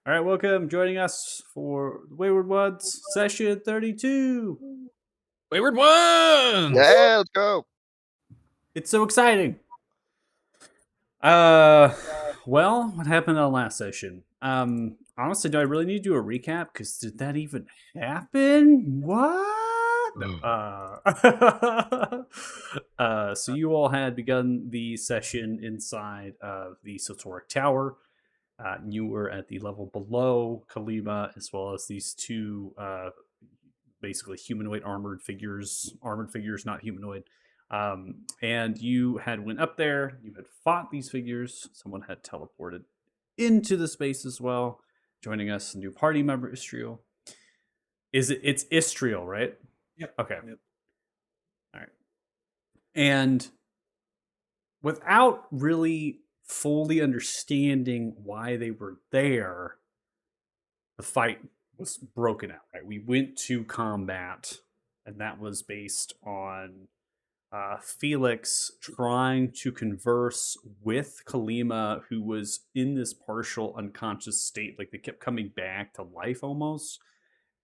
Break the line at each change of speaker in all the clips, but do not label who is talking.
All right, welcome. Joining us for Wayward Ones, session 32.
Wayward ones.
Yeah, let's go.
It's so exciting. Uh, well, what happened on last session? Honestly, do I really need to do a recap? Because did that even happen? What? No. So you all had begun the session inside of the Sotoric Tower. You were at the level below Kalima, as well as these two basically humanoid armored figures, not humanoid. And you had went up there, you had fought these figures, someone had teleported into the space as well, joining us, a new party member, Istriel. It's Istriel, right?
Yep.
Okay.
Yep.
All right. And without really fully understanding why they were there, the fight was broken out, right? We went to combat, and that was based on Felix trying to converse with Kalima, who was in this partial unconscious state. Like they kept coming back to life almost.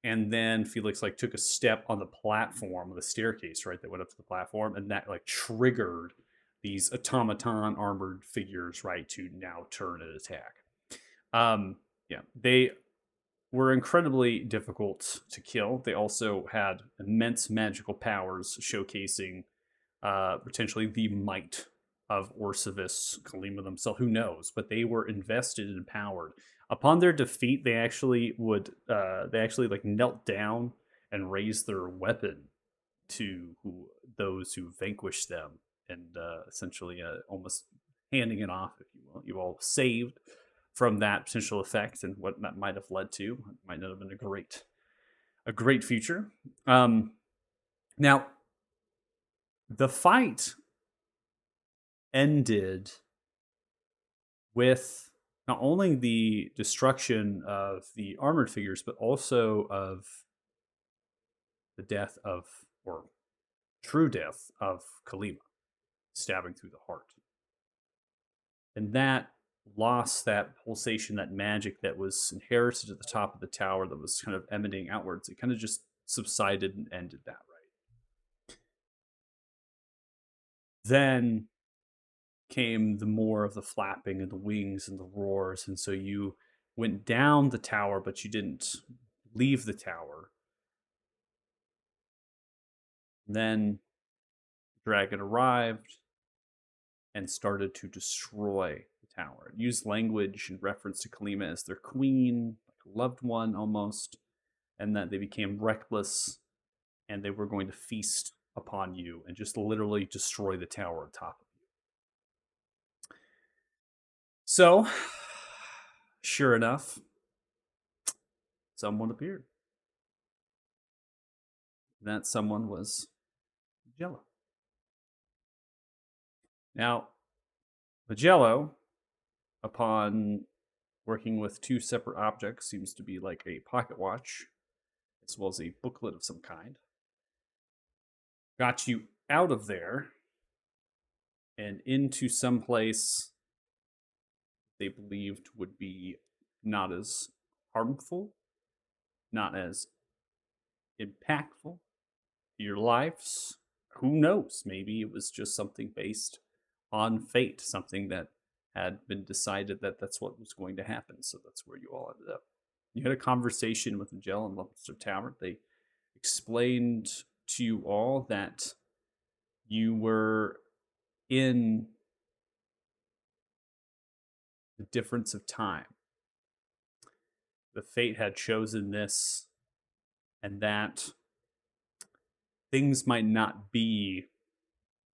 And then Felix like took a step on the platform, the staircase, right, that went up to the platform, and that like triggered these automaton armored figures, right, to now turn and attack. Yeah, they were incredibly difficult to kill. They also had immense magical powers, showcasing potentially the might of Orcivis, Kalima themselves. Who knows? But they were invested and empowered. Upon their defeat, they actually like knelt down and raised their weapon to those who vanquished them, and essentially almost handing it off, if you will. You all saved from that potential effect and what that might have led to. It might not have been a great future. Now, the fight ended with not only the destruction of the armored figures, but also of the death of, or true death of Kalima, stabbing through the heart. And that lost that pulsation, that magic that was inherited at the top of the tower that was kind of emanating outwards. It kind of just subsided and ended that, right? Then came the more of the flapping and the wings and the roars, and so you went down the tower, but you didn't leave the tower. Then the dragon arrived and started to destroy the tower. It used language in reference to Kalima as their queen, like a loved one almost, and that they became reckless and they were going to feast upon you and just literally destroy the tower on top of you. So, sure enough, someone appeared. That someone was Jello. Now, Magello, upon working with two separate objects, seems to be like a pocket watch, as well as a booklet of some kind, got you out of there and into some place they believed would be not as harmful, not as impactful to your lives. Who knows? Maybe it was just something based on fate, something that had been decided that that's what was going to happen. So that's where you all ended up. You had a conversation with Angel and Lobster Tower. They explained to you all that you were in the difference of time. The fate had chosen this, and that things might not be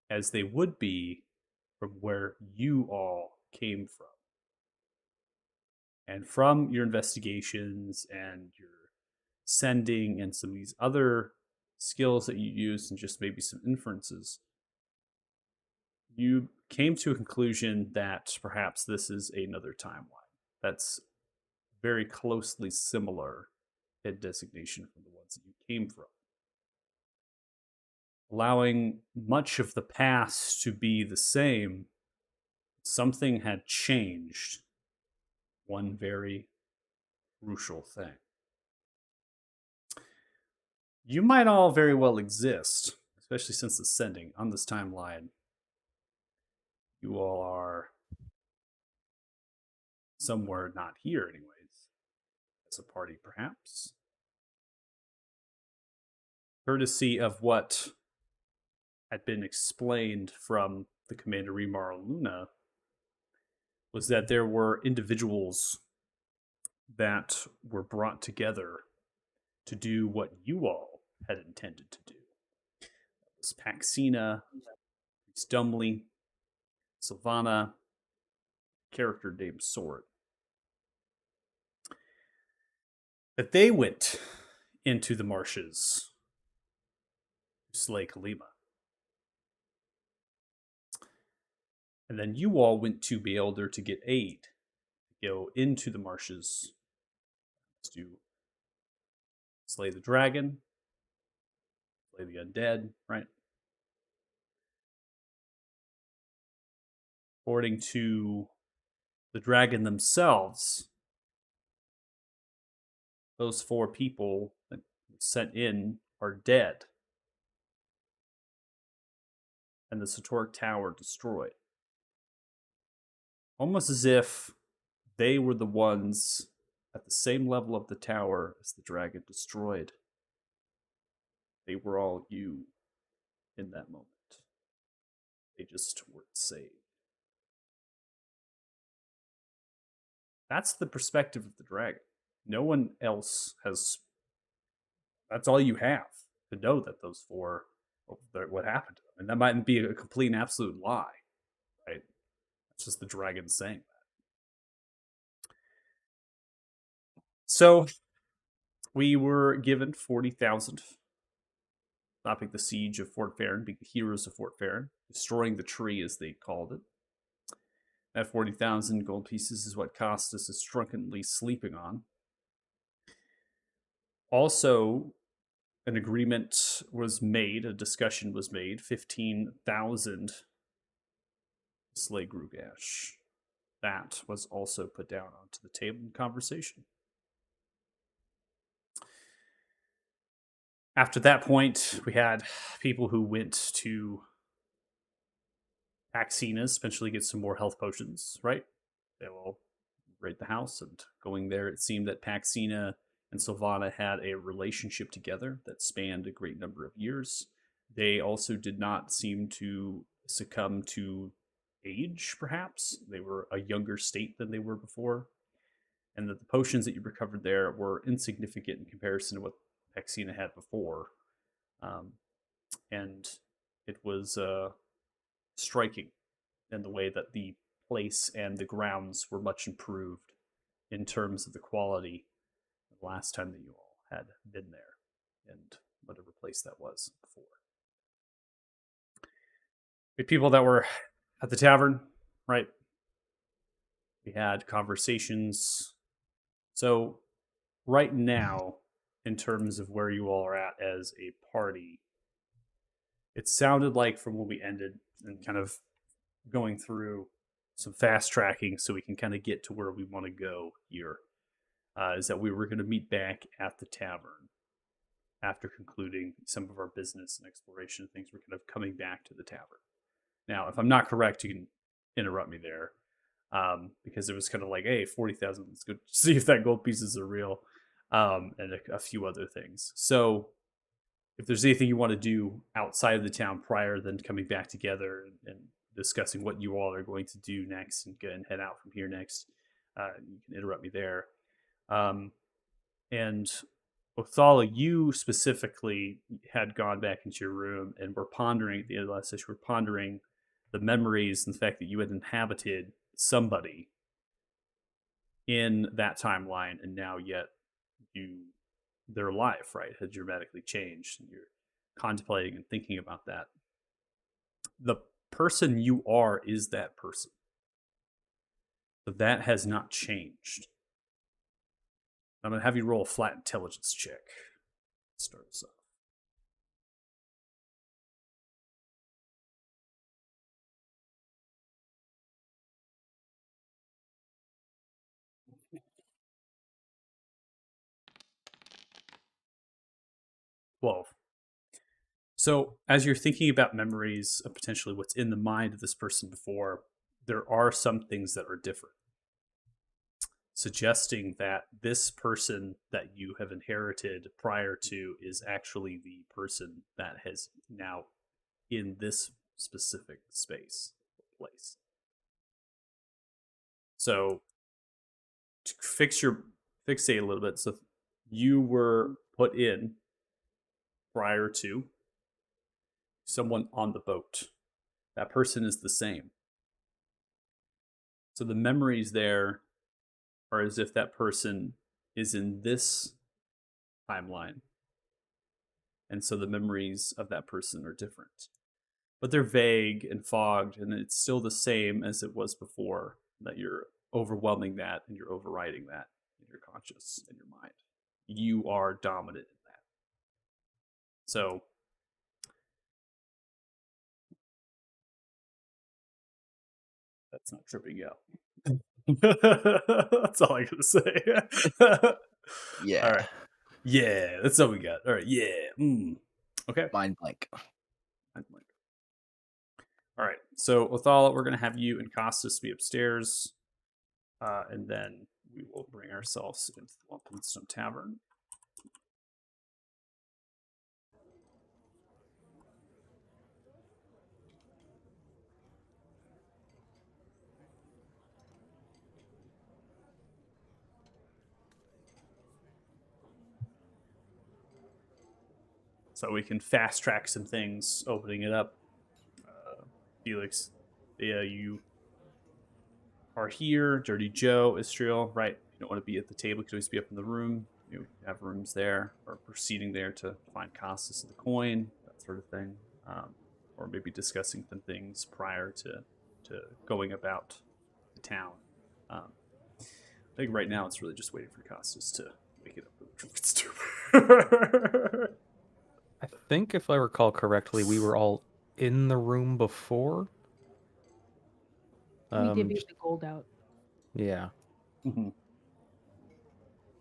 as they would be from where you all came from. And from your investigations and your sending and some of these other skills that you used and just maybe some inferences, you came to a conclusion that perhaps this is another timeline that's very closely similar in designation from the ones that you came from, allowing much of the past to be the same. Something had changed one very crucial thing. You might all very well exist, especially since ascending on this timeline. You all are somewhere not here, anyways, as a party, perhaps. Courtesy of what had been explained from the Commander Remar Luna was that there were individuals that were brought together to do what you all had intended to do. It was Paxina, Stumley, Sylvana, character named Sword. That they went into the marshes to slay Kalima. And then you all went to Beelder to get aid, to go into the marshes to slay the dragon, slay the undead, right? According to the dragon themselves, those 4 people that were sent in are dead. And the Satoric Tower destroyed. Almost as if they were the ones at the same level of the tower as the dragon destroyed. They were all you in that moment. They just weren't saved. That's the perspective of the dragon. No one else has. That's all you have to know that those 4, what happened to them. And that mightn't be a complete and absolute lie, right? It's just the dragon saying that. So we were given 40,000, stopping the siege of Fort Farron, being the heroes of Fort Farron, destroying the tree as they called it. That 40,000 gold pieces is what Costas is drunkenly sleeping on. Also, an agreement was made, a discussion was made, 15,000 slay Grugash. That was also put down onto the table in conversation. After that point, we had people who went to Paxina's, eventually get some more health potions, right? They will raid the house, and going there, it seemed that Paxina and Sylvana had a relationship together that spanned a great number of years. They also did not seem to succumb to age, perhaps. They were a younger state than they were before. And that the potions that you recovered there were insignificant in comparison to what Paxina had before. And it was striking in the way that the place and the grounds were much improved in terms of the quality the last time that you all had been there and whatever place that was before. We had people that were at the tavern, right? We had conversations. So right now, in terms of where you all are at as a party, it sounded like from when we ended and kind of going through some fast tracking so we can kind of get to where we want to go here, is that we were going to meet back at the tavern after concluding some of our business and exploration things. We're kind of coming back to the tavern. Now, if I'm not correct, you can interrupt me there, because it was kind of like, hey, 40,000, let's go see if that gold pieces are real, and a few other things. So if there's anything you want to do outside of the town prior than coming back together and discussing what you all are going to do next and head out from here next, you can interrupt me there. And Othala, you specifically had gone back into your room and were pondering at the end of the last session, were pondering the memories and the fact that you had inhabited somebody in that timeline, and now yet their life, right, had dramatically changed, and you're contemplating and thinking about that. The person you are is that person. But that has not changed. I'm going to have you roll a flat intelligence check. Start us off. So, as you're thinking about memories of potentially what's in the mind of this person before, there are some things that are different, suggesting that this person that you have inherited prior to is actually the person that has now in this specific space or place. So, to fixate a little bit, so you were put in prior to someone on the boat. That person is the same. So the memories there are as if that person is in this timeline. And so the memories of that person are different. But they're vague and fogged, and it's still the same as it was before, that you're overwhelming that and you're overriding that in your conscious and your mind. You are dominant in that. So that's not tripping you out. That's all I gotta say.
Yeah.
All right. Yeah, that's all we got. All right. Yeah. Okay.
Mind blank.
All right. So, Othala, we're going to have you and Costas be upstairs, and then we will bring ourselves into the Lumpinstone Tavern. So we can fast track some things, opening it up. Felix, you are here. Dirty Joe, Istriel, right? You don't want to be at the table. You can always be up in the room. You have rooms there, or proceeding there to find Costas and the coin, that sort of thing. Or maybe discussing some things prior to going about the town. I think right now it's really just waiting for Costas to wake it up from the drunken stupor.
I think if I recall correctly, we were all in the room before.
We divvied the gold out.
Yeah.
Mm-hmm.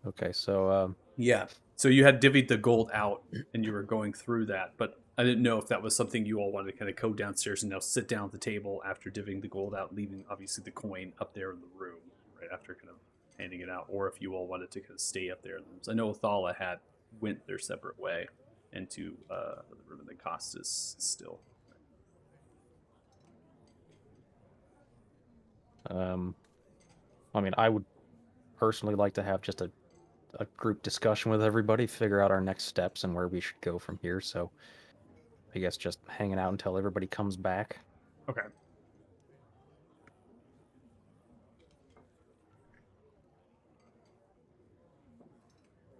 Okay, so
yeah. So you had divvied the gold out and you were going through that, but I didn't know if that was something you all wanted to kind of go downstairs and now sit down at the table after divvying the gold out, leaving obviously the coin up there in the room, right after kind of handing it out, or if you all wanted to kind of stay up there in the rooms. I know Othala went their separate way into the room, and then Costas still.
I mean, I would personally like to have just a group discussion with everybody, figure out our next steps and where we should go from here. So I guess just hanging out until everybody comes back.
Okay.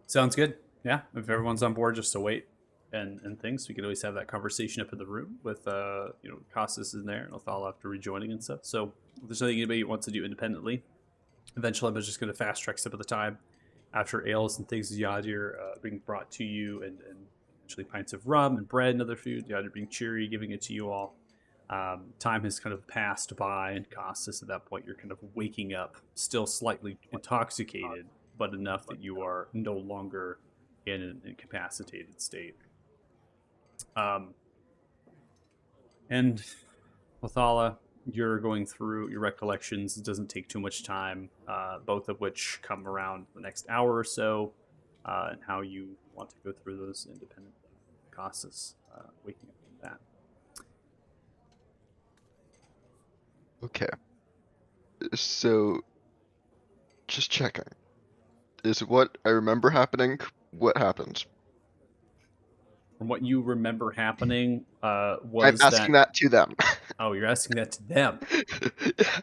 Sounds good. Yeah, if everyone's on board just to wait and things, we could always have that conversation up in the room with Costas in there and Othala after rejoining and stuff. So if there's nothing anybody wants to do independently, eventually I'm just going to fast track step at the time after ales and things Yadir being brought to you, and eventually pints of rum and bread and other food. Yadir being cheery, giving it to you all. Time has kind of passed by, and Costas, at that point, you're kind of waking up, still slightly intoxicated, but enough that you are no longer in an incapacitated state. And Othala, you're going through your recollections. It doesn't take too much time, both of which come around the next hour or so, and how you want to go through those independently. Costas, waking up from that.
Okay. So, just checking. Is what I remember happening what happened?
From what you remember happening, was
I'm asking that to them.
Oh, you're asking that to them.
Yeah.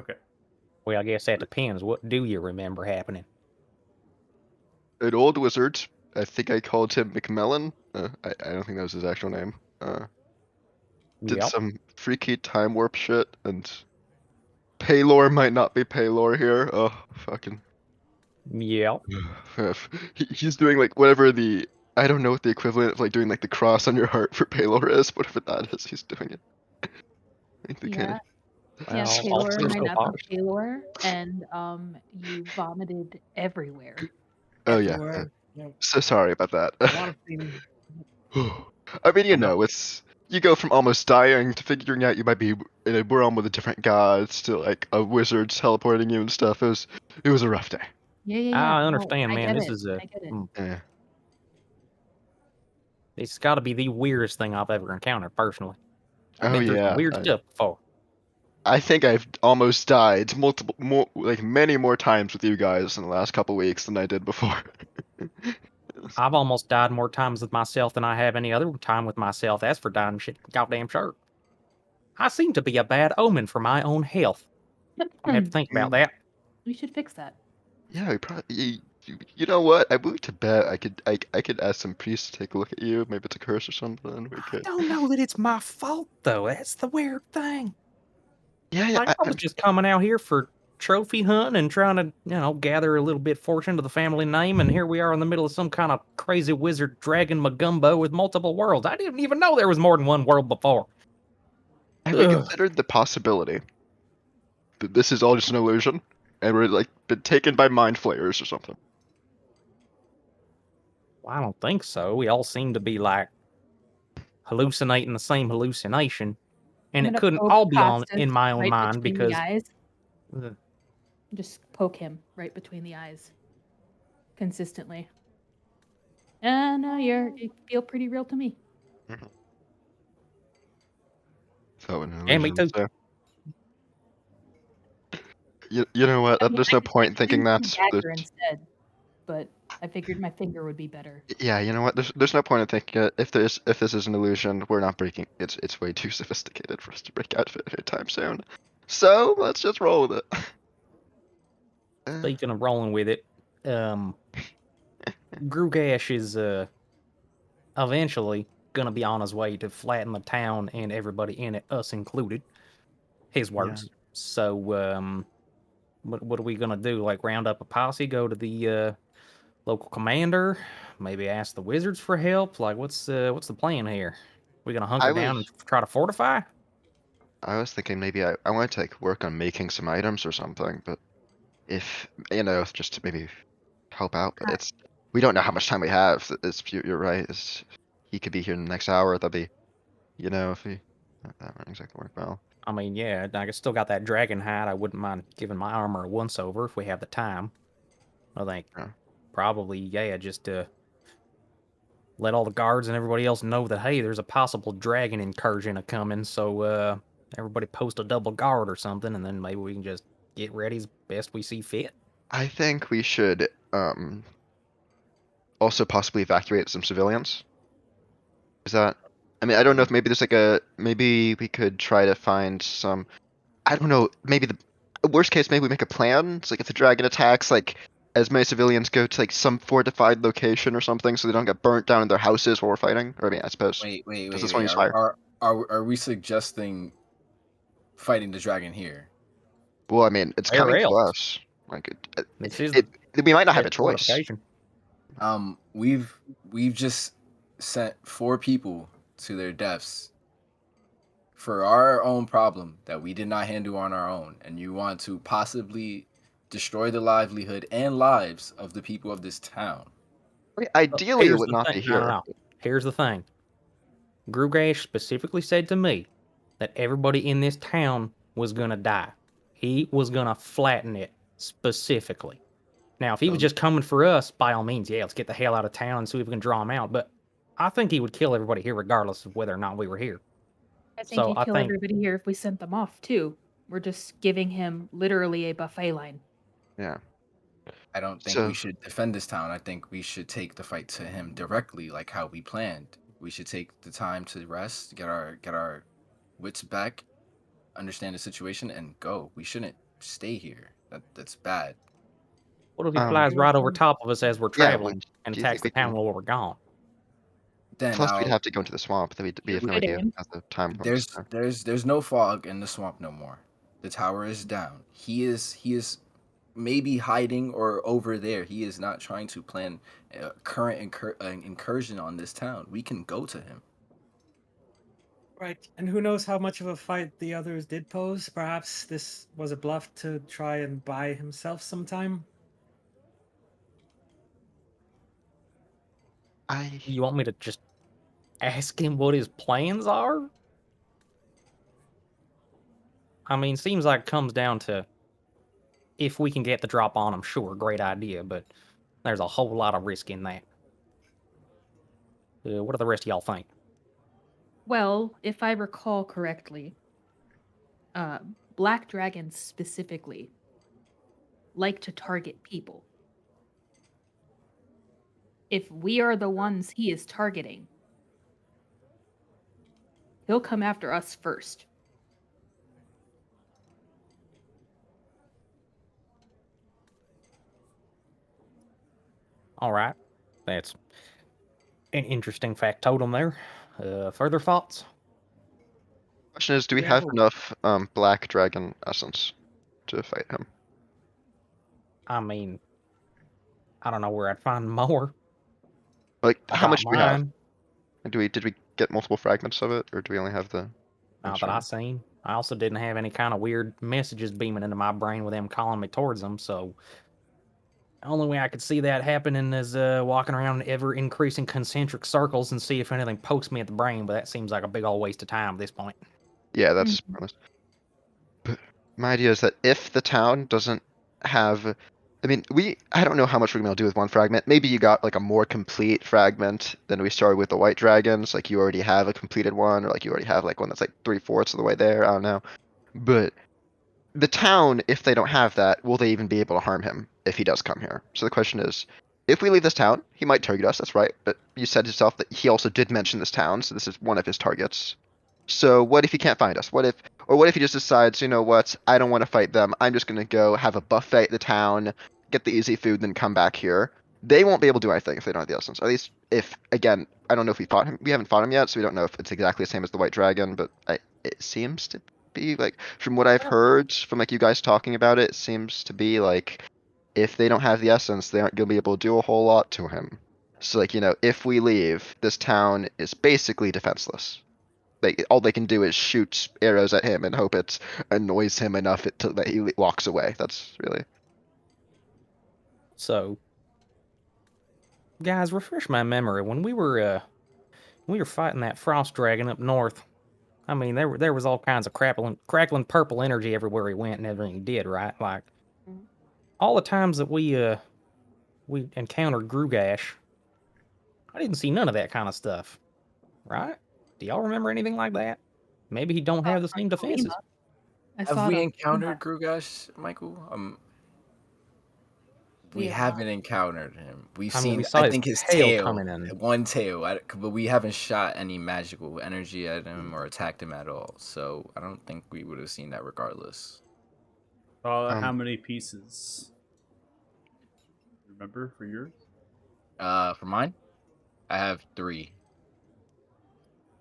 Okay.
Well, I guess that depends. What do you remember happening?
An old wizard, I think I called him McMillan. I don't think that was his actual name. Did
Yep.
some freaky time warp shit, and Paylor might not be Paylor here. Oh, fucking.
Yep.
He's doing like whatever the, I don't know what the equivalent of like doing like the cross on your heart for Paylor is. Whatever that is, he's doing it. I think they
Yeah.
Well,
Yeah,
I'll
Paylor,
say
my
so
nephew
far.
Paylor, and you vomited everywhere.
Oh yeah.
Everywhere. Yeah.
So sorry about that.
A lot of things.
I mean, you
I'm not-
know, it's you go from almost dying to figuring out you might be in a realm with a different gods to like a wizard teleporting you and stuff. It was a rough day.
Yeah.
I
No,
understand,
I
man.
get
This
it.
is a
I get it.
Yeah.
it's got to be the weirdest thing I've ever encountered personally. I've
Oh
been through some
yeah.
weird stuff before.
I think I've almost died many more times with you guys in the last couple weeks than I did before.
I've almost died more times with myself than I have any other time with myself. As for dying, shit, goddamn sure. I seem to be a bad omen for my own health. I have to think about that.
We should fix that.
Yeah, we probably. You know what? I moved to bet I could ask some priests to take a look at you. Maybe it's a curse or something. We
I
could.
don't know that it's my fault though. That's the weird thing.
Yeah, yeah.
Like I was just coming out here for trophy hunting and trying to, gather a little bit fortune to the family name, and here we are in the middle of some kind of crazy wizard dragon magumbo with multiple worlds. I didn't even know there was more than one world before.
Have we
Ugh.
considered the possibility that this is all just an illusion, and we're like been taken by mind flayers or something?
Well, I don't think so. We all seem to be like hallucinating the same hallucination, and
I'm
it
gonna
couldn't
poke
all be
Costas
in my own
right
mind
between the
because
eyes.
Ugh.
Just poke him right between the eyes. Consistently. No, you feel pretty real to me.
So an
Yeah, me
illusion.
too.
So. You know what?
I mean,
There's
I
no
could
point in thinking
use my
that's.
dagger instead, but I figured my finger would be better.
Yeah, you know what? There's no point in thinking if this is an illusion, we're not breaking. It's way too sophisticated for us to break out of it anytime soon. So let's just roll with it.
Speaking of rolling with it, Grugash is eventually gonna be on his way to flatten the town and everybody in it, us included. His words. So, what are we gonna do? Like round up a posse, go to the local commander, maybe ask the wizards for help? Like, what's the plan here? We gonna hunker down and try to fortify?
I was thinking maybe I want to like work on making some items or something, but if just to maybe help out. But we don't know how much time we have. You're right. He could be here in the next hour. That'd be, if he that wouldn't exactly work well.
I mean, yeah, I still got that dragon hide. I wouldn't mind giving my armor a once over if we have the time. I think
Yeah.
probably, yeah, just let all the guards and everybody else know that, hey, there's a possible dragon incursion a coming. So everybody post a double guard or something, and then maybe we can just get ready as best we see fit.
I think we should also possibly evacuate some civilians. Is that? I mean, I don't know if maybe maybe we could try to find some. I don't know. Maybe the worst case, maybe we make a plan. It's like if the dragon attacks, like as many civilians go to like some fortified location or something, so they don't get burnt down in their houses while we're fighting. Or I mean, I suppose.
Wait.
Does this one use fire?
Are we suggesting fighting the dragon here?
Well, I mean, it's
Where
coming to
else?
us. Like
This is
we might not have a
best
choice.
fortification.
We've just sent 4 people to their deaths for our own problem that we did not handle on our own, and you want to possibly destroy the livelihood and lives of the people of this town.
Ideally, it
Here's
would
the
not
thing.
be here.
No. Here's the thing. Grugash specifically said to me that everybody in this town was gonna die. He was gonna flatten it specifically. Now, if he was just coming for us, by all means, yeah, let's get the hell out of town and see if we can draw him out. But I think he would kill everybody here regardless of whether or not we were here.
I think
So
he'd
I
kill
think
everybody here if we sent them off too. We're just giving him literally a buffet line.
Yeah.
I don't think
So-
we should defend this town. I think we should take the fight to him directly, like how we planned. We should take the time to rest, get our wits back, understand the situation, and go. We shouldn't stay here. That's bad.
what if he
Um,
flies right over top of us as we're
Yeah,
traveling and
do you think
attacks the
we can-
town while we're gone?
Then
Plus, we'd
I'll
have to go into the swamp. We have no
Good
idea
aim.
how the time
there's
comes.
there's no fog in the swamp no more. The tower is down. He is maybe hiding or over there. He is not trying to plan a current incursion on this town. We can go to him.
Right, and who knows how much of a fight the others did pose? Perhaps this was a bluff to try and buy himself some time.
You want me to just ask him what his plans are? I mean, seems like it comes down to if we can get the drop on him, sure, great idea, but there's a whole lot of risk in that. What do the rest of y'all think?
Well, if I recall correctly, black dragons specifically like to target people. If we are the ones he is targeting, he'll come after us first.
All right, that's an interesting factotum there. Further thoughts?
Question is, do we
We
have
have a-
enough black dragon essence to fight him?
I mean, I don't know where I'd find more.
Like,
I
how
got
much do we have?
mine.
And did we get multiple fragments of it, or do we only have the?
Not that I seen. I also didn't have any kind of weird messages beaming into my brain with them calling me towards them, so the only way I could see that happening is walking around in ever increasing concentric circles and see if anything pokes me at the brain, but that seems like a big old waste of time at this point.
Yeah, that's
Mhm.
pointless. But my idea is that if the town doesn't have, I mean, I don't know how much we're gonna do with one fragment. Maybe you got like a more complete fragment than we started with the white dragons. Like you already have a completed one, or like you already have like one that's like 3/4 of the way there. I don't know. But the town, if they don't have that, will they even be able to harm him if he does come here? So the question is, if we leave this town, he might target us. That's right. But you said yourself that he also did mention this town, so this is one of his targets. So what if he can't find us? What if he just decides, you know what? I don't want to fight them. I'm just gonna go have a buffet at the town, get the easy food, then come back here. They won't be able to do anything if they don't have the essence. At least if, again, I don't know if we fought him. We haven't fought him yet, so we don't know if it's exactly the same as the White Dragon. But it seems to be like, from what I've heard from like you guys talking about it, it seems to be like if they don't have the essence, they aren't gonna be able to do a whole lot to him. So like, if we leave, this town is basically defenseless. All they can do is shoot arrows at him and hope it annoys him enough that he walks away. That's really.
So, guys, refresh my memory. When we were fighting that frost dragon up north, I mean, there was all kinds of crackling purple energy everywhere he went and everything he did, right? Like
Mhm.
all the times that we encountered Grugash, I didn't see none of that kind of stuff, right? Do y'all remember anything like that? Maybe he don't have the same defenses.
I
Have
saw it
we
on
encountered Grugash, Michael? We
We have not.
haven't encountered him. We've
I mean, we
seen,
saw
I
his
think, his
tail
tail,
coming in.
one tail, but we haven't shot any magical energy at him or attacked him at all. So I don't think we would have seen that regardless.
How
Um,
many pieces? Remember for yours?
For mine, I have 3.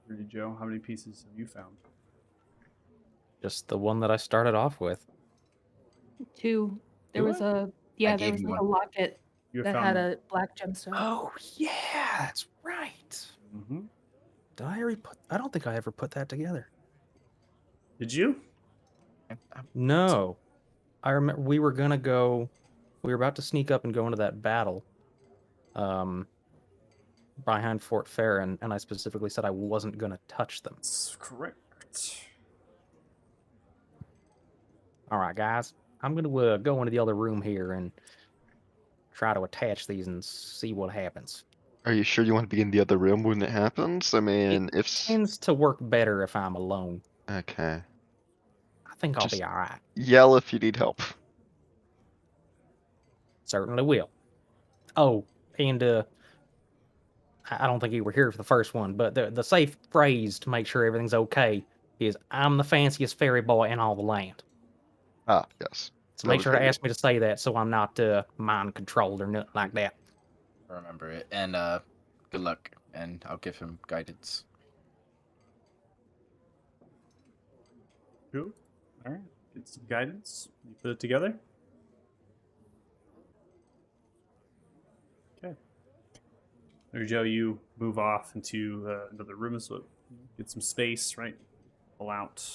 Rudy Joe, how many pieces have you found?
Just the one that I started off with.
2. There
Do
was
I?
a
I
there
gave
was
you
like
one.
a locket
You have
that had
found.
a black gemstone.
Oh yeah, that's right.
Mm-hmm.
I don't think I ever put that together.
Did you?
No, I remember we were gonna go. We were about to sneak up and go into that battle, um, behind Fort Farron, and I specifically said I wasn't gonna touch them.
That's correct.
All right, guys, I'm gonna go into the other room here and try to attach these and see what happens.
are you sure you want to be in the other room when it happens? I
It
mean,
tends to work better if I'm alone.
okay,
I think I'll
just
be all right.
yell if you need help.
Certainly will. Oh, and I don't think you were here for the first one, but the safe phrase to make sure everything's okay is "I'm the fanciest fairy boy in all the land."
Ah, yes.
So
That
make
was
sure to
very good.
ask me to say that so I'm not mind controlled or nothing like that.
Remember it. And good luck. And I'll give him guidance.
Cool. All right. Get some guidance. You put it together. Okay. There, Joe. You move off into another room, so get some space. Right. Pull out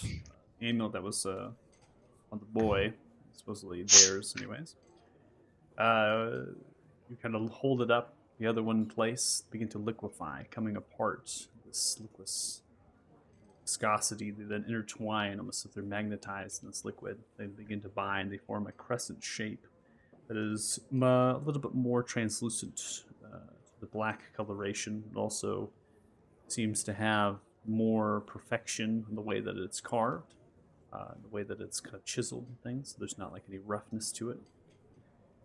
amulet that was on the boy, supposedly theirs, anyways. You kind of hold it up, the other one in place, begin to liquefy, coming apart. this liquid viscosity. They then intertwine, almost if they're magnetized in this liquid. They begin to bind. They form a crescent shape that is a little bit more translucent to the black coloration. It also seems to have more perfection in the way that it's carved, the way that it's kind of chiseled and things. So there's not like any roughness to it.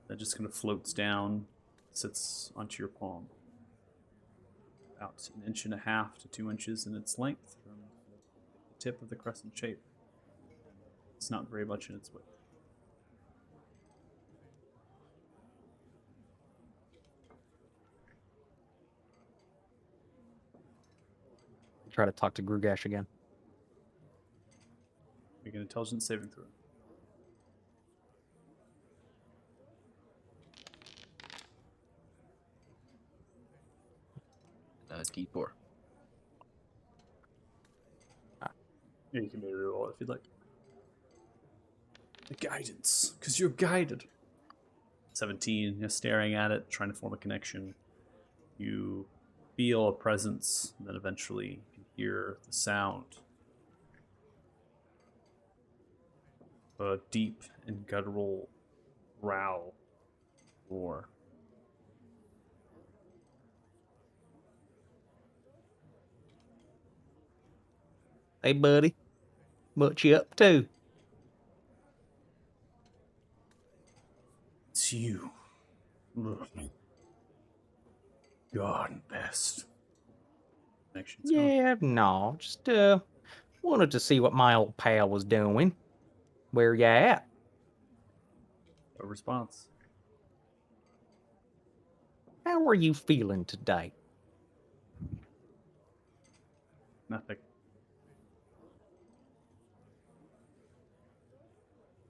That just kind of floats down, sits onto your palm. About 1.5 to 2 inches in its length from the tip of the crescent shape. It's not very much in its width.
Try to talk to Grugash again.
Make an intelligence saving throw.
D4.
Yeah, you can maybe roll it if you'd like. The guidance, because you're guided. 17, you're staring at it, trying to form a connection. You feel a presence, and then eventually you can hear the sound. A deep and guttural growl, roar.
Hey, buddy. What you up to?
It's you. Ugh. God best. Connection's gone.
Yeah, no, just wanted to see what my old pal was doing. Where ya at?
No response.
How are you feeling today?
Nothing.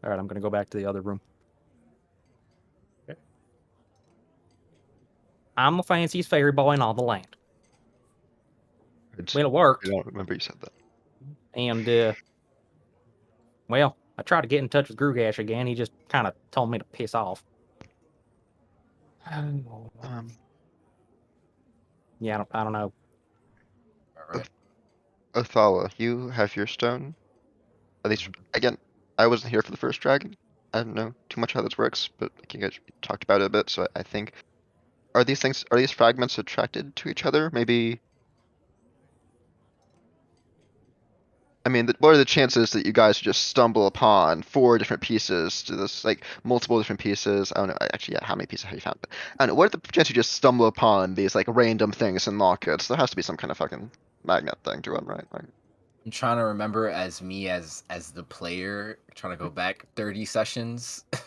All right, I'm gonna go back to the other room.
Okay.
I'm the fanciest fairy boy in all the land.
It's-
Well, it worked.
I don't remember you said that.
And, well, I tried to get in touch with Grugash again. He just kind of told me to piss off. Yeah, I don't know.
All right.
Othala, you have your stone. At least, again, I wasn't here for the first dragon. I don't know too much how this works, but like you guys talked about it a bit, so I think are these fragments attracted to each other? Maybe. I mean, what are the chances that you guys just stumble upon 4 different pieces to this, like multiple different pieces? I don't know. Actually, yeah, how many pieces have you found? But I don't know. What are the chances you just stumble upon these like random things in lockets? There has to be some kind of fucking magnet thing to them, right? Like,
I'm trying to remember as me as the player, trying to go back 30 sessions. If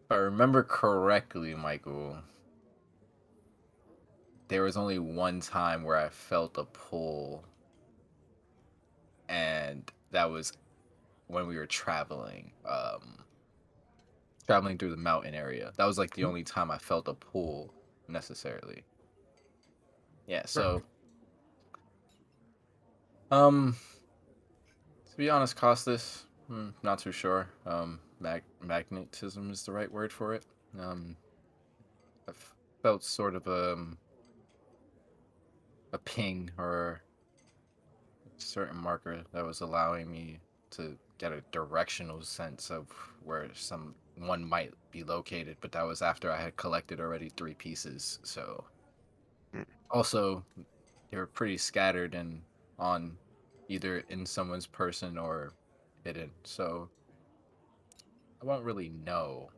I remember correctly, Michael, there was only one time where I felt a pull, and that was when we were traveling through the mountain area. That was like the only time I felt a pull necessarily. Yeah, so to be honest, Costas, not too sure. Magnetism is the right word for it. I felt sort of a ping or a certain marker that was allowing me to get a directional sense of where someone might be located, but that was after I had collected already 3 pieces. So also they were pretty scattered and on either in someone's person or hidden. So I won't really know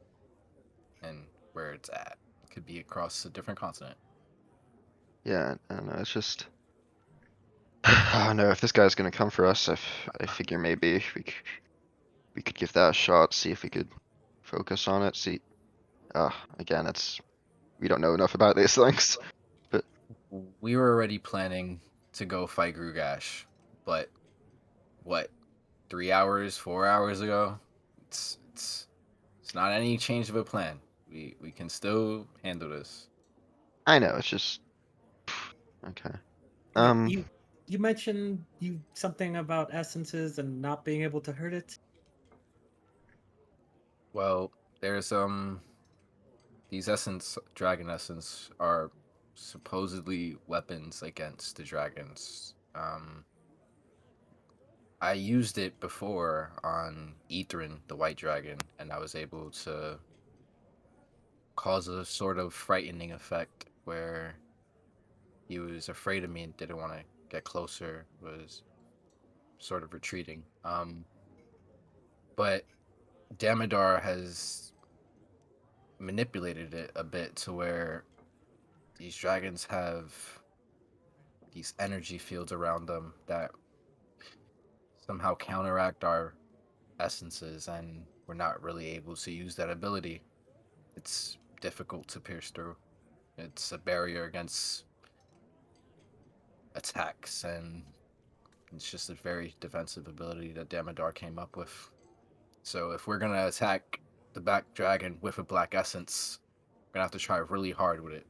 and where it's at. It could be across a different continent.
yeah, I don't know. It's just. I don't know if this guy's gonna come for us. I figure maybe we could give that a shot. See if we could focus on it. See. Again, we don't know enough about these things. But
We were already planning to go fight Grugash, but what, 3 hours, 4 hours ago? It's not any change of a plan. We can still handle this.
I know it's just okay.
Yeah, you mentioned something about essences and not being able to hurt it.
Well, there's these dragon essence are supposedly weapons against the dragons. I used it before on Ethrin, the white dragon, and I was able to cause a sort of frightening effect where he was afraid of me and didn't want to get closer, was sort of retreating. But Damodar has manipulated it a bit to where these dragons have these energy fields around them that somehow counteract our essences, and we're not really able to use that ability. It's difficult to pierce through. It's a barrier against attacks, and it's just a very defensive ability that Damodar came up with. So if we're gonna attack the black dragon with a black essence, we're gonna have to try really hard with it.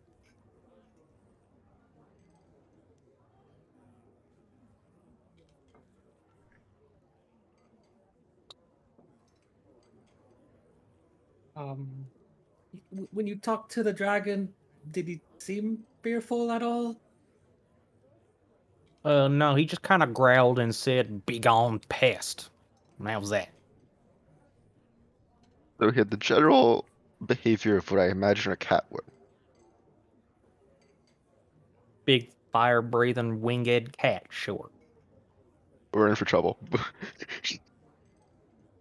When you talked to the dragon, did he seem fearful at all?
No, he just kind of growled and said, "Begone, pest." And that was that.
So he had the general behavior of what I imagine a cat would.
Big fire-breathing winged cat, sure.
We're in for trouble.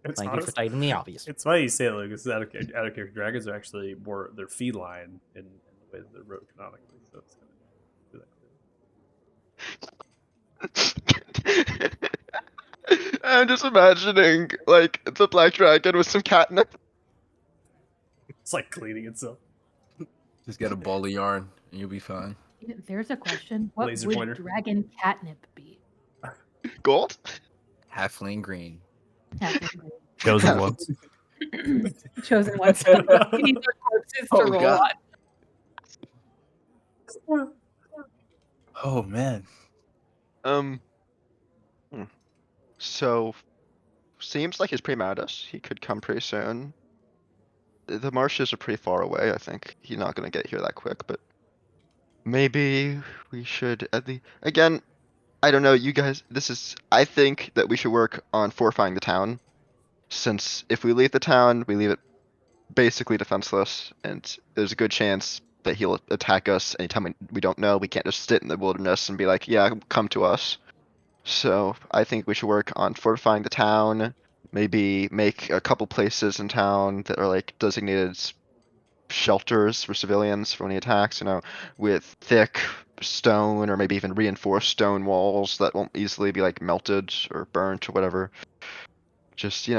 It's
Thank you for stating the obvious.
It's funny you say it, Lucas. Out of character, dragons are actually more they're feline in the way that they're wrote canonically. So it's gonna do that.
I'm just imagining like the black dragon with some catnip.
It's like cleaning itself.
Just get a ball of yarn and you'll be fine.
There's a question. What
Laser
would
pointer.
dragon catnip be?
Gold?
Halfling green.
Chosen ones.
Chosen ones. We need their corpses to
Oh,
roll
God.
on.
Oh man.
So seems like he's pretty mad at us. He could come pretty soon. The marshes are pretty far away. I think he's not gonna get here that quick, but maybe we should again. I don't know, you guys. I think that we should work on fortifying the town, since if we leave the town, we leave it basically defenseless, and there's a good chance that he'll attack us anytime we don't know. We can't just sit in the wilderness and be like, yeah, come to us. So I think we should work on fortifying the town, maybe make a couple places in town that are like designated shelters for civilians for any attacks, with thick stone or maybe even reinforced stone walls that won't easily be like melted or burnt or whatever. Just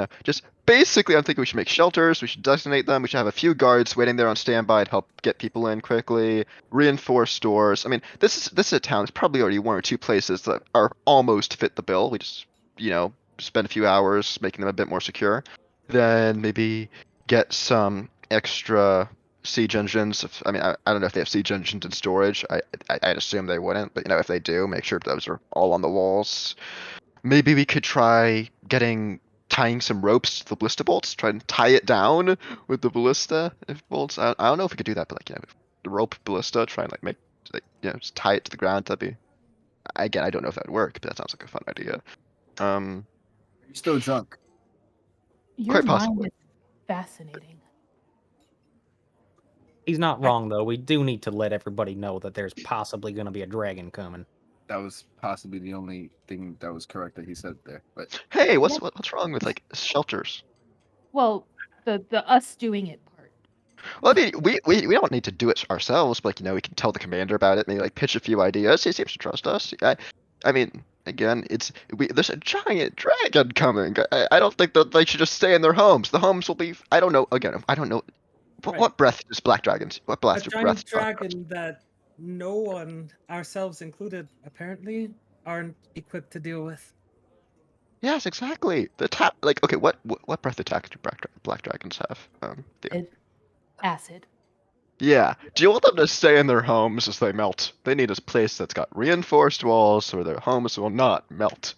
basically, I'm thinking we should make shelters. We should designate them. We should have a few guards waiting there on standby to help get people in quickly. Reinforce doors. I mean, this is a town. There's probably already one or two places that are almost fit the bill. We just, spend a few hours making them a bit more secure. Then maybe get some extra siege engines. I don't know if they have siege engines in storage. I'd assume they wouldn't, but if they do, make sure those are all on the walls. Maybe we could try tying some ropes to the ballista bolts, try and tie it down with the ballista bolts. I don't know if we could do that, but the rope ballista, try and make just tie it to the ground. That'd be, again, I don't know if that'd work, but that sounds like a fun idea.
Are you still drunk?
Your
Quite
mind
possibly.
is fascinating.
He's not wrong, though. We do need to let everybody know that there's possibly going to be a dragon coming.
That was possibly the only thing that was correct that he said there. But
Hey, what's wrong with shelters?
Well, the us doing it part.
Well, I mean, we don't need to do it ourselves, but we can tell the commander about it. Maybe pitch a few ideas. He seems to trust us. I mean, again, there's a giant dragon coming. I don't think that they should just stay in their homes. The homes will be. I don't know. Again, I don't know. What breath does black dragons? What
A
blast of breath?
giant dragon that no one, ourselves included, apparently aren't equipped to deal with.
Yes, exactly. Okay, what breath attack do black dragons have? Theo?
Acid.
Yeah. Do you want them to stay in their homes as they melt? They need a place that's got reinforced walls so their homes will not melt.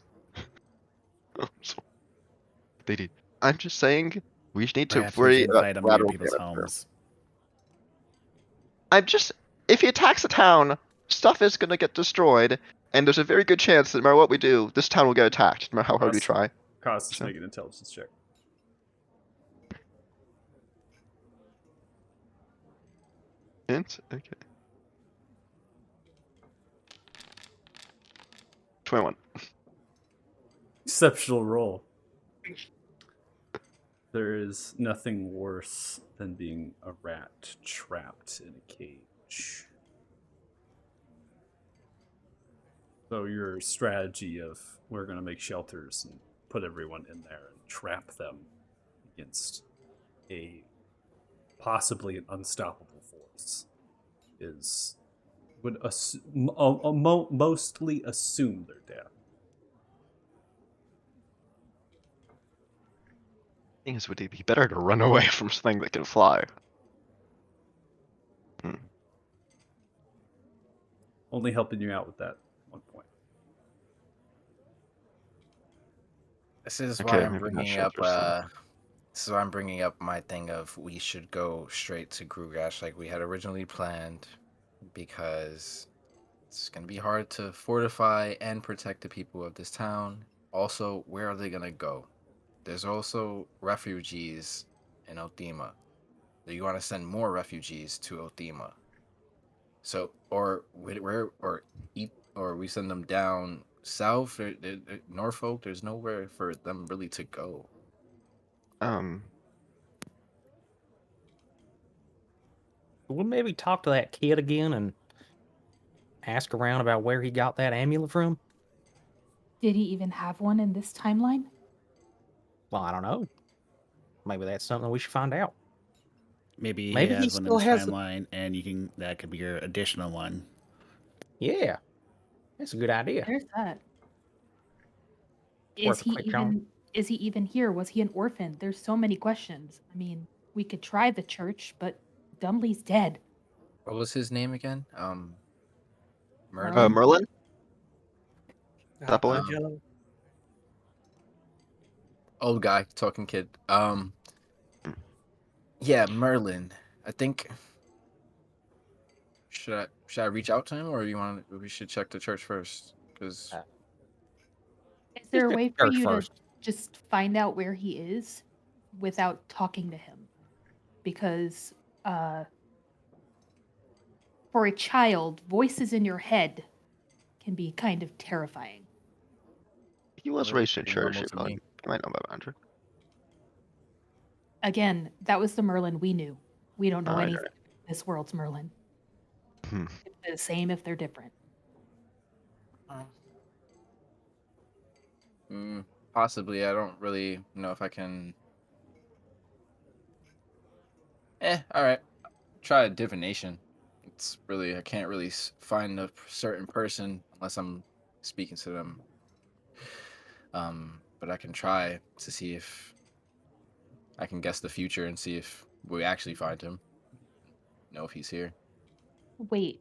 They need. I'm just saying we need to
Perhaps we
worry
should
about
invade them near
collateral
people's
damage.
homes.
if he attacks the town, stuff is gonna get destroyed, and there's a very good chance that no matter what we do, this town will get attacked, no matter how hard we try.
Cost us
So-
make an intelligence check.
Hint? Okay. 21.
Exceptional roll. There is nothing worse than being a rat trapped in a cage. So your strategy of we're going to make shelters and put everyone in there and trap them against a possibly an unstoppable force would mostly assume their death.
Thing is, would it be better to run away from something that can fly?
Only helping you out with that 1 point.
This is
Okay,
why I'm
maybe not
bringing up.
shelters then.
This is why I'm bringing up my thing of we should go straight to Grugash like we had originally planned, because it's gonna be hard to fortify and protect the people of this town. Also, where are they gonna go? There's also refugees in Othema. Do you want to send more refugees to Othema? So, or we send them down south or Norfolk. There's nowhere for them really to go.
We'll maybe talk to that kid again and ask around about where he got that amulet from.
Did he even have one in this timeline?
Well, I don't know. Maybe that's something we should find out.
Maybe he
Maybe he
has one in
still
his
has it.
timeline, and that could be your additional one.
Yeah, that's a good idea.
There's that. Is
Worth a
he
quick jaunt.
even here? Was he an orphan? There's so many questions. I mean, we could try the church, but Dumley's dead.
What was his name again?
Merlin?
Merlin? That boy?
Jello.
Old guy, talking kid. Yeah, Merlin. I think. Should I reach out to him, or we should check the church first? Because
Is there a
check
way
the
for
church
you
first.
to just find out where he is without talking to him? Because for a child, voices in your head can be kind of terrifying.
He was
Well,
raised in
pretty
church.
normal
He
to me.
might know about Andrew.
Again, that was the Merlin we knew. We don't know
Alright,
anything about this world's Merlin.
Hmm.
It's the same if they're different.
Possibly. I don't really know if I can. All right. Try a divination. It's really I can't really find a certain person unless I'm speaking to them. But I can try to see if I can guess the future and see if we actually find him. Know if he's here.
Wait,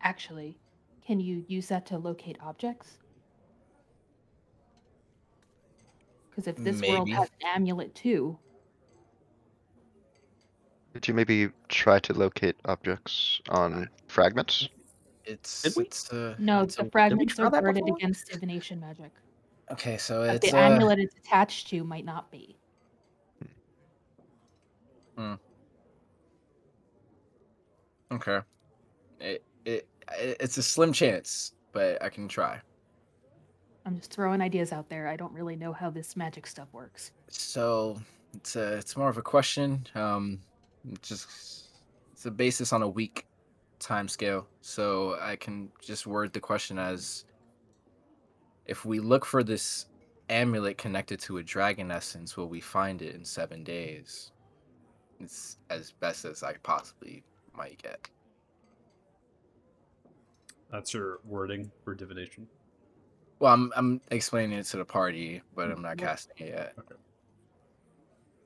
actually, can you use that to locate objects? Because if this world
Maybe.
has an amulet too,
Did you maybe try to locate objects on fragments?
Did we?
It's
no,
it's
the
a
fragments
try
are
that
guarded
before?
against divination magic.
okay. So
But
it's
the amulet it's attached to might not be.
okay. It's a slim chance, but I can try.
I'm just throwing ideas out there. I don't really know how this magic stuff works.
So it's more of a question. It's a basis on a week time scale. So I can just word the question as if we look for this amulet connected to a dragon essence, will we find it in 7 days? It's as best as I possibly might get.
That's your wording for divination.
Well, I'm explaining it to the party, but I'm not
Well,
casting it yet.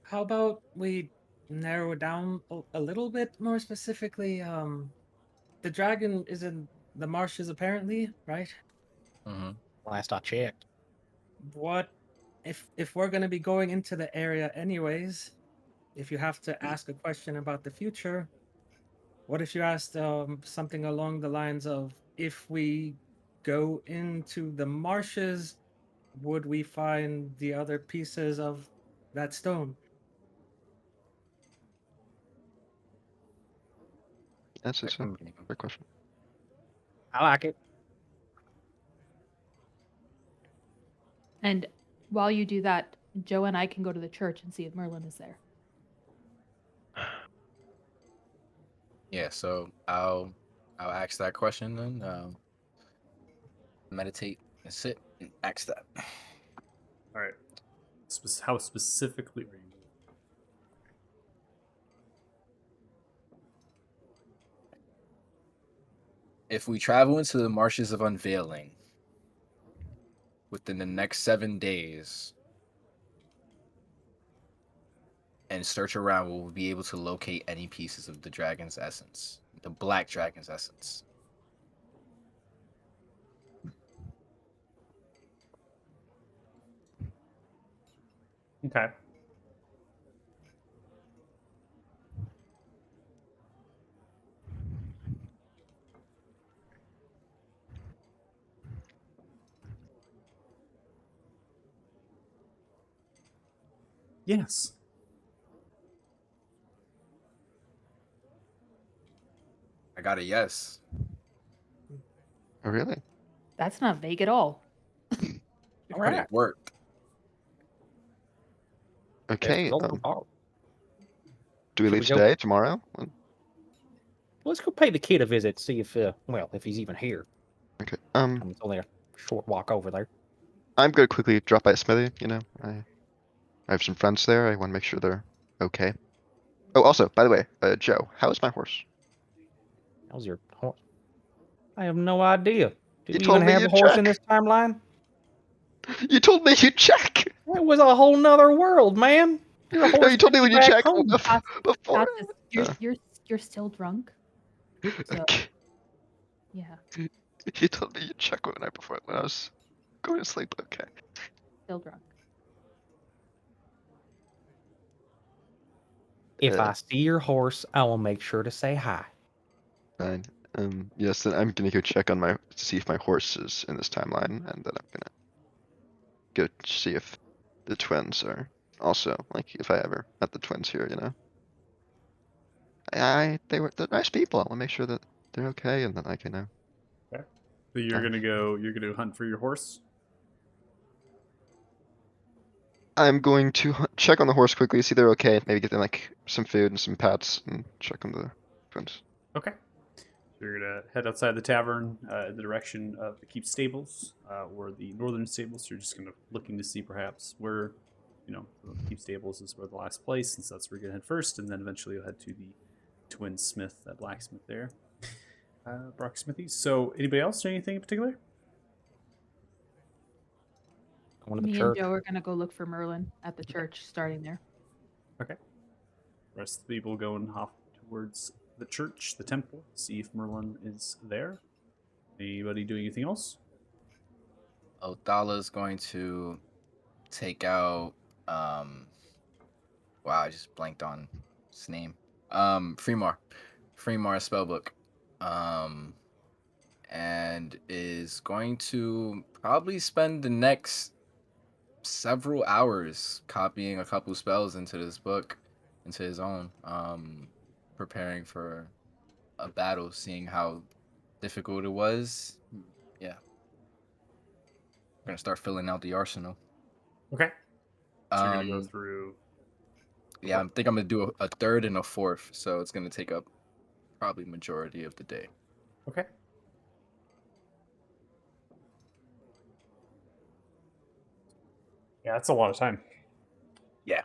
how about we narrow it down a little bit more specifically? The dragon is in the marshes, apparently, right?
Mm-hmm.
Last I checked.
What if we're going to be going into the area anyways? If you have to ask a question about the future, What if you asked something along the lines of, if we go into the marshes, would we find the other pieces of that stone?
That's a
Hmm.
great question.
I like it.
And while you do that, Joe and I can go to the church and see if Merlin is there.
Yeah, so I'll ask that question then. Meditate and sit and ask that.
All right. How specifically are you?
If we travel into the marshes of unveiling within the next 7 days and search around, we'll be able to locate any pieces of the dragon's essence, the black dragon's essence.
Okay. Yes.
I got a yes.
Oh, really?
That's not vague at all.
All
But
right.
it worked.
Okay.
Let's go.
Do we
Should
leave
we go?
today? Tomorrow?
Let's go pay the kid a visit. See if if he's even here.
Okay.
I mean, it's only a short walk over there.
I'm gonna quickly drop by a smithy. You know, I have some friends there. I want to make sure they're okay. Oh, also, by the way, Joe, how is my horse?
How's your horse? I have no idea. Do
You
we even
told me
have a
you'd
horse in
check.
this timeline?
You told me you'd check.
It was a whole nother world, man. Your
No,
horse
you told
took
me
you
when you
back
check
home.
before.
Tassus, you're,
Uh,
you're still drunk. So,
okay.
yeah,
You told me you'd check the night before when I was going to sleep. Okay.
still drunk.
If
Uh,
I see your horse, I will make sure to say hi.
Fine. Yes, then I'm gonna go check on to see if my horse is in this timeline, and then I'm gonna go see if the twins are also, like, if I ever met the twins here, you know. They're nice people. I want to make sure that they're okay, and then I can
Okay. So you're gonna go. You're gonna hunt for your horse.
I'm going to check on the horse quickly, see they're okay, maybe get them like some food and some pats, and check on the twins.
Okay. So you're gonna head outside the tavern in the direction of the keep stables or the northern stables. So you're just gonna looking to see perhaps where, the keep stables is where the last place, since that's where you're gonna head first, and then eventually you'll head to the twin smith, that blacksmith there, Brock Smithy. So anybody else do anything in particular?
Going to the
Me and
church.
Joe are gonna go look for Merlin at the church, starting there.
Okay. The rest of the people going off towards the church, the temple, see if Merlin is there. Anybody doing anything else?
Othala's going to take out wow, I just blanked on his name. Fremar. Fremar's spellbook. And is going to probably spend the next several hours copying a couple spells into this book, into his own, preparing for a battle, seeing how difficult it was. Yeah. We're gonna start filling out the arsenal.
Okay. So you're gonna go
Um,
through.
yeah, I think I'm gonna do a third and a fourth, so it's gonna take up probably majority of the day.
Okay. Yeah, that's a lot of time.
Yeah.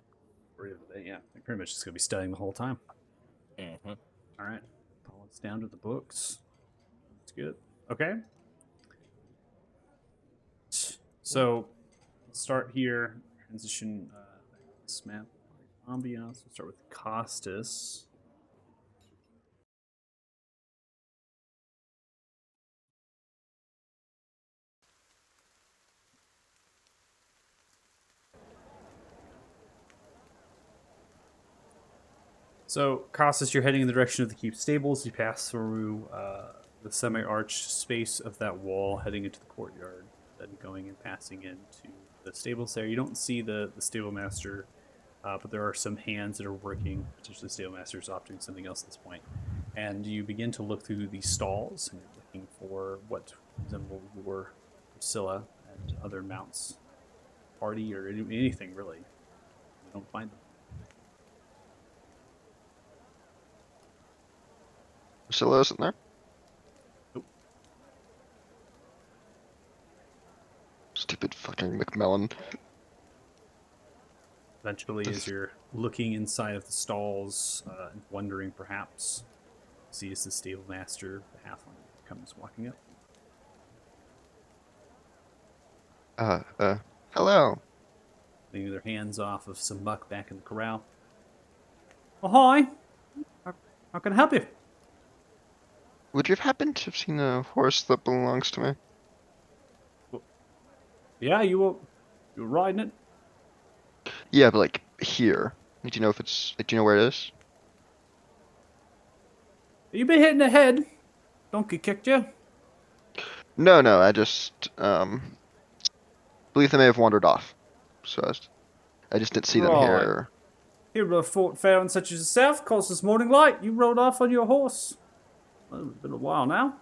Yeah, I'm pretty much just gonna be studying the whole time.
Mm-hmm.
All right. All it's down to the books. That's good. Okay. So let's start here. Transition back to this map. Ambiance. We'll start with Costas. So, Costas, you're heading in the direction of the keep stables. You pass through the semi-arched space of that wall, heading into the courtyard, then going and passing into the stables there. You don't see the stable master, but there are some hands that are working, potentially the stable master is opting something else at this point. And you begin to look through the stalls, and you're looking for what resemble your Priscilla and other mounts party or anything really. You don't find them.
Priscilla isn't there?
Nope.
Stupid fucking McMillan.
Eventually, as you're looking inside of the stalls and wondering, perhaps, see as the stable master, the halfling, comes walking up.
Hello.
Leaning their hands off of some muck back in the corral. Oh, hi. How can I help you?
Would you have happened to have seen a horse that belongs to me?
Yeah, you were riding it.
Yeah, but like here. Do you know if it's? Do you know where it is?
You been hitting the head. Donkey kicked you.
No, no. I just believe they may have wandered off. So I just didn't see them
Right.
here.
You would have fought fair and such as yourself. Course this morning light, you rode off on your horse. Well, it's been a while now.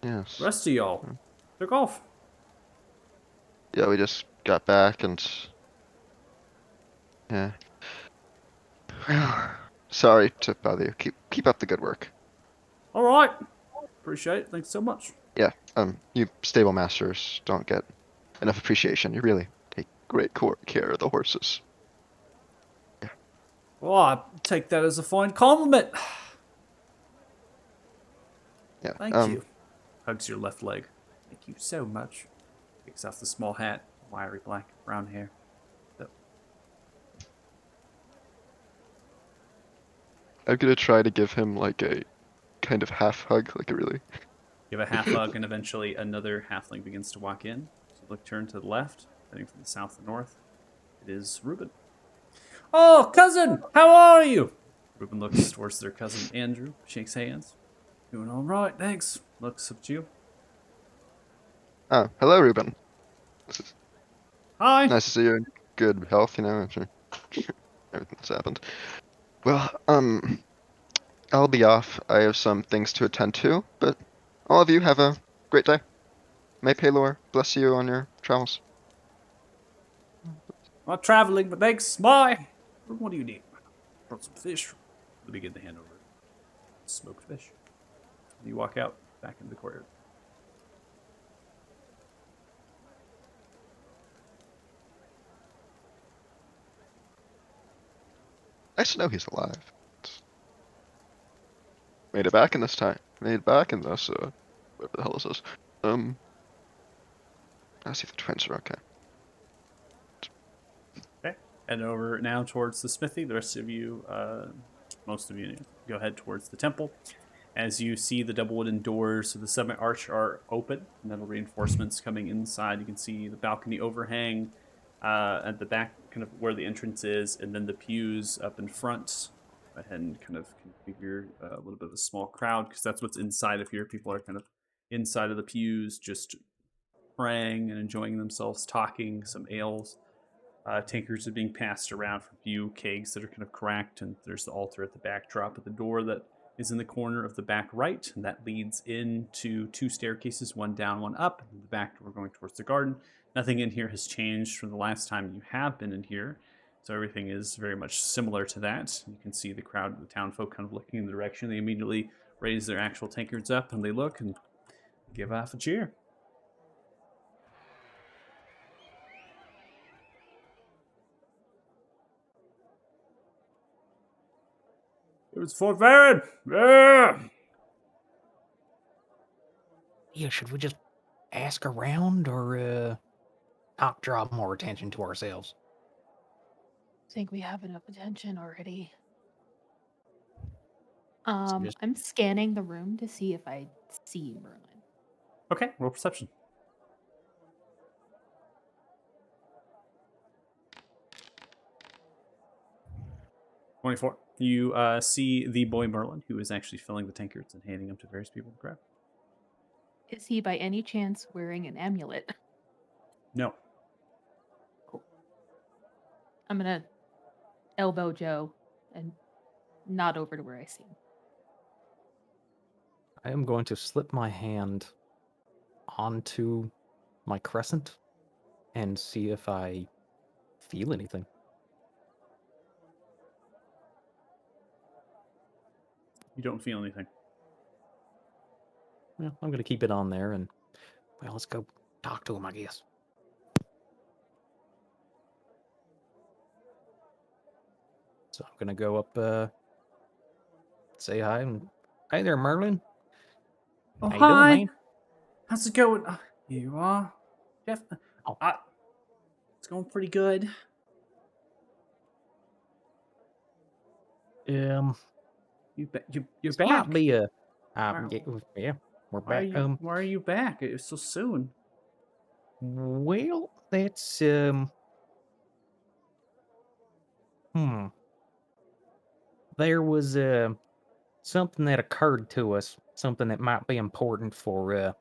Yes.
The rest of y'all took off.
Yeah, we just got back and yeah. Sorry to bother you. Keep up the good work.
All right. Appreciate it. Thanks so much.
Yeah. You stable masters don't get enough appreciation. You really take great care of the horses. Yeah.
Well, I take that as a fine compliment.
Yeah.
Thank you. Hugs your left leg. Thank you so much. Takes off the small hat, wiry black, brown hair. So,
I'm gonna try to give him like a kind of half hug, like a really.
give a half hug, and eventually another halfling begins to walk in. So look, turn to the left, heading from the south to north. It is Reuben. Oh, cousin, how are you? Reuben looks towards their cousin Andrew, shakes hands. Doing all right, thanks. Looks up to you.
Oh, hello, Ruben.
Hi.
Nice to see you in good health. You know, after everything that's happened. Well, I'll be off. I have some things to attend to, but all of you have a great day. May Paylor bless you on your travels.
Not traveling, but thanks. Bye. What do you need? Brought some fish. They begin to hand over smoked fish. You walk out back into the courtyard.
Nice to know he's alive. Made it back in this time. Made it back in this, whatever the hell this is. I see the twins are okay.
Okay. Head over now towards the smithy. The rest of you, most of you, go ahead towards the temple. As you see the double wooden doors of the semi-arch are open, metal reinforcements coming inside. You can see the balcony overhang at the back, kind of where the entrance is, and then the pews up in front. Go ahead and kind of configure a little bit of a small crowd, because that's what's inside of here. People are kind of inside of the pews, just praying and enjoying themselves, talking, some ales. Tankards are being passed around from a few kegs that are kind of cracked, and there's the altar at the backdrop of the door that is in the corner of the back right, and that leads into two staircases, one down, one up, and the back door going towards the garden. Nothing in here has changed from the last time you have been in here, so everything is very much similar to that. You can see the crowd of the town folk kind of looking in the direction. They immediately raise their actual tankards up, and they look and give off a cheer. It was Fort Varon! Yeah!
Yeah, should we just ask around or not draw more attention to ourselves?
I think we have enough attention already.
just-
I'm scanning the room to see if I see Merlin.
Okay, roll perception. 24. You see the boy Merlin, who is actually filling the tankards and handing them to various people to grab.
Is he by any chance wearing an amulet?
No.
Cool. I'm gonna elbow Joe and nod over to where I see him.
I am going to slip my hand onto my crescent and see if I feel anything.
You don't feel anything.
Well, I'm going to keep it on there and, well, let's go talk to him, I guess. So I'm going to go up, say hi, and hey there, Merlin.
Oh,
How you doing,
hi.
man?
How's it going? Here you are. Jeff.
Oh.
It's going pretty good.
You're
You're
this
back.
might be a,
Wow.
yeah, we're
Why are
back.
you Why are you back? It was so soon.
Well, that's there was something that occurred to us, something that might be important for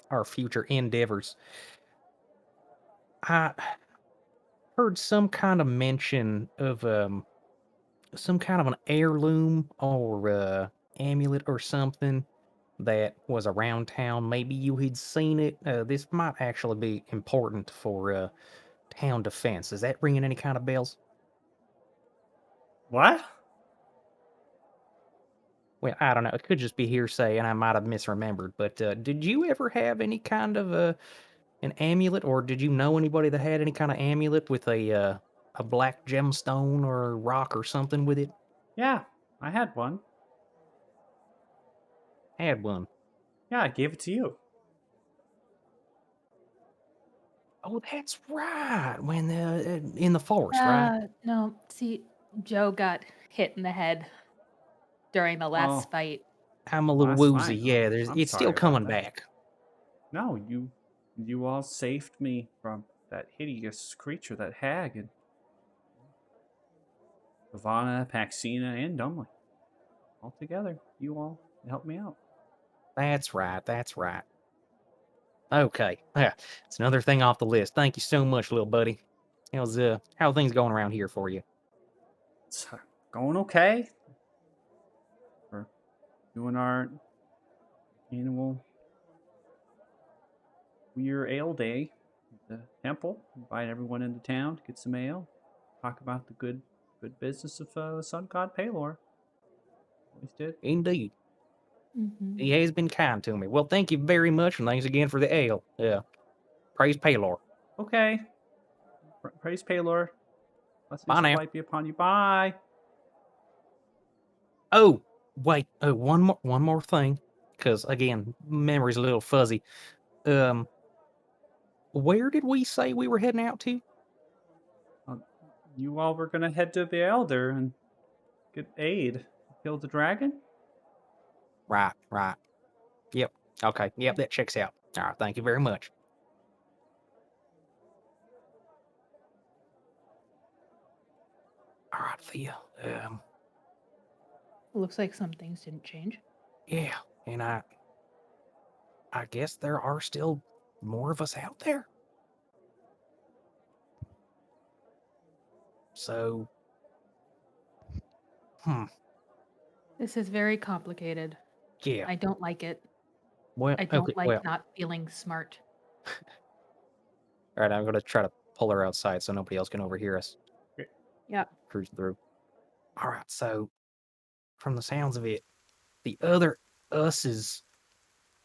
our future endeavors. I heard some kind of mention of some kind of an heirloom or amulet or something that was around town. Maybe you had seen it. This might actually be important for town defense. Is that ringing any kind of bells?
What?
Well, I don't know. It could just be hearsay, and I might have misremembered. But did you ever have any kind of an amulet, or did you know anybody that had any kind of amulet with a black gemstone or rock or something with it?
Yeah, I had one.
Had one.
Yeah, I gave it to you.
Oh, that's right. When in the forest, right?
No. See, Joe got hit in the head during the last
Oh,
fight.
I'm a little
last
woozy.
fight.
Yeah,
Oh, I'm
it's still
sorry about
coming
that.
back.
No, you all saved me from that hideous creature, that hag, and Ivana, Paxina, and Dumley. All together, you all helped me out.
That's right. That's right. Okay. Yeah, it's another thing off the list. Thank you so much, little buddy. How are things going around here for you?
It's going okay. We're doing our annual Weir Ale Day at the temple. Invite everyone into town to get some ale. Talk about the good business of the sun god Palor. Always did.
Indeed.
Mm-hmm.
He has been kind to me. Well, thank you very much, and thanks again for the ale. Praise Palor.
Okay. Praise Palor. Blessings
Bye
of
now.
light be upon you. Bye.
Oh, wait. Oh, one more thing, because again, memory's a little fuzzy. Where did we say we were heading out to?
You all were gonna head to the Elder and get aid. Kill the dragon?
Right. Yep. Okay. Yep, that checks out. All right. Thank you very much. All right, Thea.
Looks like some things didn't change.
Yeah, and I guess there are still more of us out there. So,
This is very complicated.
yeah.
I don't like it.
Well,
I don't
okay.
like
Well,
not feeling smart.
all right. I'm gonna try to pull her outside so nobody else can overhear us.
Yeah.
Cruise through. All right. So, from the sounds of it, the other us's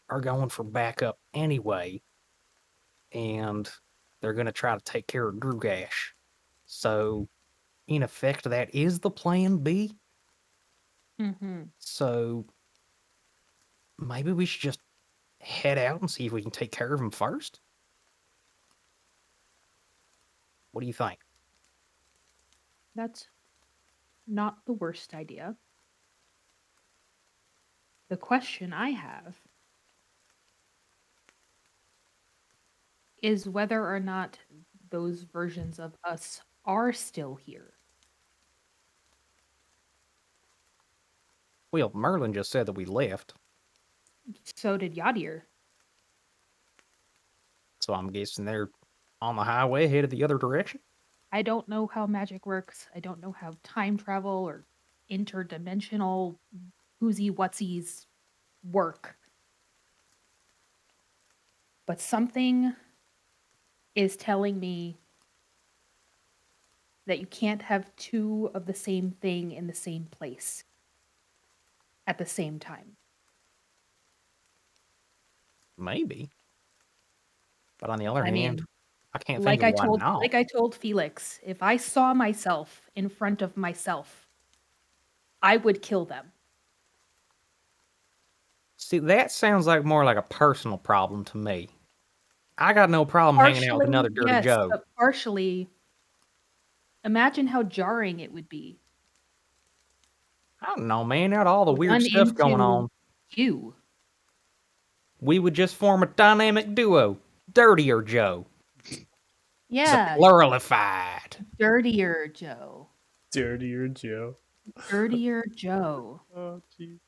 are going for backup anyway, and they're gonna try to take care of Drugash. So, in effect, that is the plan B.
Mm-hmm.
So, maybe we should just head out and see if we can take care of him first. What do you think?
That's not the worst idea. The question I have is whether or not those versions of us are still here.
Well, Merlin just said that we left,
So did Yadir.
so I'm guessing they're on the highway headed the other direction.
I don't know how magic works. I don't know how time travel or interdimensional whoosy whatsies work. But something is telling me that you can't have two of the same thing in the same place at the same time.
Maybe. But on the other
I
hand,
mean,
I can't think of why not.
like I told Felix, if I saw myself in front of myself, I would kill them.
See, that sounds like more like a personal problem to me. I got no problem hanging out with another dirty
yes,
Joe.
but partially, imagine how jarring it would be.
I don't know, man. Out all the weird
Run
stuff going
into
on,
you.
we would just form a dynamic duo. Dirtier Joe.
Yeah,
Pluralified.
dirtier Joe.
Dirtier Joe.
Dirtier Joe.
Oh, jeez.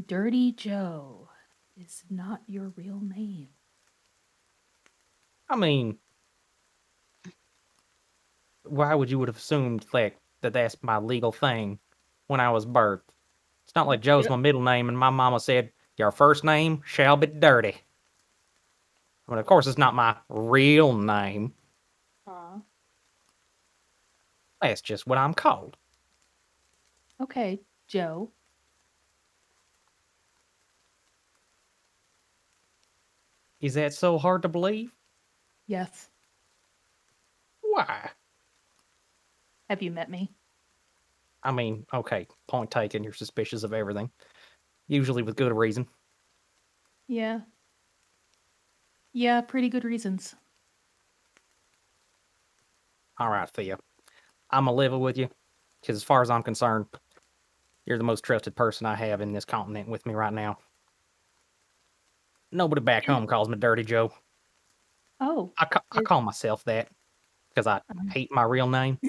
Dirty Joe is not your real name.
I mean, why would you would have assumed that that's my legal thing when I was birthed? It's not like Joe's my middle name and my mama said, your first name shall be Dirty. I mean, of course, it's not my real name. That's just what I'm called.
Okay, Joe.
Is that so hard to believe?
Yes.
Why?
Have you met me?
I mean, okay, point taken, you're suspicious of everything. Usually with good reason.
Yeah. Yeah, pretty good reasons.
All right, Thea. I'm going to live it with you, because as far as I'm concerned, you're the most trusted person I have in this continent with me right now. Nobody back home calls me Dirty Joe.
Oh.
I call myself that because I hate my real name.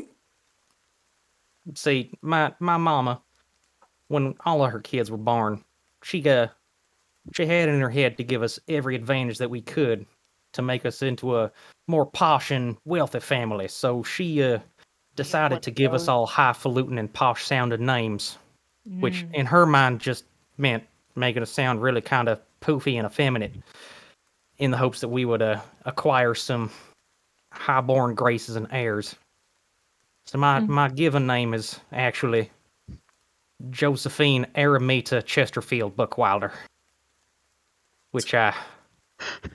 See, my mama, when all of her kids were born, she had in her head to give us every advantage that we could to make us into a more posh and wealthy family. So she decided to give us all highfalutin and posh sounding names, which in her mind just meant making us sound really kind of poofy and effeminate, in the hopes that we would acquire some high-born graces and airs. So my given name is actually Josephine Aramita Chesterfield Buckwilder, which I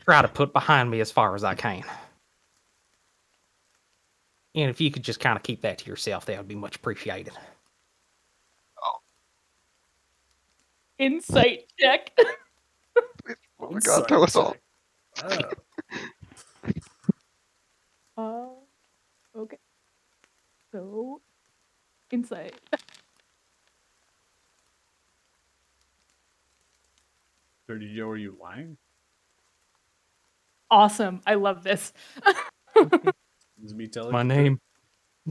try to put behind me as far as I can. And if you could just kind of keep that to yourself, that would be much appreciated.
Insight check.
Oh my god, tell us all.
Okay. So, insight.
Dirty Joe, are you lying?
Awesome. I love this.
Is me telling
My
the
name,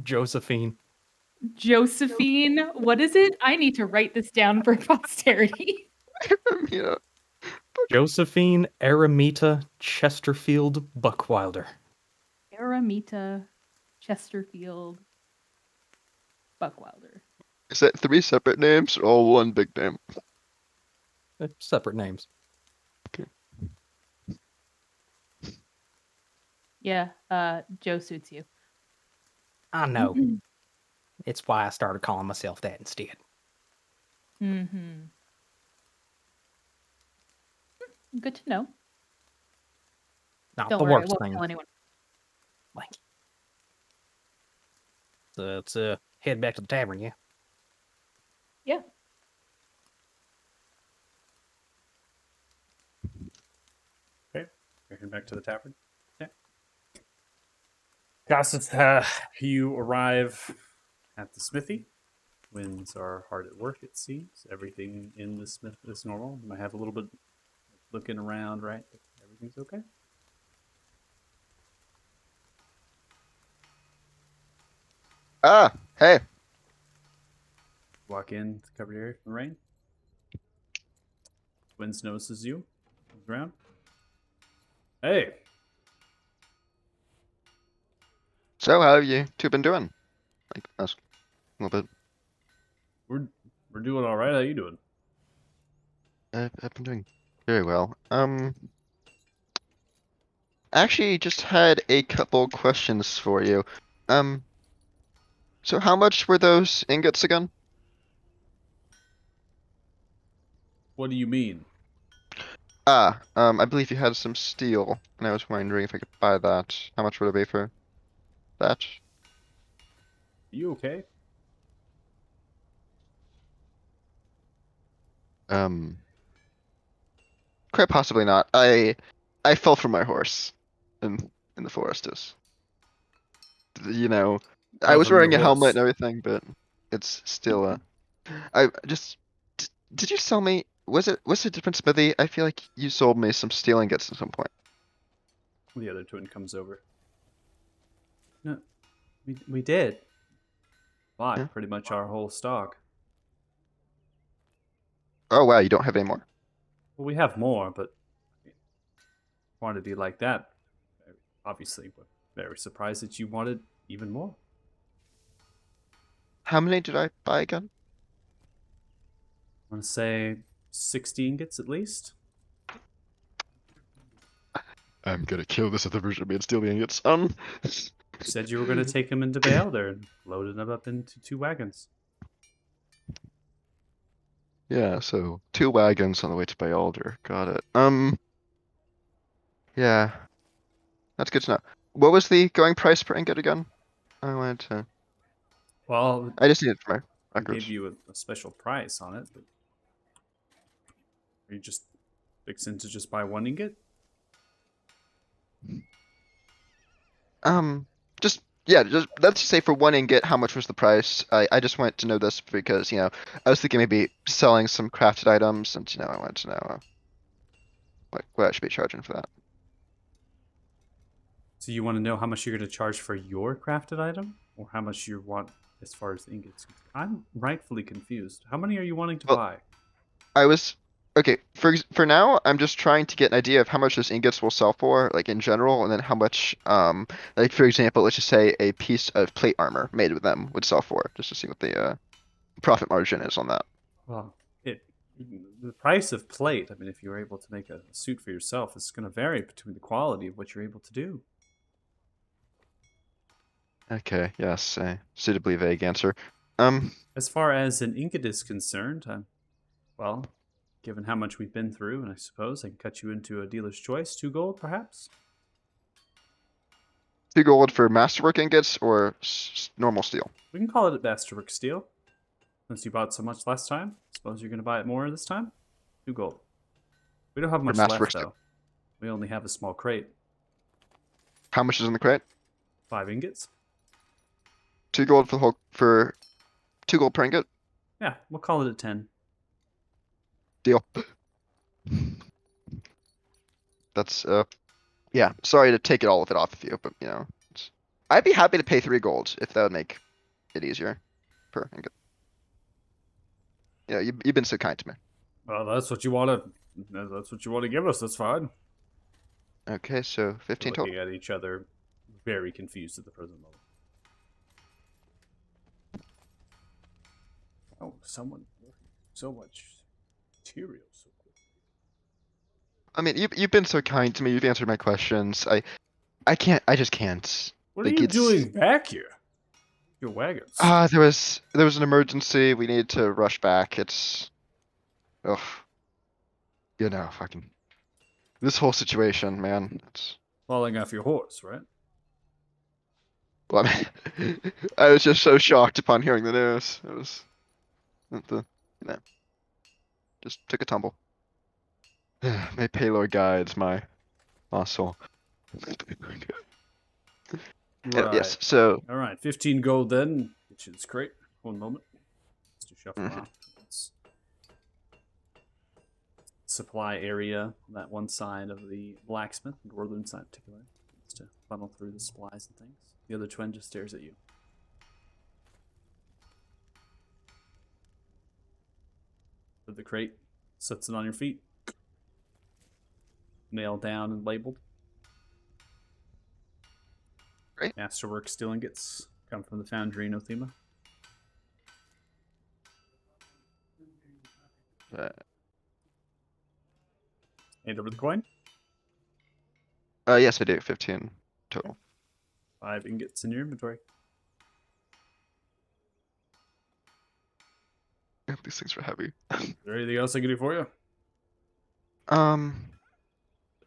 Josephine.
Josephine, what is it? I need to write this down for posterity.
Yeah.
Josephine Aramita Chesterfield Buckwilder.
Aramita Chesterfield Buckwilder.
Is that 3 separate names or all one big name?
Separate names.
Okay.
Yeah, Joe suits you.
I know. It's why I started calling myself that instead.
Mm-hmm. Good to know.
Not
Don't
the
worry, I
worst
won't
thing.
tell anyone.
Thank you. So let's head back to the tavern, yeah?
Yeah.
Okay, we're heading back to the tavern. Okay. Cassus, you arrive at the smithy. Winds are hard at work, it seems. Everything in the smith is normal. You might have a little bit looking around, right? But everything's okay.
Ah, hey.
Walk in, to cover your ear from the rain. Twins notices you. Comes around. Hey,
So how have you two been doing? Like, ask a little bit.
we're doing all right. How you doing?
I've been doing very well. Actually, just had a couple questions for you. Um, so how much were those ingots again?
What do you mean?
I believe you had some steel, and I was wondering if I could buy that. How much would it be for that?
You okay?
Um, quite possibly not. I fell from my horse in the forest. You know, I
Fell
was
from your
wearing a helmet
horse.
and everything, but it's still I just did you sell me? Was it different smithy? I feel like you sold me some steel ingots at some point.
The other twin comes over. No, we did. Bought
Yeah.
pretty much our whole stock.
Oh wow, you don't have any more.
Well, we have more, but quantity like that, obviously, we're very surprised that you wanted even more.
How many did I buy again?
I want to say 60 ingots at least.
I'm gonna kill this other version of me and steal the ingots.
You said you were going to take them into Beelder and loaded them up into 2 wagons.
Yeah, so 2 wagons on the way to Bayalder. Got it. Yeah, that's good to know. What was the going price per ingot again? I wanted to.
Well,
I just need it for my
we
records.
gave you a special price on it, but are you just fixing to just buy 1 ingot?
Just yeah, just let's just say for 1 ingot, how much was the price? I just wanted to know this because I was thinking maybe selling some crafted items, and I wanted to know what I should be charging for that.
So you want to know how much you're going to charge for your crafted item, or how much you want as far as the ingots? I'm rightfully confused. How many are you wanting to
Well,
buy?
I was okay for now. I'm just trying to get an idea of how much those ingots will sell for, like in general, and then how much, like for example, let's just say a piece of plate armor made with them would sell for, just to see what the profit margin is on that.
Well, the price of plate. I mean, if you're able to make a suit for yourself, it's going to vary between the quality of what you're able to do.
Okay, yes, a suitably vague answer.
As far as an ingot is concerned, well, given how much we've been through, and I suppose I can cut you into a dealer's choice, 2 gold, perhaps.
2 gold for masterwork ingots or normal steel?
We can call it a masterwork steel. Since you bought so much last time, suppose you're going to buy it more this time? 2 gold. We don't have much
masterwork
left,
steel.
though. We only have a small crate.
How much is in the crate?
5 ingots.
2 gold for 2 gold per ingot.
Yeah, we'll call it a 10.
Deal. That's yeah. Sorry to take all of it off of you, but I'd be happy to pay 3 gold if that would make it easier per ingot. You've been so kind to me.
Well, that's what you want to. That's what you want to give us. That's fine.
Okay, so 15
Looking
total.
at each other, very confused at the present moment. Oh, someone so much material so quick.
I mean, you've been so kind to me. You've answered my questions. I just can't.
What are
Like,
you
it's
doing back here? Your wagons.
there was an emergency. We needed to rush back. It's ugh. Fucking this whole situation, man. It's
Falling off your horse, right?
well, I mean, I was just so shocked upon hearing the news. It was just took a tumble. My payload guides my muscle.
Right.
Yes, so
All right, 15 gold then. Get you this crate. 1 moment. Just to shuffle out. It's supply area, that one side of the blacksmith, the northern side in particular, just to funnel through the supplies and things. The other twin just stares at you. Put the crate, sets it on your feet. Nailed down and labeled.
Great.
Masterwork steel ingots come from the foundry in Othema. Hand over the coin.
Yes, I do. 15 total.
5 ingots in your inventory.
These things are heavy.
Is there anything else I can do for you?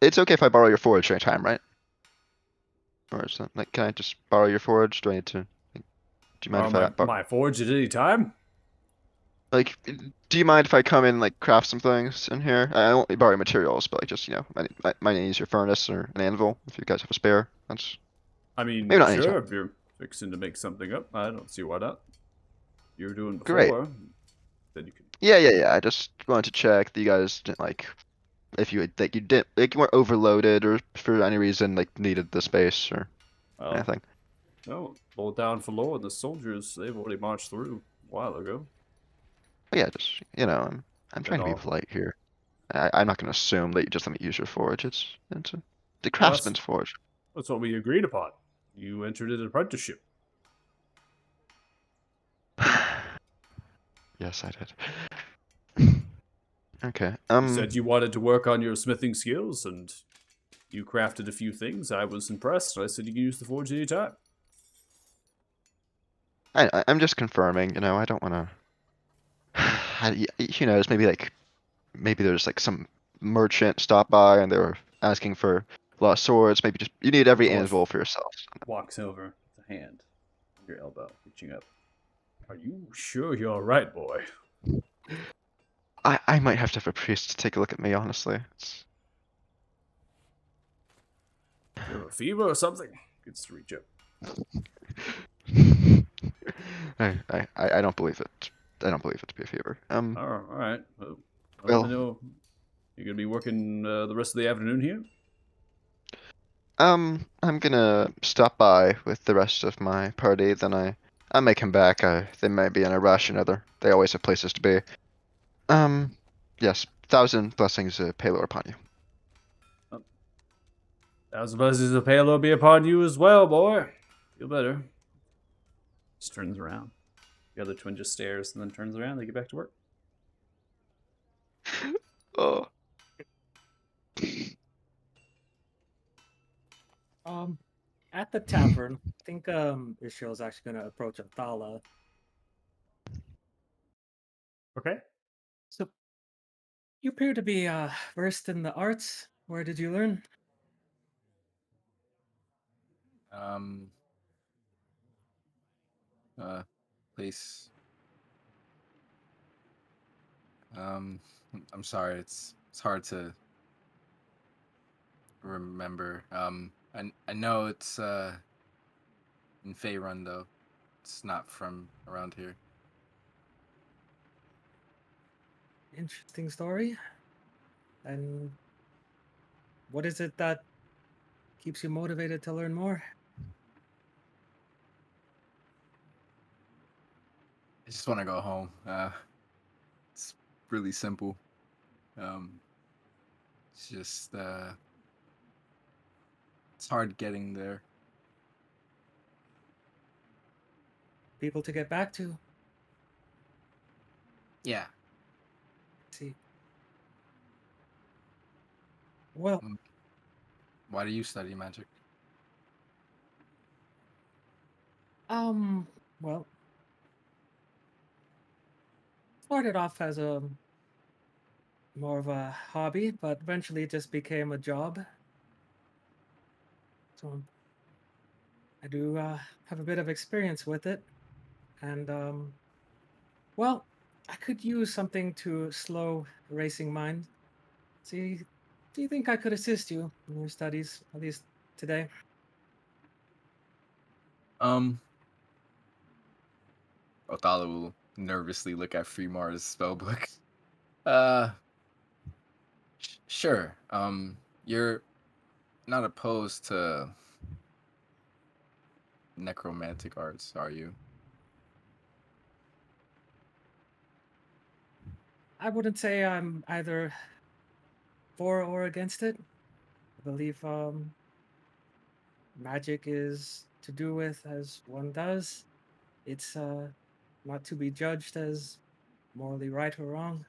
It's okay if I borrow your forage anytime, right? Or is that, like, can I just borrow your forage? Do I need to? Like, do you mind if I
my forge at any time?
like? Do you mind if I come in like craft some things in here? I won't be borrowing materials, but like just might need your furnace or an anvil if you guys have a spare. That's
I mean,
maybe not
sure,
anytime.
if you're fixing to make something up, I don't see why not. You were doing
Great.
before, then you can.
Yeah. I just wanted to check that you guys didn't like if you like you didn't like you weren't overloaded or for any reason like needed the space or
Well,
anything.
no, hold down for law, and the soldiers, they've already marched through a while ago.
But yeah, just I'm trying to be
all.
polite here. I'm not gonna assume that you just let me use your forage. It's the
Well,
craftsman's forge.
That's what we agreed upon. You entered an apprenticeship.
Yes, I did. Okay.
You said you wanted to work on your smithing skills, and you crafted a few things. I was impressed. I said you can use the forge anytime.
I'm just confirming. I don't want to. Who knows? Maybe there's like some merchant stopped by and they were asking for lost swords. Maybe just you need every
Dwarf
anvil for yourself.
walks over with a hand on your elbow, reaching up. Are you sure you're right, boy?
I might have to have a priest take a look at me. Honestly,
You have a fever or something? Gets to reach up.
I don't believe it. I don't believe it to be a fever.
All right. Well,
Well-
let me know. You're gonna be working the rest of the afternoon here.
I'm gonna stop by with the rest of my party. Then I may come back. They may be in a rush. They always have places to be. Yes, 1,000 blessings, Palor upon you.
Thousand blessings of Palo be upon you as well, boy. Feel better. Just turns around. The other twin just stares and then turns around. They get back to work.
Oh.
At the tavern, I think Israel's actually gonna approach Athala.
Okay.
So, you appear to be versed in the arts. Where did you learn?
Place. I'm sorry. It's hard to remember. I know it's in Faerun though. It's not from around here.
Interesting story. And what is it that keeps you motivated to learn more?
I just want to go home. It's really simple. It's just it's hard getting there.
People to get back to.
Yeah.
See. Well,
Why do you study magic?
well, started off as a more of a hobby, but eventually it just became a job. So I do have a bit of experience with it, and well, I could use something to slow a racing mind. See, do you think I could assist you in your studies, at least today?
Othala will nervously look at Freemar's spellbook. Sure. You're not opposed to necromantic arts, are you?
I wouldn't say I'm either for or against it. I believe magic is to do with as one does. It's not to be judged as morally right or wrong.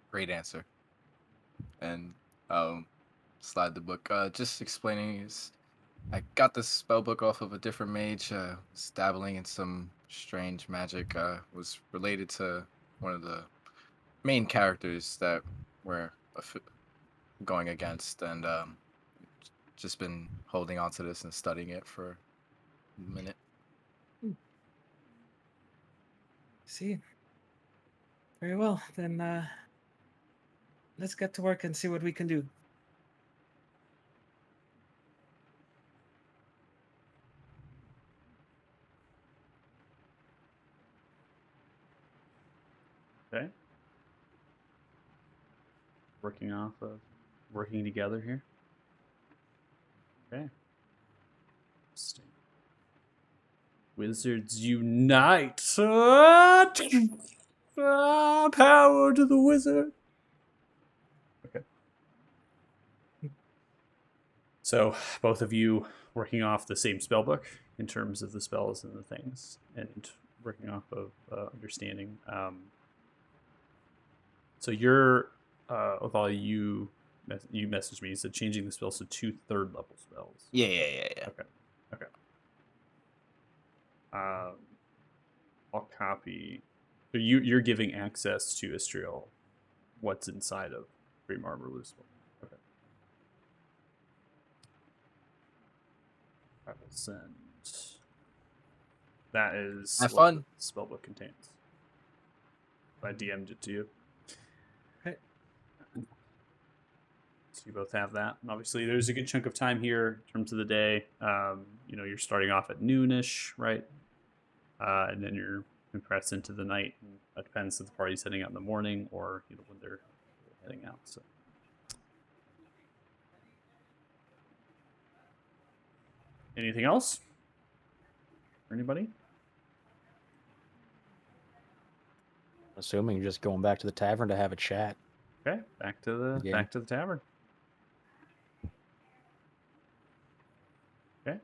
Great answer. And slide the book. Just explaining is I got this spell book off of a different mage. Was dabbling in some strange magic. Was related to one of the main characters that we're going against, and just been holding on to this and studying it for a minute.
See? Very well. Then let's get to work and see what we can do.
Okay. Working together here. Okay. Interesting. Wizards unite! Power to the wizard! Okay. So, both of you working off the same spellbook in terms of the spells and the things, and working off of understanding. So you're, Othala, you messaged me. You said changing the spells to 2 3rd level spells.
Yeah.
Okay. I'll copy. So you're giving access to Istriel, what's inside of Green Armor Loosebook. Okay. I will send. That is
Have
what
fun.
the spellbook contains. I DM'd it to you.
Okay.
So you both have that. And obviously, there's a good chunk of time here in terms of the day. You're starting off at noonish, right? And then you're compressed into the night. And that depends if the party's heading out in the morning or when they're heading out. So. Anything else? For anybody?
Assuming you're just going back to the tavern to have a chat.
Okay, back to the tavern. Okay.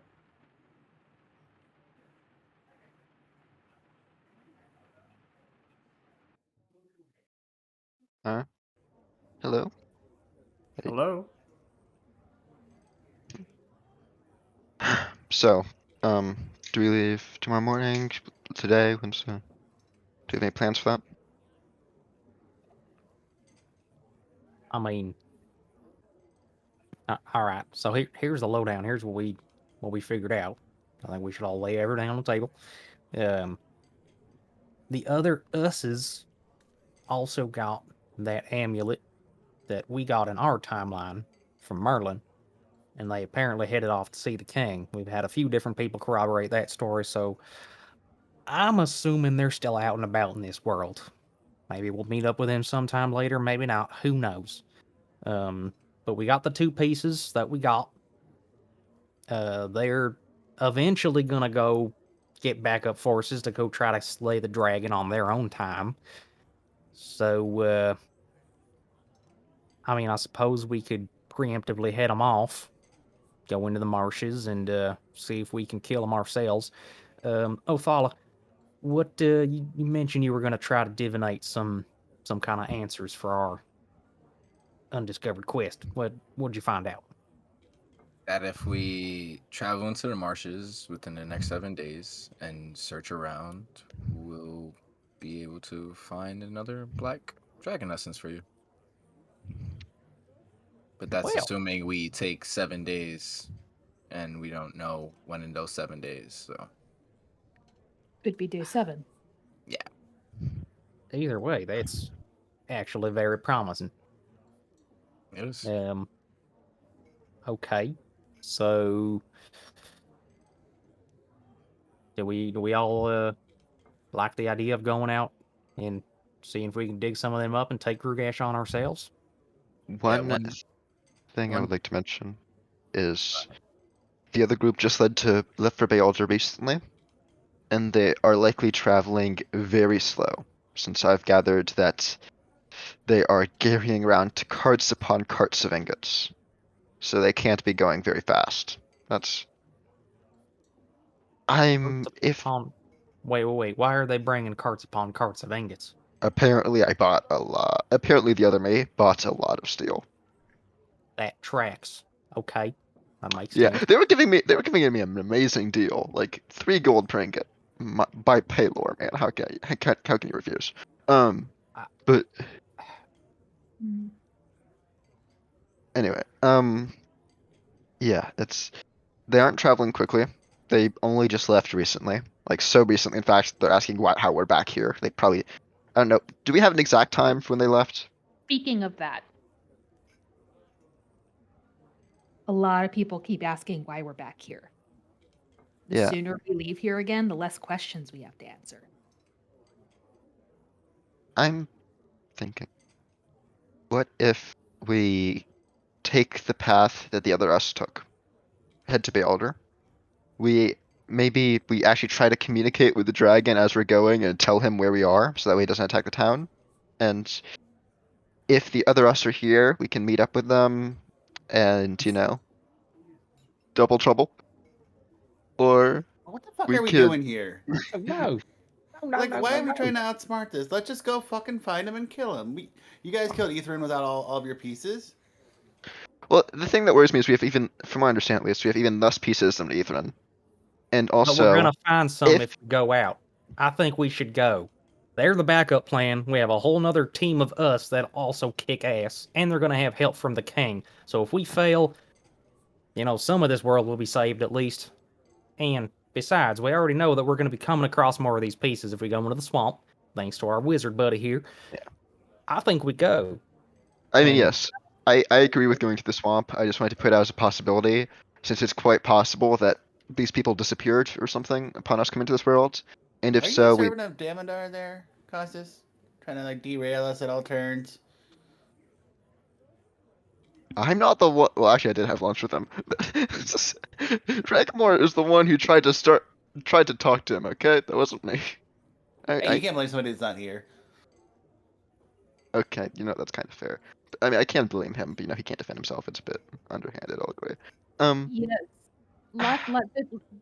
Hello?
Hello.
So, do we leave tomorrow morning? Today? When's do you have any plans for that?
I mean, all right. So here's the lowdown. Here's what we figured out. I think we should all lay everything on the table. The other us's also got that amulet that we got in our timeline from Merlin, and they apparently headed off to see the king. We've had a few different people corroborate that story, so I'm assuming they're still out and about in this world. Maybe we'll meet up with them sometime later, maybe not. Who knows? But we got the 2 pieces that we got. They're eventually gonna go get backup forces to go try to slay the dragon on their own time. So, I mean, I suppose we could preemptively head them off, go into the marshes, and see if we can kill them ourselves. Othala, what you mentioned you were gonna try to divinate some kind of answers for our undiscovered quest. What'd you find out?
That if we travel into the marshes within the next 7 days and search around, we'll be able to find another black dragon essence for you. But that's
Well,
assuming we take 7 days, and we don't know when in those 7 days. So
Could be day 7.
either way, that's actually very promising.
it is.
Okay. So do we all like the idea of going out and seeing if we can dig some of them up and take Rugash on ourselves?
One
one-
thing I
one-
would like to mention is the other group just left for Bayalder recently, and they are likely traveling very slow. since I've gathered that they are carrying around carts upon carts of ingots. So they can't be going very fast. That's. If
Wait. Why are they bringing carts upon carts of ingots?
apparently I bought a lot. Apparently the other me bought a lot of steel.
That tracks. Okay, that makes
Yeah,
sense.
they were giving me an amazing deal, like 3 gold per ingot by Paylor, man. How can you refuse?
I-
But
Mm.
anyway, yeah, they aren't traveling quickly. They only just left recently, like so recently. In fact, they're asking how we're back here. They probably, I don't know. Do we have an exact time for when they left?
Speaking of that, a lot of people keep asking why we're back here. The
Yeah.
sooner we leave here again, the less questions we have to answer.
I'm thinking, what if we take the path that the other us took, head to Bealder? Maybe we actually try to communicate with the dragon as we're going and tell him where we are, so that way he doesn't attack the town. And if the other us are here, we can meet up with them, and double trouble. Or
What the fuck
we
are we
could.
doing here?
No.
Like, why are we trying to outsmart this? Let's just go fucking find him and kill him. You guys killed Ethan without all of your pieces.
Well, the thing that worries me is we have even, from what I understand at least, we have even less pieces than Ethran. And
But we're
also,
gonna find some
if
if we go out. I think we should go. They're the backup plan. We have a whole nother team of us that also kick ass, and they're gonna have help from the king. So if we fail, some of this world will be saved at least. And besides, we already know that we're gonna be coming across more of these pieces if we go into the swamp, thanks to our wizard buddy here.
Yeah.
I think we go.
I mean,
And
yes, I agree with going to the swamp. I just wanted to put it out as a possibility, since it's quite possible that these people disappeared or something upon us coming to this world. And if
Are you
so,
a servant of Damodar there, Costas? Trying to like derail us at all turns.
I'm not the one. Well, actually, I did have lunch with him. Rankmore is the one who tried to talk to him. Okay, that wasn't me.
Hey, you can't blame somebody that's not here.
Okay, that's kind of fair. I mean, I can't blame him, but he can't defend himself. It's a bit underhanded, I'll agree.
Yes.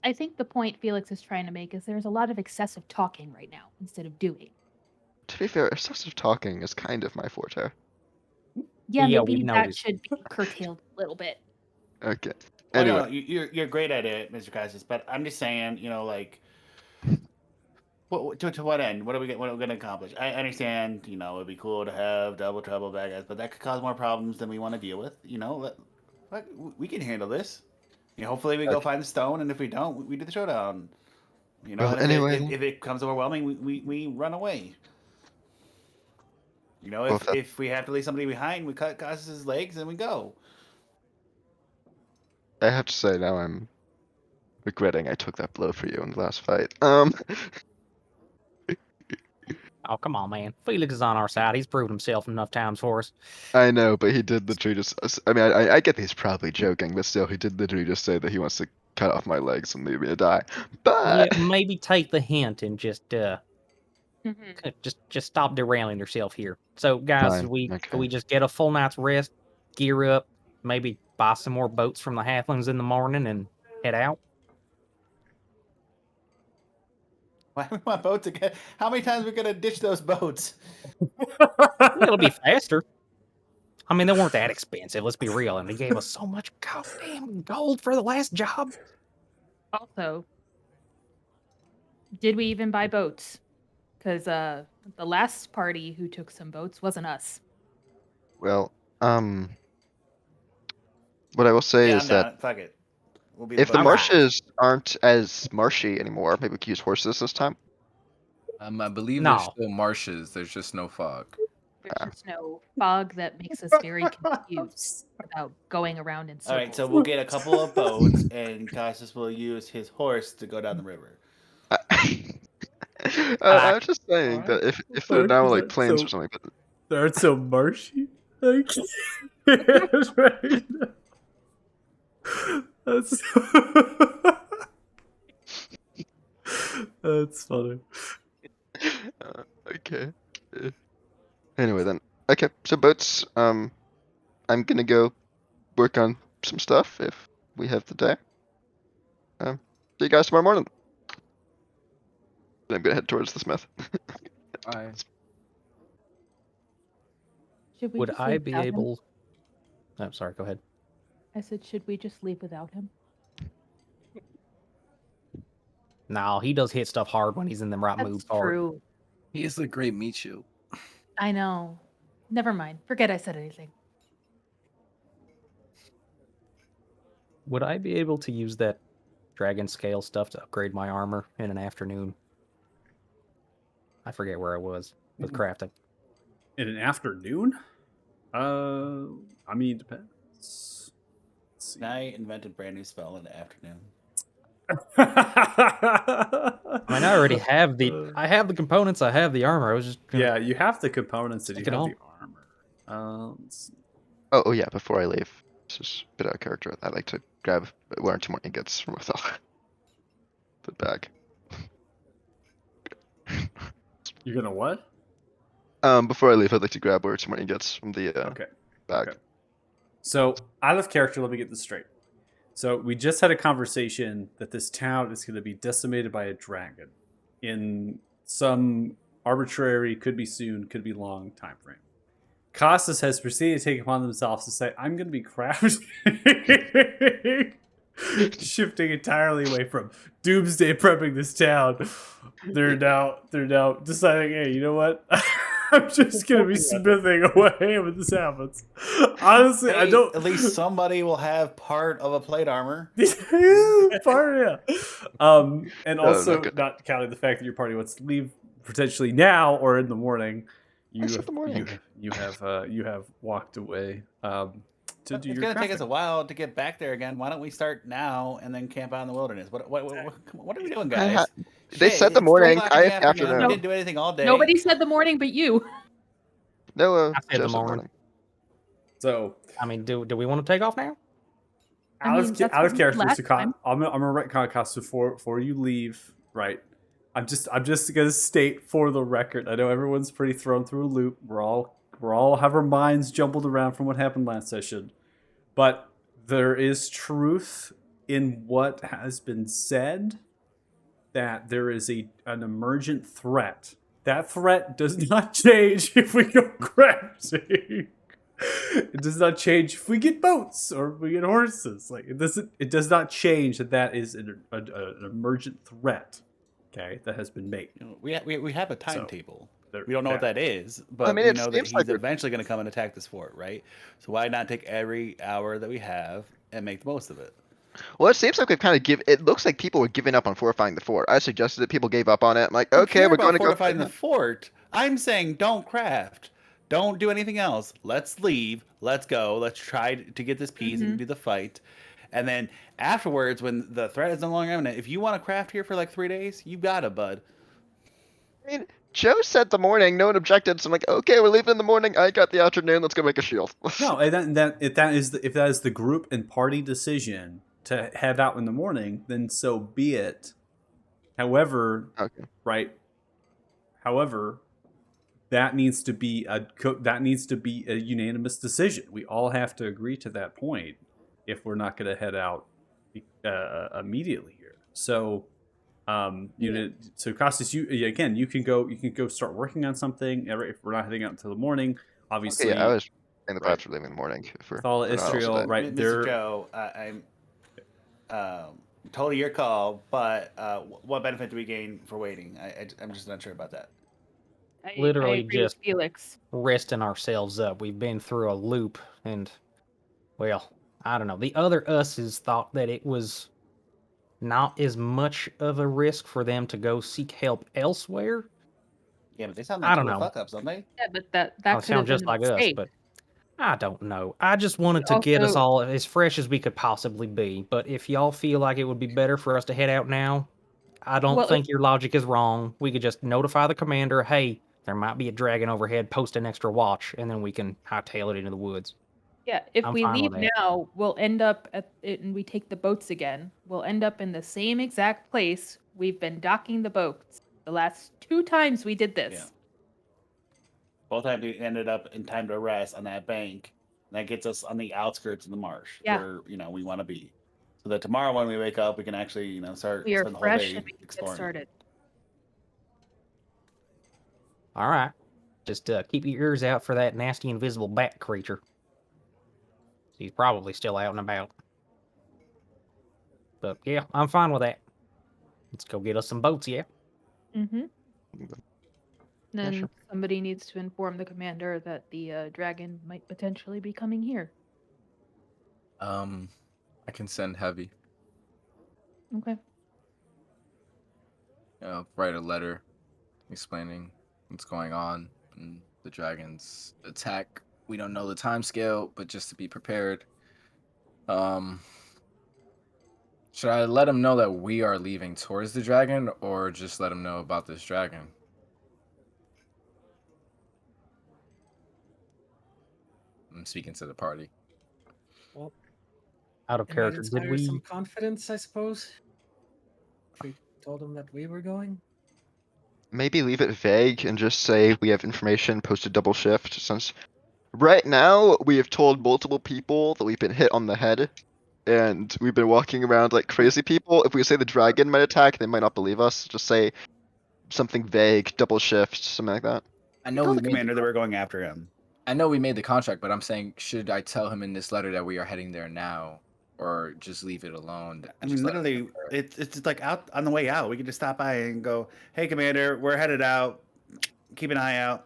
I think the point Felix is trying to make is there's a lot of excessive talking right now instead of doing.
To be fair, excessive talking is kind of my forte.
Yeah,
Yeah, we
maybe that
noticed.
should be curtailed a little bit.
Okay.
Oh,
Anyway,
no, you're great at it, Mr. Costas. But I'm just saying, to what end? What are we going to accomplish? I understand, it'd be cool to have double trouble bad guys, but that could cause more problems than we want to deal with. We can handle this. Hopefully we go
Okay.
find the stone, and if we don't, we do the showdown.
Well,
And
anyway,
if it becomes overwhelming, we run away.
Well,
If we have to leave somebody behind, we cut Costas' legs and we go.
I have to say now I'm regretting I took that blow for you in the last fight.
Oh, come on, man. Felix is on our side. He's proven himself enough times for us.
I know, but he did literally just. I mean, I get that he's probably joking, but still, he did literally just say that he wants to cut off my legs and leave me to die.
Yeah,
But
maybe take the hint and just
Mm-hmm.
just stop derailing yourself here. So, guys,
fine,
we
okay.
can we just get a full night's rest, gear up, maybe buy some more boats from the halflings in the morning, and head out?
Why do we want boats again? How many times are we gonna ditch those boats?
It'll be faster. I mean, they weren't that expensive. Let's be real, and they gave us so much goddamn gold for the last job.
Also, did we even buy boats? Because the last party who took some boats wasn't us.
Well, what I will say
Yeah,
is
I'm
that
down. Fuck it. We'll be the
if the
boat.
Alright.
marshes aren't as marshy anymore, maybe we could use horses this time.
I believe there's
No.
still marshes. There's just no fog.
There's just no fog that makes us very confused about going around in circles.
All right, so we'll get a couple of boats, and Costas will use his horse to go down the river.
I'm just saying that if they're now like plains or something, but
They aren't so marshy. I can't right now. That's that's funny.
okay. Anyway, then. Okay, so boats. I'm gonna go work on some stuff if we have the day. See you guys tomorrow morning. Then I'm gonna head towards the smith.
Bye.
Should we
Would
just
I
leave
be
without him?
able? I'm sorry. Go ahead.
I said, should we just leave without him?
No, he does hit stuff hard when he's in the right
That's
mood. Hard.
true.
He is a great meat shield.
I know. Never mind. Forget I said anything.
Would I be able to use that dragon scale stuff to upgrade my armor in an afternoon? I forget where I was with crafting.
In an afternoon? I mean, depends. Let's see.
I invented a brand new spell in the afternoon.
I mean, I already have I have the components. I have the armor. I was just gonna
Yeah, you have the components and you
Stick it
have
on.
the armor. Let's see.
Oh yeah, before I leave, this is a bit out of character. I like to grab 1 or 2 more ingots from the bag.
You're gonna what?
Before I leave, I'd like to grab 1 or 2 more ingots from the
Okay.
bag.
Okay. So, out of character, let me get this straight. So, we just had a conversation that this town is going to be decimated by a dragon in some arbitrary, could be soon, could be long time frame. Costas has proceeded to take upon themselves to say, I'm going to be crafting, shifting entirely away from doomsday prepping this town. They're now deciding, hey, you know what? I'm just gonna be smithing away when this happens. Honestly, I
Hey,
don't.
At least somebody will have part of a plate armor.
Part, yeah. And
No,
also
not good.
not counting the fact that your party wants to leave potentially now or in the morning.
I said the morning.
You have walked away to do
It's
your
gonna take us
crafting.
a while to get back there again. Why don't we start now and then camp out in the wilderness? What are we doing, guys?
They
Shit,
said the
it's 3
morning.
o'clock in
I
the
have the afternoon.
We didn't do anything all day.
Nobody said the morning but you.
No,
I said
Joe
the
said
morning.
So
I mean, do we want to take off now?
out of
that's
out
what
of
we did
character,
last
so
time.
I'm gonna retcon Costa before you leave. Right. I'm just gonna state for the record. I know everyone's pretty thrown through a loop. We're all have our minds jumbled around from what happened last session, but there is truth in what has been said. That there is an emergent threat. That threat does not change if we go crafting. It does not change if we get boats or if we get horses. Like it does not change that is an emergent threat. Okay, that has been made.
You know, we have a timetable.
There-
We don't know what
that-
that is, but
I mean,
we
it
know that
seems
he's
like we're-
eventually going to come and attack this fort, right? So why not take every hour that we have and make the most of it?
Well, it seems like we've kind of it looks like people were giving up on fortifying the fort. I suggested that people gave up on it. I'm like,
I don't
okay,
care
we're
about
going to go.
fortifying the fort. I'm saying don't craft. Don't do anything else. Let's leave. Let's go. Let's try to get this piece and do the fight. And then afterwards, when the threat is no longer imminent, if you want to craft here for like 3 days, you got it, bud.
I mean, Joe said the morning. No one objected. So I'm like, okay, we're leaving in the morning. I got the afternoon. Let's go make a shield.
No, and if that is the group and party decision to head out in the morning, then so be it. However,
Okay.
right? However, that needs to be a unanimous decision. We all have to agree to that point if we're not going to head out immediately here. So, so Costas, you can go start working on something. If we're not heading out until the morning, obviously.
Okay, yeah, I was in the
Right.
plans for leaving in the morning.
With all of Israel, right
Mr.
there.
Joe, I'm totally your call, but what benefit do we gain for waiting? I'm just not sure about that.
I
Literally
agree with
just-
Felix.
Resting ourselves up. We've been through a loop, and well, I don't know. The other us's thought that it was not as much of a risk for them to go seek help elsewhere.
Yeah, but they sound
I
like
don't
total
know.
fuck ups, don't they?
Yeah, but that
They
could
sound
have been
just
a
like us,
mistake.
but I don't know. I just wanted to get us
Also-
all as fresh as we could possibly be. But if y'all feel like it would be better for us to head out now, I don't
Well,
think your logic is wrong. We could just notify the commander, hey, there might be a dragon overhead, post an extra watch, and then we can hightail it into the woods.
Yeah, if
I'm
we
fine
leave
with that.
now, we'll end up at it, and we take the boats again. We'll end up in the same exact place we've been docking the boats the last 2 times we did this.
Both have ended up in time to rest on that bank. And that gets us on the outskirts of the marsh,
Yeah.
where we want to be, so that tomorrow when we wake up, we can actually start
We are
spend the whole
fresh
day
and we can get
exploring.
started.
All right. Just keep your ears out for that nasty invisible bat creature. He's probably still out and about. But yeah, I'm fine with that. Let's go get us some boats, yeah?
Mm-hmm. Then
sure.
somebody needs to inform the commander that the dragon might potentially be coming here.
I can send Heavy.
Okay.
Write a letter explaining what's going on and the dragon's attack. We don't know the time scale, but just to be prepared. Should I let him know that we are leaving towards the dragon, or just let him know about this dragon? I'm speaking to the party.
Well,
Out of
it might
character, did
inspire some
we?
confidence, I suppose. If we told him that we were going.
Maybe leave it vague and just say we have information posted double shift, since right now we have told multiple people that we've been hit on the head and we've been walking around like crazy people. If we say the dragon might attack, they might not believe us. Just say something vague, double shift, something like that.
I
We
know
told
we
the
made
commander that we're going after him.
I know we made the contract, but I'm saying, should I tell him in this letter that we are heading there now, or just leave it alone?
I
Just
mean,
let him
literally, it's just like out on the way out. We can just stop by and go, "Hey, commander, we're headed out. Keep an eye out.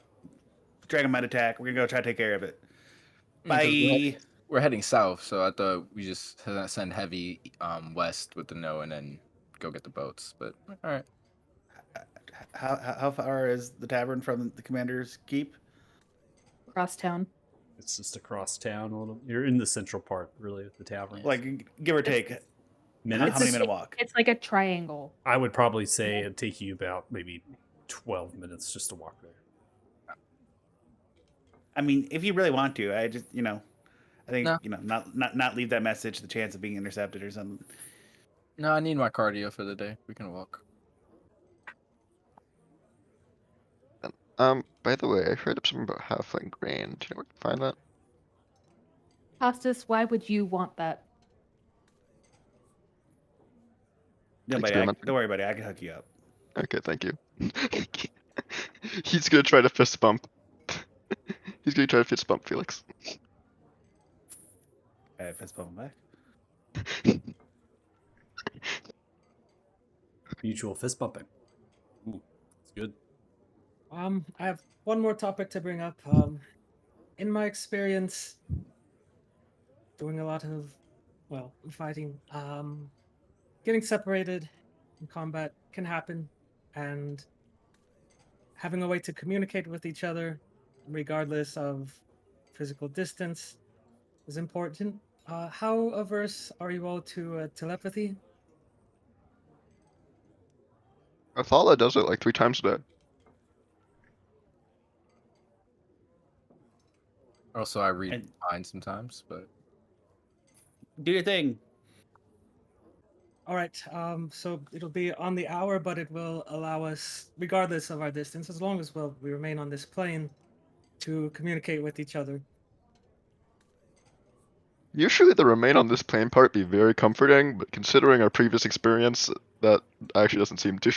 Dragon might attack. We're gonna go try to take care of it.
Because
Bye."
we're heading south, so I thought we just send Heavy west with the no, and then go get the boats. But all right,
How far is the tavern from the commander's keep?
Across town.
It's just across town a little. You're in the central part, really, of the tavern.
Like, give or take, how
Minutes?
many minute walk?
It's like a triangle.
I would probably say it'd take you about maybe 12 minutes just to walk there.
I mean, if you really want to, I just I think
No.
not leave that message the chance of being intercepted or something.
no, I need my cardio for the day. We can walk.
By the way, I heard of something about halfling grain. Do you know where to find that?
Costas, why would you want that?
No, buddy,
Experimenting.
don't worry, buddy. I can hook you up.
Okay, thank you. He's gonna try to fist bump. He's gonna try to fist bump Felix.
Fist bump him back.
Mutual fist bumping. Ooh, it's good.
I have one more topic to bring up. In my experience, doing a lot of, fighting, getting separated in combat can happen, and having a way to communicate with each other, regardless of physical distance, is important. How averse are you all to telepathy?
Athala does it like 3 times a day.
Also, I read
And-
minds sometimes, but
Do your thing.
All right. So it'll be on the hour, but it will allow us, regardless of our distance, as long as we remain on this plane, to communicate with each other.
Usually the remain on this plane part be very comforting, but considering our previous experience, that actually doesn't seem to.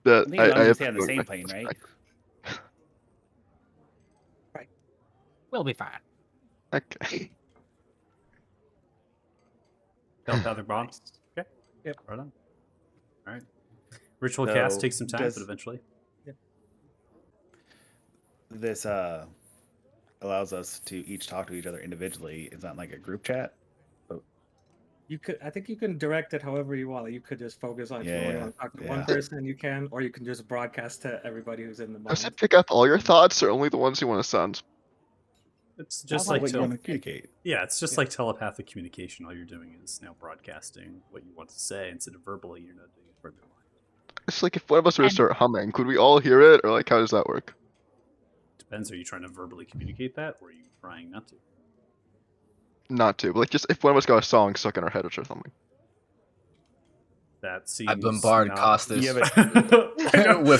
That
I think as long as you
have
stay on the
feeling
same
that-
plane, right?
We'll be fine.
Okay.
Telepathic bond. Okay.
Yep.
Right on. All right. Ritual cast
So,
takes some time,
does-
but eventually.
This allows us to each talk to each other individually. It's not like a group chat.
I think you can direct it however you want. You could just focus on if you only
Yeah,
want to talk to
yeah.
one person, you can, or you can just broadcast to everybody who's in the
Does it
mind.
pick up all your thoughts or only the ones you want to send?
It's just
Like
like
what you want to communicate.
yeah, it's just
Yeah.
like telepathic communication. All you're doing is now broadcasting what you want to say instead of verbally. You're not doing it from your mind.
It's like if one of us were to
And-
start humming, could we all hear it, or like how does that work?
Depends. Are you trying to verbally communicate that, or are you trying not to?
Not to, but like just if one of us got a song stuck in our head or something.
That seems
I bombard
not...
Costas
Yeah,
with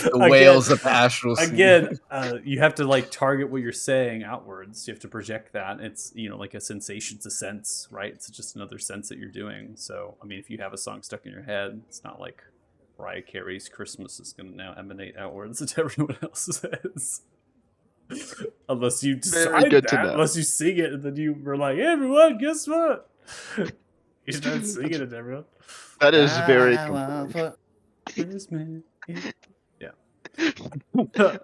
the
Again-
whales of the astral sea.
Again, you have to like target what you're saying outwards. You have to project that. It's, you know, like a sensation's a sense, right? It's just another sense that you're doing. So, I mean, if you have a song stuck in your head, it's not like Mariah Carey's Christmas is going to now emanate outwards to everyone else says. Unless you decide
Very good to
that,
know.
unless you sing it and then you were like, hey, everyone, guess what? You start singing it to everyone.
That is very
I want
comforting.
for-
Christmas. Yeah.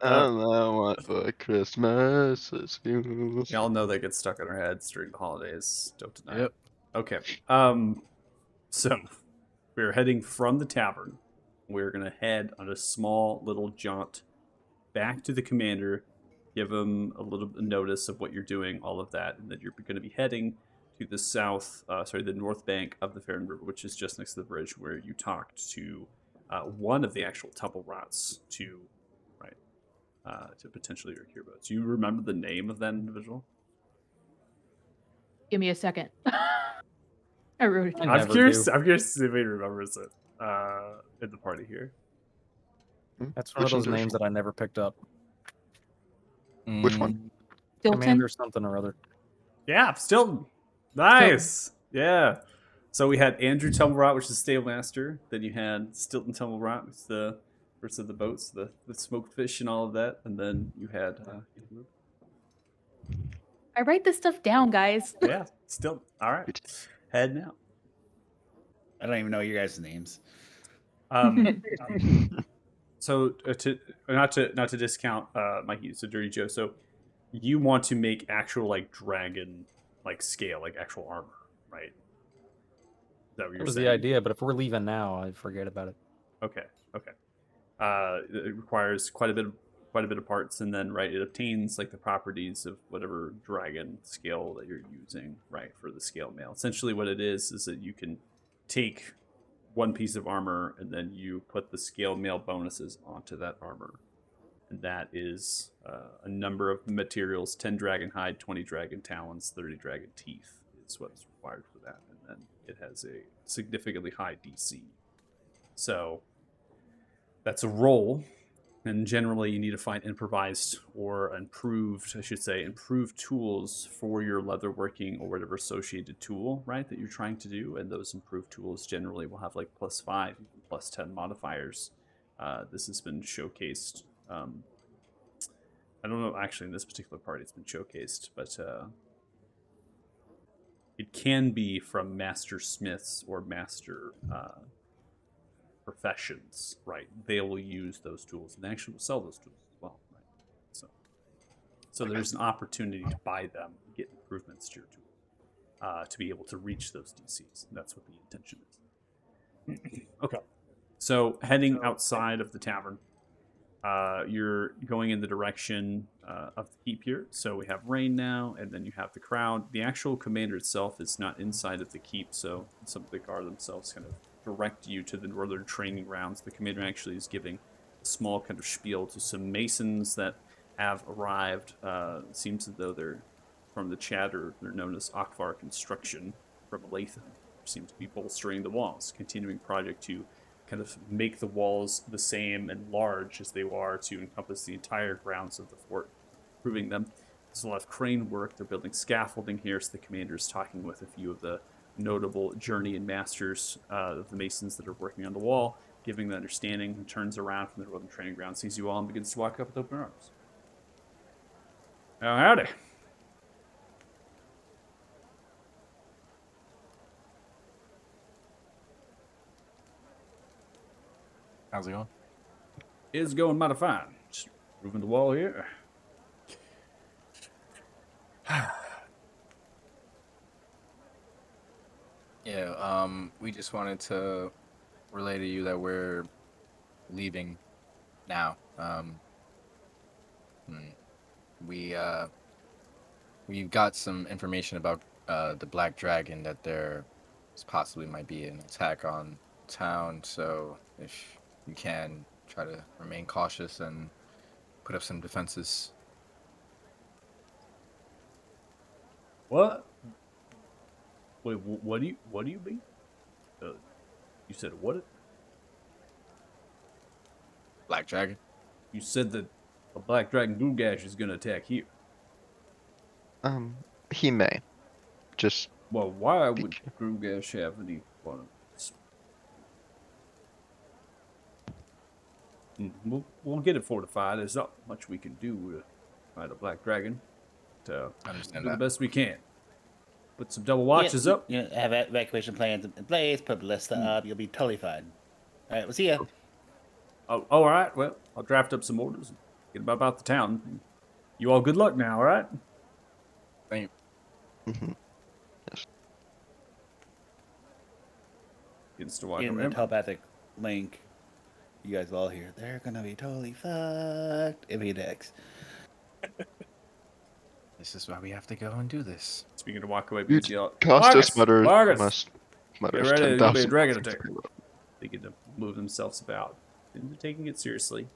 All I want for Christmas is you.
Y'all know they get stuck in our heads during the holidays. Don't deny
Yep.
it. Okay. So we're heading from the tavern. We're gonna head on a small little jaunt back to the commander, give him a little notice of what you're doing, all of that, and then you're gonna be heading to the the north bank of the Farron River, which is just next to the bridge where you talked to one of the actual temple rats to potentially recure boats. Do you remember the name of that individual?
Give me a second. I wrote it down.
I
I'm
never
curious.
do.
I'm curious to see if he remembers it in the party here.
That's one
Which
of those
individual?
names that I never picked up.
Which one?
Stilton.
Commander something or other.
Yeah, Stilton. Nice. Yeah. So we had Andrew Tumblerot, which is the stable master. Then you had Stilton Tumblerot, which is the first of the boats, the smoked fish and all of that. And then you had
I write this stuff down, guys.
yeah, Stilton. All right. Head now.
I don't even know your guys' names.
So to not to discount Mikey, so Dirty Joe. So you want to make actual like dragon like scale, like actual armor, right? Is that what
That
you're
was
saying?
the idea, but if we're leaving now, I forget about it.
Okay. It requires quite a bit of parts, and then it obtains like the properties of whatever dragon scale that you're using, right, for the scale mail. Essentially, what it is that you can take one piece of armor and then you put the scale mail bonuses onto that armor, and that is a number of materials: 10 dragon hide, 20 dragon talons, 30 dragon teeth is what's required for that, and then it has a significantly high DC. So that's a roll, and generally you need to find improvised or improved tools for your leatherworking or whatever associated tool, right, that you're trying to do. And those improved tools generally will have like +5, even +10 modifiers. This has been showcased. I don't know, actually, in this particular part it's been showcased, but it can be from master smiths or master professions, right? They will use those tools, and they actually will sell those tools as well, right? So there's an opportunity to buy them, get improvements to your tool, to be able to reach those DCs. That's what the intention is. Okay, so heading outside of the tavern, you're going in the direction of the keep here. So we have rain now, and then you have the crowd. The actual commander itself is not inside of the keep, so some of the guard themselves kind of direct you to the northern training grounds. The commander actually is giving a small kind of spiel to some masons that have arrived. It seems as though they're from the chatter. They're known as Akvar Construction from Lathan. Seem to be bolstering the walls. Continuing project to kind of make the walls the same and large as they are to encompass the entire grounds of the fort, improving them. There's a lot of crane work. They're building scaffolding here, so the commander is talking with a few of the notable journey and masters of the masons that are working on the wall, giving the understanding, and turns around from the northern training ground, sees you all, and begins to walk up with open arms. Oh, howdy.
How's it going?
It's going mighty fine. Just moving the wall here.
Yeah, we just wanted to relay to you that we're leaving now. We've got some information about the Black Dragon, that there possibly might be an attack on town, so if you can, try to remain cautious and put up some defenses.
What? Wait, what do you mean? You said what?
Black Dragon.
You said that a black dragon Gungash is gonna attack here.
He may. Just
Well, why
be
would Gungash have any one of this? We'll get it fortified. There's not much we can do to fight a black dragon. So
I understand
do the
that.
best we can. Put some double watches up.
You know, have evacuation plans in place. Put ballista up. You'll be totally fine. All right, we'll see ya.
Oh, all right. Well, I'll draft up some orders and get about the town. You all good luck now, all right?
Thank you.
Mhm.
Begins to walk
In the
around.
telepathic link, you guys will all hear they're gonna be totally fucked if he attacks.
This is why we have to go and do this.
It's beginning to walk away.
Dude,
Because you all,
Costas mutters
Vargas,
mutters
get ready, there's gonna be a
10,000.
dragon attack. They get to move themselves about. And they're taking it seriously.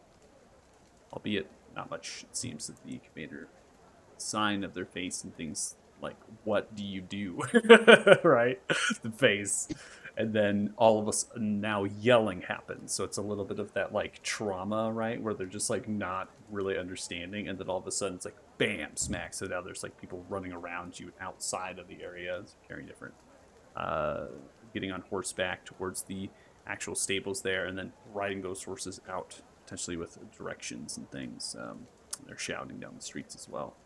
Albeit not much, it seems, that the commander sign of their face and things like, what do you do? Right? The face. And then all of us now yelling happens. So it's a little bit of that like trauma, right? Where they're just like not really understanding. And then all of a sudden it's like bam, smacks. So now there's like people running around you outside of the area, carrying different getting on horseback towards the actual stables there, and then riding those horses out, potentially with directions and things. They're shouting down the streets as well.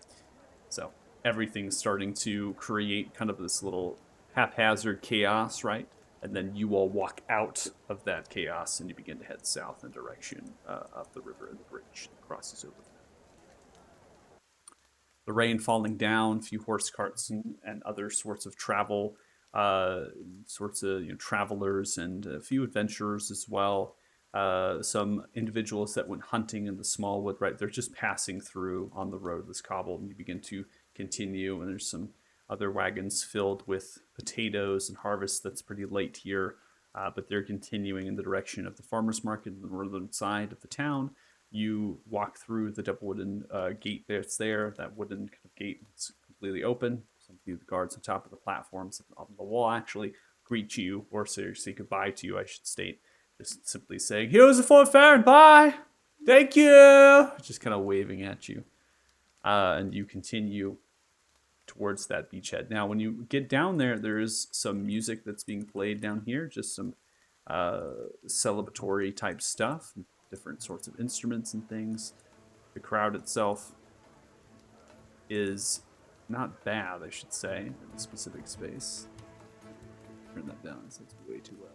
So everything's starting to create kind of this little haphazard chaos, right? And then you all walk out of that chaos and you begin to head south in direction of the river and the bridge that crosses over. The rain falling down, a few horse carts and other sorts of travel, sorts of travelers and a few adventurers as well. Some individuals that went hunting in the small wood, right? They're just passing through on the road, this cobble, and you begin to continue. And there's some other wagons filled with potatoes and harvest that's pretty late here, but they're continuing in the direction of the farmer's market on the northern side of the town. You walk through the double wooden gate that's there. That wooden kind of gate is completely open. Some of the guards on top of the platforms on the wall actually greet you, or say goodbye to you, I should state. Just simply saying, "Here's the Fort Fair and bye. Thank you." Just kind of waving at you. And you continue towards that beachhead. Now, when you get down there, there is some music that's being played down here, just some celebratory type stuff, different sorts of instruments and things. The crowd itself is not bad, I should say, in a specific space. Turn that down, so it's way too loud.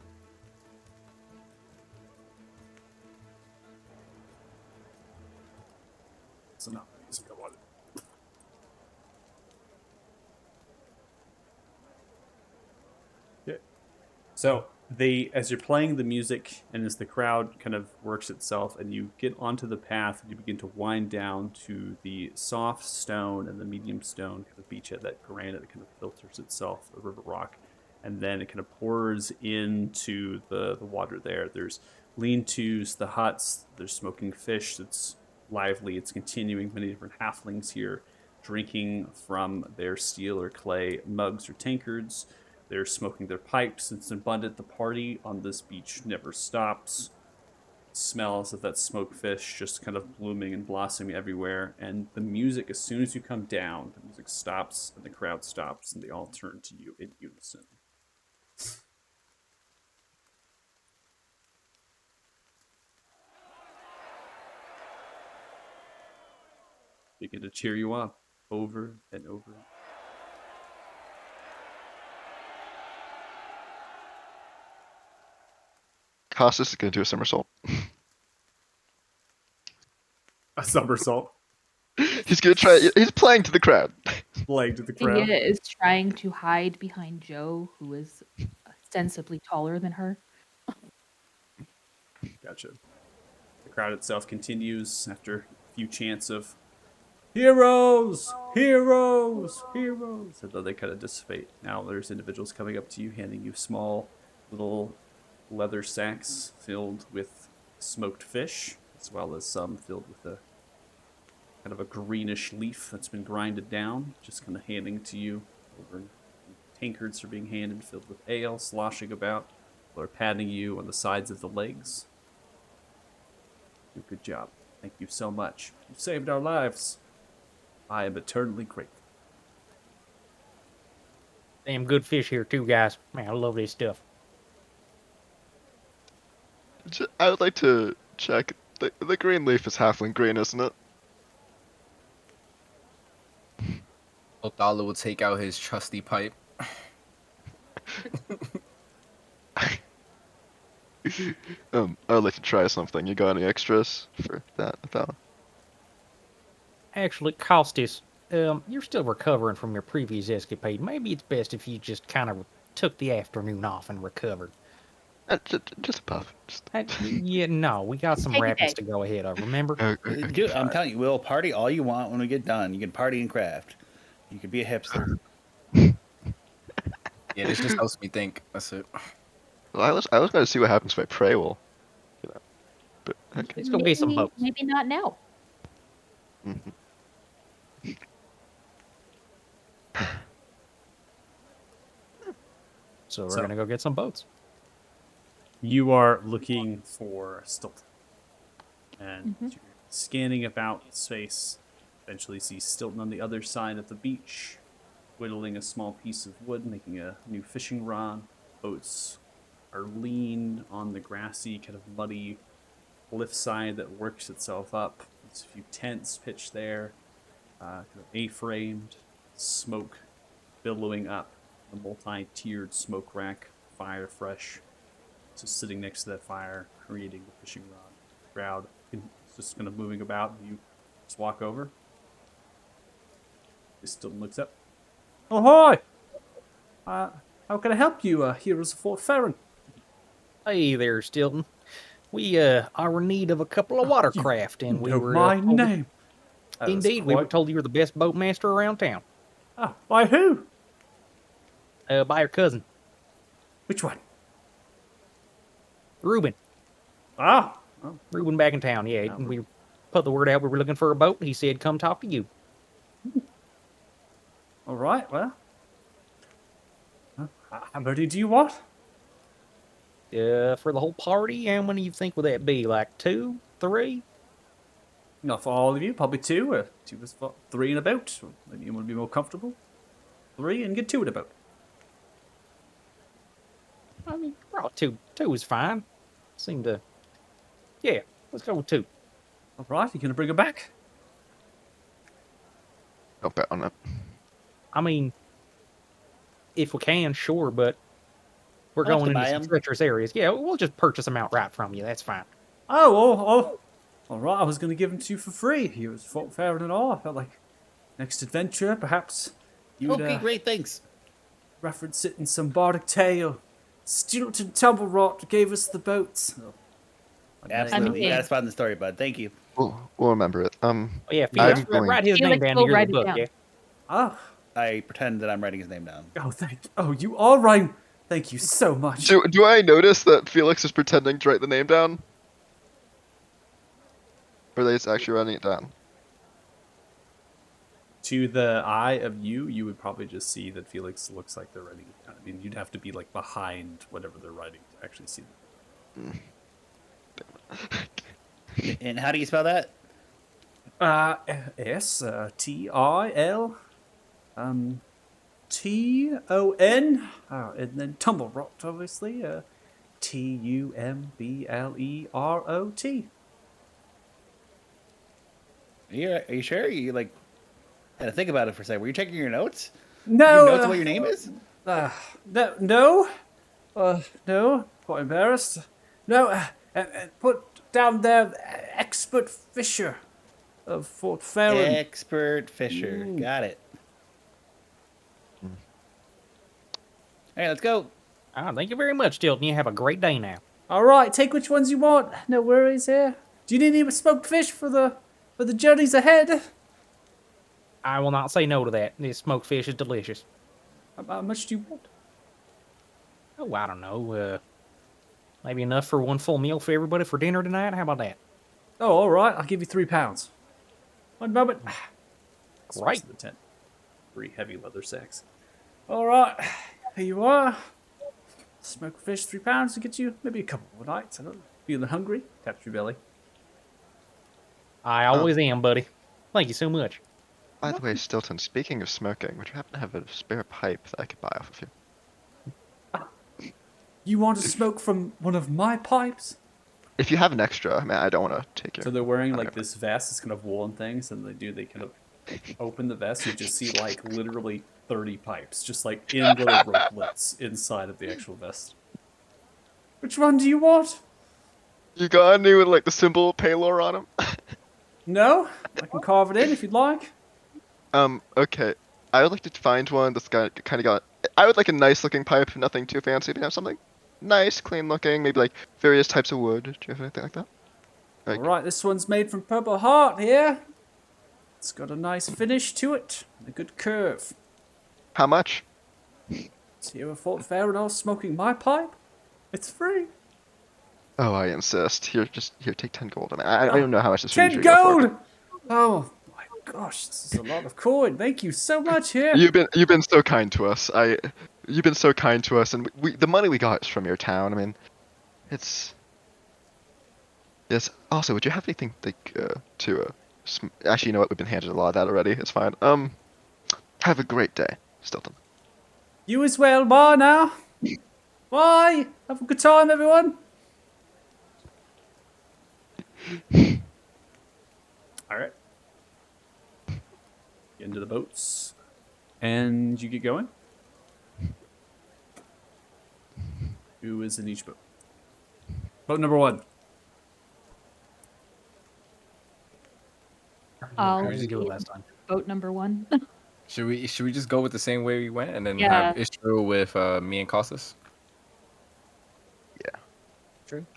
So not the music I wanted. Yeah. So as you're playing the music and as the crowd kind of works itself and you get onto the path and you begin to wind down to the soft stone and the medium stone kind of beachhead, that granite that kind of filters itself, the river rock, and then it kind of pours into the water there. There's lean-tos, the huts, there's smoking fish that's lively. It's continuing. Many different halflings here drinking from their steel or clay mugs or tankards. They're smoking their pipes. It's abundant. The party on this beach never stops. Smells of that smoked fish just kind of blooming and blossoming everywhere. And the music, as soon as you come down, the music stops and the crowd stops and they all turn to you in unison. Begin to cheer you up over and over.
Costas is going to do a somersault.
A somersault.
He's going to try. He's playing to the crowd.
Playing to the
He
crowd.
is trying to hide behind Joe, who is ostensibly taller than her.
Gotcha. The crowd itself continues after a few chants of heroes, heroes, heroes, and then they kind of dissipate. Now there's individuals coming up to you, handing you small little leather sacks filled with smoked fish, as well as some filled with a kind of a greenish leaf that's been grinded down, just kind of handing to you. Over tankards are being handed filled with ale, sloshing about. People are patting you on the sides of the legs. Good job. Thank you so much. You saved our lives. I am eternally grateful.
Damn good fish here too, guys. Man, I love this stuff.
I would like to check. The green leaf is halfling green, isn't it?
Othala will take out his trusty pipe.
I would like to try something. You got any extras for that, Othala?
Actually, Costas, you're still recovering from your previous escapade. Maybe it's best if you just kind of took the afternoon off and recovered.
Just a puff. Just...
Yeah, no, we got some
Take a
rapids
day.
to go ahead of, remember?
Dude, I'm telling you, we'll party all you want when we get done. You can party and craft. You can be a hipster.
Yeah, this just helps me think. That's it.
Well, I was going to see what happens if I pray. Well, you know, but okay.
Let's go get some boats.
Maybe not now.
Mhm.
So we're
So-
gonna go get some boats.
You are looking for Stilton. And
Mhm.
you're scanning about space. Eventually see Stilton on the other side of the beach, whittling a small piece of wood, making a new fishing rod. Boats are leaned on the grassy, kind of muddy cliffside that works itself up. There's a few tents pitched there, kind of A-framed, smoke billowing up, a multi-tiered smoke rack, fire fresh. So sitting next to that fire, creating the fishing rod. Crowd is just kind of moving about. You just walk over. He still looks up. Oh, hi! How can I help you, heroes of Fort Farron?
Hey there, Stilton. We are in need of a couple of watercraft, and we
know
were
my
told-
name. That was
Indeed, we were
quite-
told you were the best boatmaster around town.
Ah, by who?
By your cousin,
Which one?
Reuben.
Ah, oh,
Reuben back in town. Yeah,
Albert.
we put the word out. We were looking for a boat. He said, "Come talk to you."
all right. Well, how many do you want?
For the whole party, how many you think would that be? Like 2, 3?
Not for all of you. Probably two. Two is for 3 in a boat. Maybe you want to be more comfortable. 3 and get 2 in a boat.
I mean, well, two is fine. Seem to, yeah. Let's go with 2.
All right. You gonna bring her back?
Don't bet on it.
I mean, if we can, sure, but we're
I'll have
going
to
into
buy
some
'em.
treacherous areas. Yeah, we'll just purchase them outright from you. That's fine.
Oh. All right. I was gonna give them to you for free. You was Fort Farron and all. I felt like next adventure, perhaps you'd
Okay, great, thanks.
reference it in some bardic tale. Stilton Tumblerot gave us the boats. Oh,
Absolutely. You
Yeah.
got a spot in the story, bud. Thank you.
We'll remember it.
Oh yeah,
I'm
Felix,
going-
write his name
Felix
down
will
here in
write
the
it
book.
down.
Yeah.
Ah,
I pretend that I'm writing his name down.
oh, you are right. Thank you so much.
Do I notice that Felix is pretending to write the name down? Or are they just actually writing it down?
To the eye of you, you would probably just see that Felix looks like they're writing. I mean, you'd have to be like behind whatever they're writing to actually see them.
And how do you spell that?
S T-I-L T-O-N, and then Tumblerot, obviously. T-U-M-B-L-E-R-O-T.
Are you sure? You like had to think about it for a second. Were you taking your notes?
No,
Your notes of what your name is?
no, quite embarrassed. No, put down there, expert fisher of Fort Farron.
Expert Fisher.
Ooh.
Got it. Hey, let's go.
Thank you very much, Stilton. You have a great day now.
All right, take which ones you want. No worries here. Do you need any smoked fish for the journeys ahead?
I will not say no to that. This smoked fish is delicious.
How much do you want?
Oh, I don't know. Maybe enough for one full meal for everybody for dinner tonight. How about that?
Oh, all right. I'll give you £3. One moment.
Right.
The tent. 3 heavy leather sacks. All right. Here you are. Smoked fish, £3 to get you maybe a couple more nights. I don't know. Feeling hungry? Tap your belly.
I always am, buddy. Thank you so much.
By the way, Stilton, speaking of smoking, would you happen to have a spare pipe that I could buy off of you?
You want to smoke from one of my pipes?
If you have an extra, I mean, I don't want to take your.
So they're wearing
I
like
don't
this vest. It's kind of woolen things, and they kind of open the vest. You just see like literally 30 pipes, just like in little ropelets inside of the actual vest. Which one do you want?
You got any with like the symbol Paylor on them?
No, I can carve it in if you'd like.
Okay. I would like to find one that's kind of got. I would like a nice looking pipe, nothing too fancy. But have something nice, clean looking, maybe like various types of wood. Do you have anything like that? Like,
All right, this one's made from Purple Heart here. It's got a nice finish to it, and a good curve.
how much?
See you a Fort Farinal smoking my pipe? It's free.
Oh, I insist. Here, take 10 gold. I mean, I don't know how much this would
10
usually go for.
gold! Oh my gosh, this is a lot of coin. Thank you so much here.
You've been so kind to us. You've been so kind to us, and the money we got is from your town. I mean, it's. Yes. Also, would you have anything like actually, you know what? We've been handed a lot of that already. It's fine. Have a great day, Stilton.
You as well, bye now. Bye. Have a good time, everyone. All right. Get into the boats. And you get going. Who is in each boat? Boat number 1.
How
I'll
did you do it
be
last time?
boat number 1.
Should we just go with the same way we went and then
Yeah.
have Istro with me and Costas?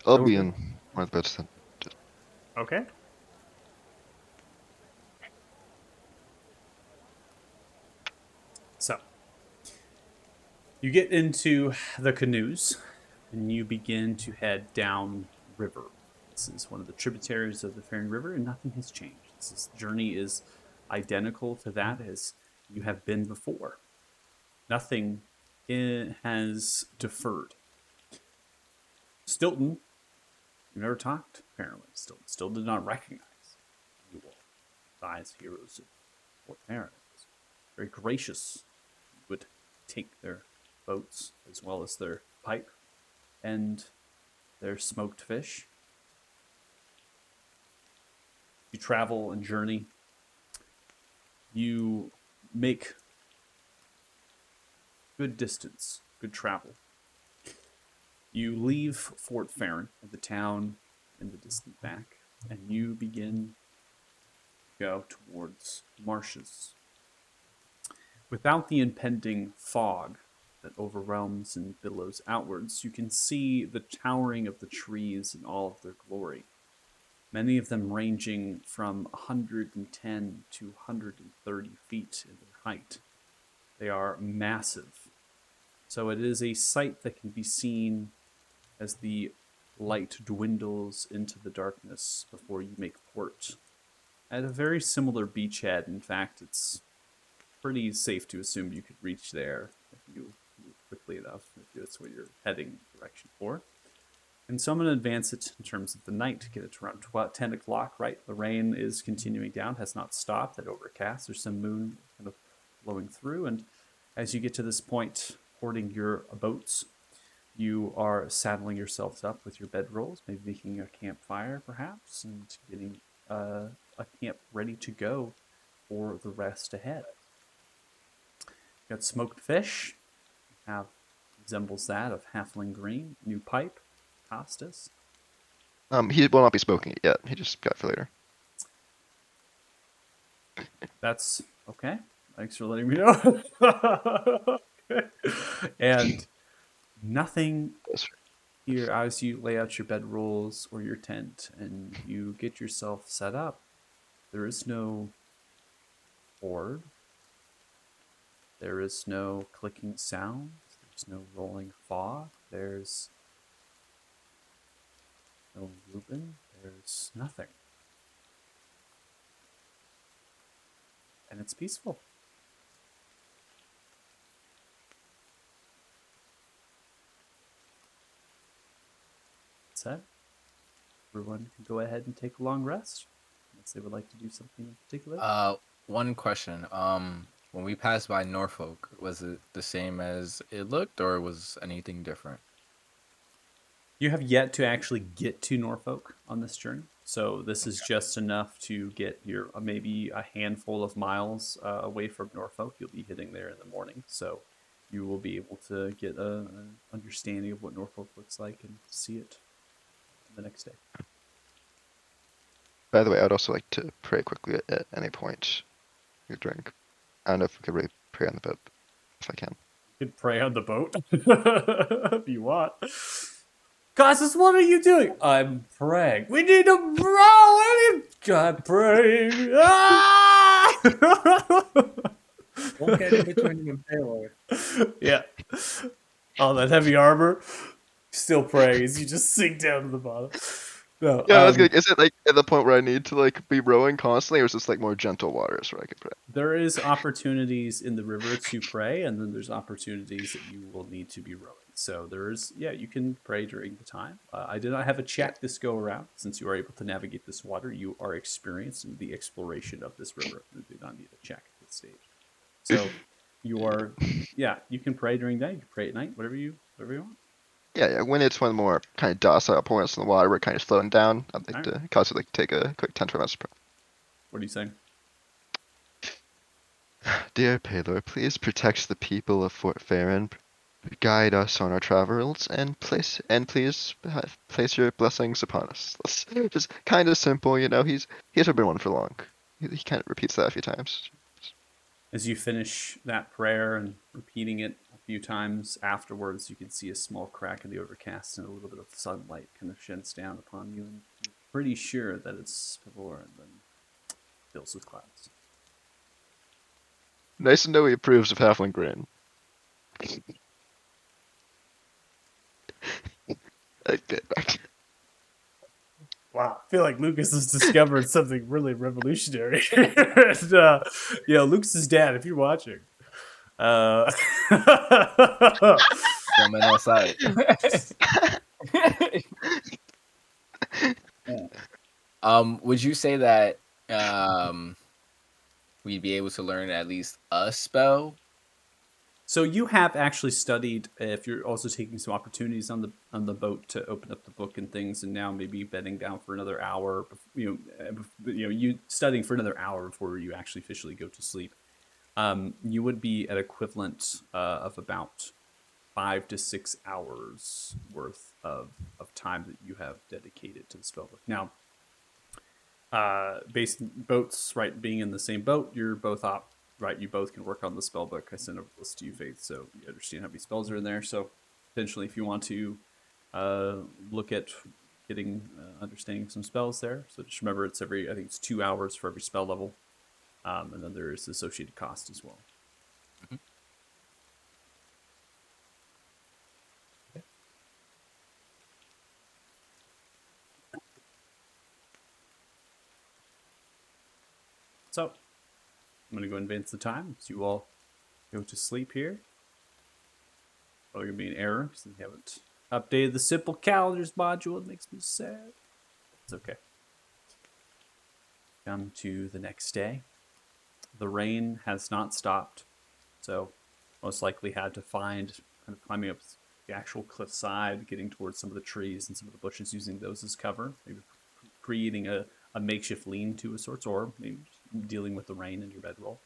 I'll
So
be
good.
in one of the boats then.
Okay. So, you get into the canoes and you begin to head down river. This is one of the tributaries of the Fairn River, and nothing has changed. This journey is identical to that as you have been before. Nothing has deferred. Stilton, you never talked, apparently. Still did not recognize you all as heroes of Fort Farron. Very gracious. You would take their boats as well as their pipe and their smoked fish. You travel and journey. You make good distance, good travel. You leave Fort Farron, the town in the distant back, and you begin to go towards marshes. Without the impending fog that overwhelms and billows outwards, you can see the towering of the trees in all of their glory. Many of them ranging from 110 to 130 feet in their height. They are massive. So it is a sight that can be seen as the light dwindles into the darkness before you make port. At a very similar beachhead, in fact, it's pretty safe to assume you could reach there if you move quickly enough, if that's what you're heading direction for. And so I'm going to advance it in terms of the night, get it to around 10 o'clock, right? The rain is continuing down, has not stopped, that overcast. There's some moon kind of blowing through. And as you get to this point, porting your boats, you are saddling yourselves up with your bedrolls, maybe making a campfire perhaps, and getting a camp ready to go for the rest ahead. Got smoked fish, have resembles that of halfling green, new pipe, Costas.
He will not be smoking it yet. He just got it for later.
That's okay. Thanks for letting me know. Okay. And nothing here as you lay out your bedrolls or your tent and you get yourself set up. There is no board. There is no clicking sound. There's no rolling fog. There's no Reuben. There's nothing. And it's peaceful. That's it. Everyone can go ahead and take a long rest. unless they would like to do something in particular.
One question. When we passed by Norfolk, was it the same as it looked, or was anything different?
You have yet to actually get to Norfolk on this journey, so this is just enough to get your maybe a handful of miles away from Norfolk. You'll be hitting there in the morning, so you will be able to get an understanding of what Norfolk looks like and see it the next day.
By the way, I'd also like to pray quickly at any point you drink. I don't know if we could really pray on the boat, if I can.
You can pray on the boat if you want. Costas, what are you doing? I'm praying. We need to row. I'm praying. Ah!
Don't get in between him and Paylor.
Yeah. All that heavy armor. Still praying as you just sink down to the bottom. No,
Yeah, I was like, is it like at the point where I need to like be rowing constantly, or is this like more gentle waters where I can pray?
there is opportunities in the river to pray, and then there's opportunities that you will need to be rowing. So there's, yeah, you can pray during the time. I did not have a check this go around. Since you are able to navigate this water, you are experienced in the exploration of this river. You do not need a check at this stage. So you are, yeah, you can pray during the day. You can pray at night, whatever you want.
Yeah. When it's one of the more kind of docile points in the water, we're kind of slowing down. I'd like
Alright.
to cause it like take a quick 10 minutes.
What are you saying?
Dear Paylor, please protect the people of Fort Farron. Guide us on our travels, and please place your blessings upon us. Just kind of simple, you know. He hasn't been one for long. He kind of repeats that a few times.
As you finish that prayer and repeating it a few times afterwards, you can see a small crack in the overcast and a little bit of sunlight kind of sheds down upon you, and you're pretty sure that it's before and then fills with clouds.
Nice to know he approves of Halfling Grin. Okay, back.
Wow, I feel like Lucas has discovered something really revolutionary. And, Lucas's dad, if you're watching,
Coming outside. Would you say that we'd be able to learn at least a spell?
So you have actually studied. If you're also taking some opportunities on the boat to open up the book and things, and now maybe bedding down for another hour. You studying for another hour before you actually officially go to sleep. You would be at equivalent of about 5 to 6 hours worth of time that you have dedicated to the spellbook. Now, boats, right, being in the same boat, you're both right, you both can work on the spell book. I sent a list to you, Faith, so you understand how many spells are in there. So potentially, if you want to look at getting understanding some spells there, so just remember I think it's 2 hours for every spell level, and then there is associated cost as well.
Mm-hmm.
Okay. So I'm going to go advance the time so you all go to sleep here. Probably going to be an error because they haven't updated the simple calendars module. It makes me sad. It's okay. Come to the next day. The rain has not stopped, so most likely had to find kind of climbing up the actual cliffside, getting towards some of the trees and some of the bushes, using those as cover, maybe creating a makeshift lean-to of sorts, or maybe dealing with the rain in your bedroll.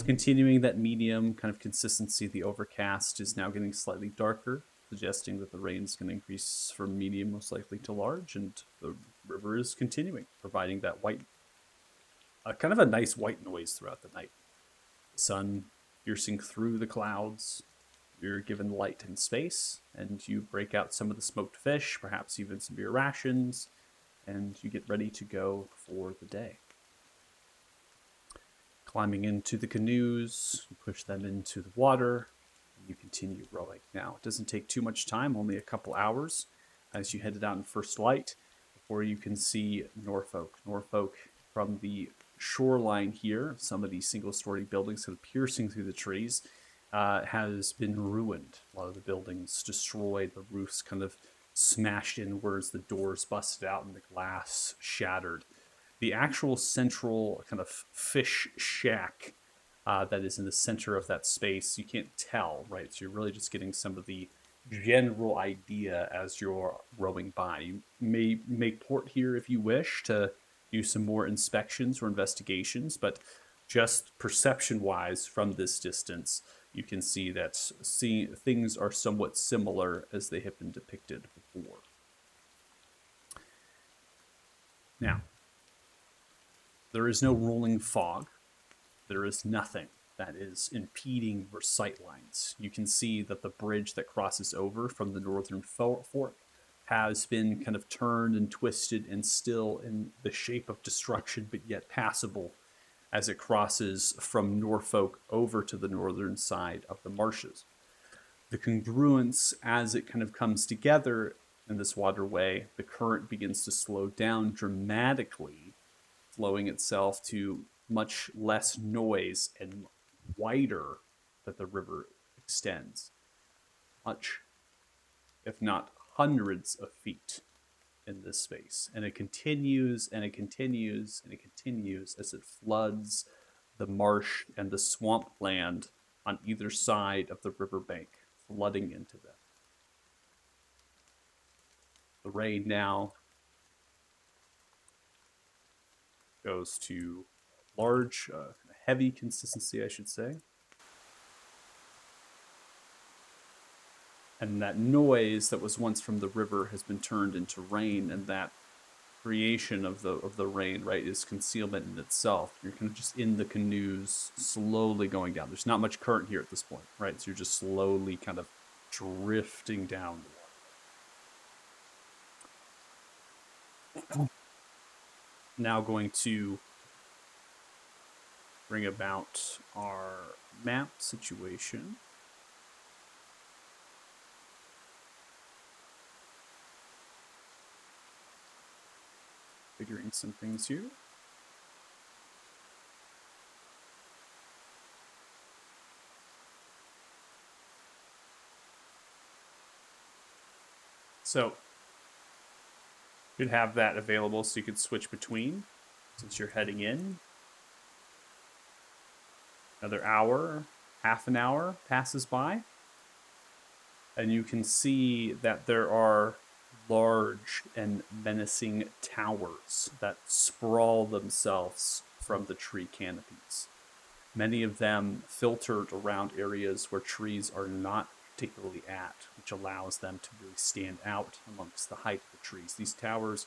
Continuing that medium kind of consistency, the overcast is now getting slightly darker, suggesting that the rain is going to increase from medium most likely to large, and the river is continuing, providing that white, kind of a nice white noise throughout the night. The sun piercing through the clouds, you're given light and space, and you break out some of the smoked fish, perhaps even some beer rations, and you get ready to go for the day. Climbing into the canoes, you push them into the water, and you continue rowing. Now, it doesn't take too much time, only a couple hours, as you headed out in first light, before you can see Norfolk. Norfolk, from the shoreline here, some of these single-story buildings kind of piercing through the trees, has been ruined. A lot of the buildings destroyed, the roofs kind of smashed inwards, the doors busted out, and the glass shattered. the actual central kind of fish shack that is in the center of that space, you can't tell, right? So you're really just getting some of the general idea as you're rowing by. You may make port here if you wish to do some more inspections or investigations, but just perception wise from this distance, you can see that things are somewhat similar as they have been depicted before. Now, there is no rolling fog. There is nothing that is impeding your sight lines. You can see that the bridge that crosses over from the northern fork has been kind of turned and twisted and still in the shape of destruction, but yet passable as it crosses from Norfolk over to the northern side of the marshes. The congruence as it kind of comes together in this waterway, the current begins to slow down dramatically, flowing itself to much less noise and wider that the river extends. Much, if not hundreds of feet in this space. And it continues and it continues and it continues as it floods the marsh and the swampland on either side of the riverbank, flooding into them. The rain now goes to large, heavy consistency, I should say. And that noise that was once from the river has been turned into rain, and that creation of the rain, right, is concealment in itself. You're kind of just in the canoes, slowly going down. There's not much current here at this point, right? So you're just slowly kind of drifting down the water. Now going to bring about our map situation. Figuring some things here. So you'd have that available so you could switch between since you're heading in. Another hour, half an hour passes by, and you can see that there are large and menacing towers that sprawl themselves from the tree canopies. Many of them filtered around areas where trees are not particularly at, which allows them to really stand out amongst the height of the trees. These towers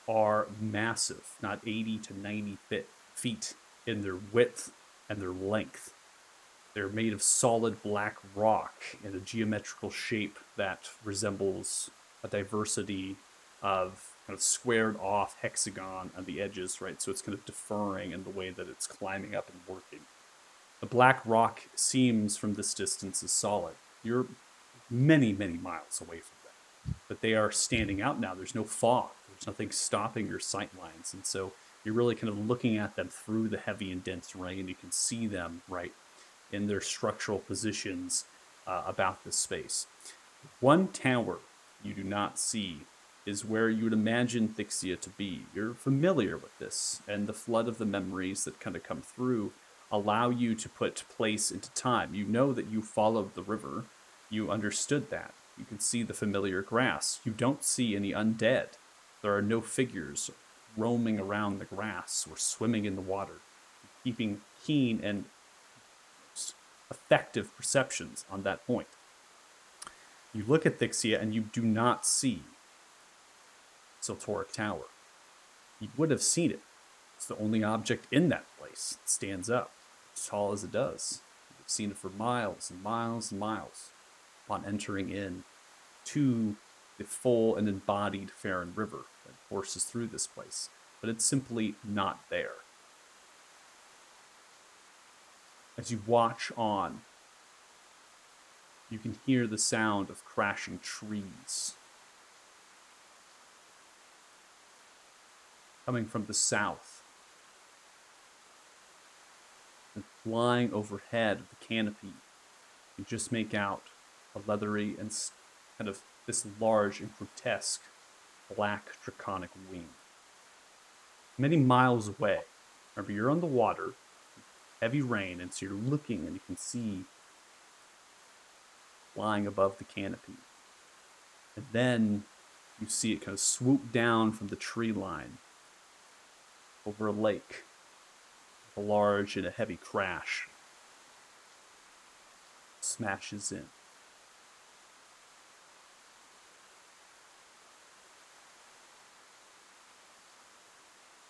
are massive, not 80 to 90 feet in their width and their length. They're made of solid black rock in a geometrical shape that resembles a diversity of kind of squared off hexagon on the edges, right? So it's kind of deferring in the way that it's climbing up and working. The black rock seems from this distance is solid. You're many, many miles away from them, but they are standing out now. There's no fog. There's nothing stopping your sight lines. And so you're really kind of looking at them through the heavy and dense rain. You can see them, right, in their structural positions about this space. One tower you do not see is where you would imagine Thixia to be. You're familiar with this, and the flood of the memories that kind of come through allow you to put place into time. You know that you followed the river. You understood that. You can see the familiar grass. You don't see any undead. There are no figures roaming around the grass or swimming in the water, keeping keen and effective perceptions on that point. You look at Thixia and you do not see Siltoric Tower. You would have seen it. It's the only object in that place. It stands up as tall as it does. You've seen it for miles and miles and miles upon entering in to the full and embodied Farron River that courses through this place. But it's simply not there. As you watch on, you can hear the sound of crashing trees coming from the south. And flying overhead of the canopy, you just make out a leathery and kind of this large and grotesque black draconic wing. many miles away. Remember, you're on the water, heavy rain, and so you're looking and you can see flying above the canopy. And then you see it kind of swoop down from the tree line over a lake. A large and a heavy crash smashes in.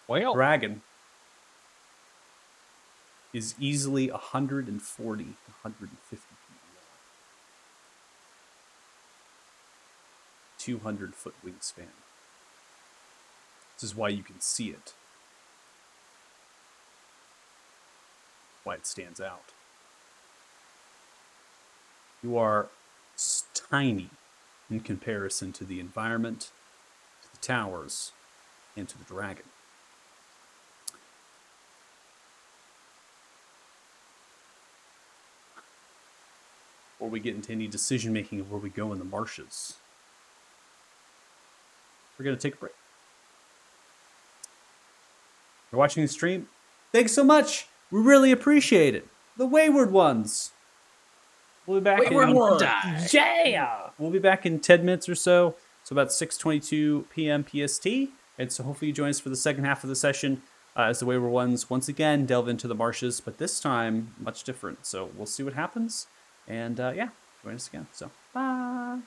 Well,
Dragon is easily 140 to 150 feet long. 200-foot wingspan. This is why you can see it. Why it stands out. You are tiny in comparison to the environment, to the towers, and to the dragon. Before we get into any decision making of where we go in the marshes, we're going to take a break. You're watching the stream. Thanks so much. We really appreciate it. The Wayward Ones. We'll be back Yeah! We'll be back in 10 minutes or so. So about 6:22 p.m. PST. And so hopefully you join us for the second half of the session as the Wayward Ones once again delve into the marshes, but this time much different. So we'll see what happens. And yeah, join us again. So bye.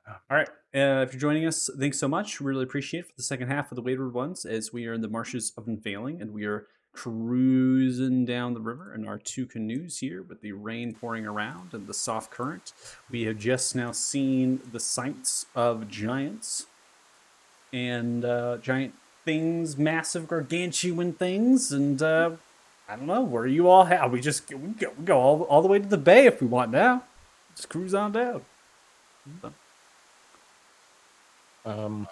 All right. If you're joining us, thanks so much. Really appreciate it for the second half of the Wayward Ones as we are in the marshes of Unveiling and we are cruising down the river in our two canoes here with the rain pouring around and the soft current. We have just now seen the sights of giants and giant things, massive gargantuan things, and I don't know where you all have. We go all the way to the bay if we want now. Just cruise on down.
I'm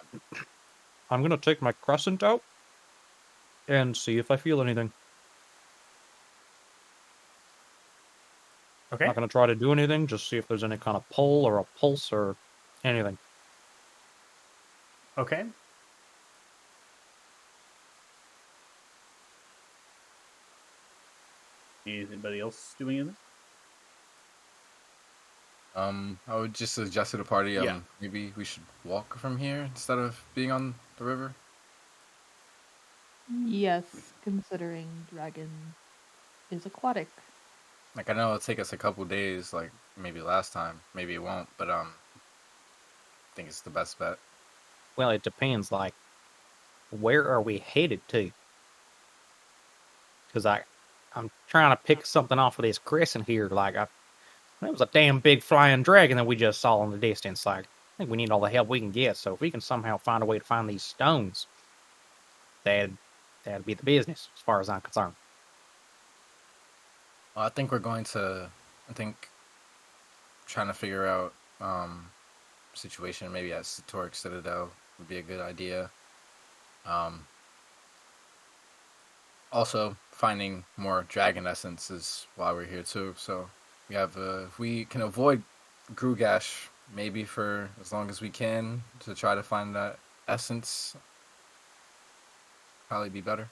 gonna take my crescent out and see if I feel anything.
Okay.
Not gonna try to do anything, just see if there's any kind of pull or a pulse or anything.
Okay. Anybody else doing anything?
I would just suggest to the party,
Yeah.
maybe we should walk from here instead of being on the river.
Yes, considering dragon is aquatic.
Like, I know it'll take us a couple days, like maybe last time, maybe it won't, but I think it's the best bet.
Well, it depends, like, where are we headed to? Because I'm trying to pick something off of this crescent here, like, it was a damn big flying dragon that we just saw in the distance, like, I think we need all the help we can get, so if we can somehow find a way to find these stones, that'd be the business, as far as I'm concerned.
Well, I think trying to figure out situation maybe at Satoric Citadel would be a good idea. Also, finding more dragon essence is why we're here too. So we have, if we can avoid Grugash, maybe for as long as we can to try to find that essence, probably be better.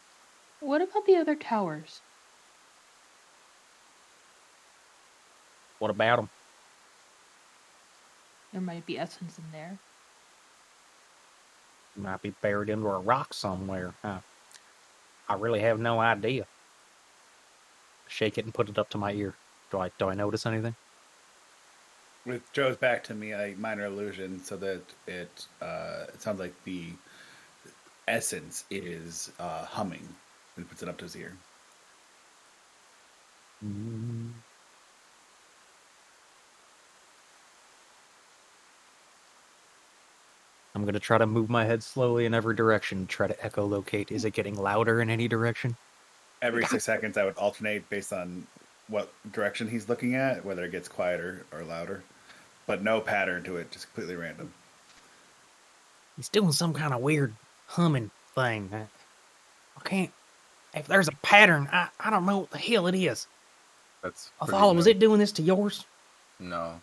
What about the other towers?
What about them?
There might be essence in there.
Might be buried into a rock somewhere. I really have no idea. Shake it and put it up to my ear. Do I notice anything?
With Joe's back to me, a minor illusion, so that it sounds like the essence is humming when he puts it up to his ear.
I'm going to try to move my head slowly in every direction, try to echolocate. Is it getting louder in any direction?
Every 6 seconds, I would alternate based on what direction he's looking at, whether it gets quieter or louder. But no pattern to it, just completely random.
He's doing some kind of weird humming thing. I can't... If there's a pattern, I don't know what the hell it is.
That's
Othala, was it doing this to yours?
No,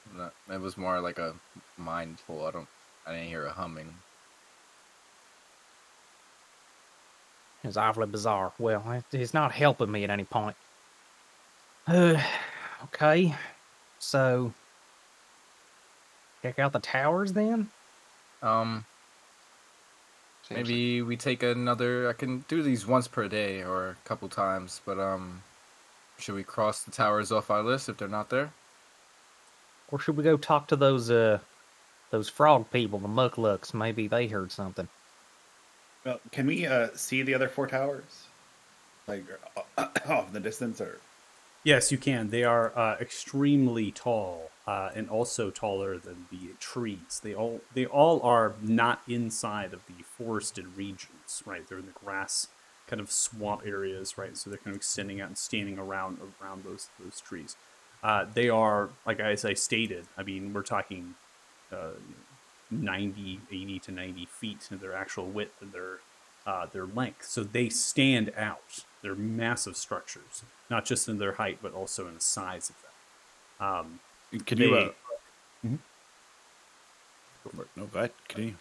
it was more like a mind pull. I didn't hear a humming.
It's awfully bizarre. Well, it's not helping me at any point. Okay. So, check out the towers then?
Maybe we take another. I can do these once per day or a couple times, but should we cross the towers off our list if they're not there?
Or should we go talk to those frog people, the mucklucks? Maybe they heard something.
Well, can we see the other 4 towers? Like, off in the distance, or...
Yes, you can. They are extremely tall and also taller than the trees. They all are not inside of the forested regions, right? They're in the grass kind of swamp areas, right? So they're kind of extending out and standing around those trees. They are, like as I stated, I mean, we're talking 80 to 90 feet in their actual width and their length. So they stand out. They're massive structures, not just in their height, but also in the size of them.
Can
they-
you...
Mhm.
No, go ahead. Continue.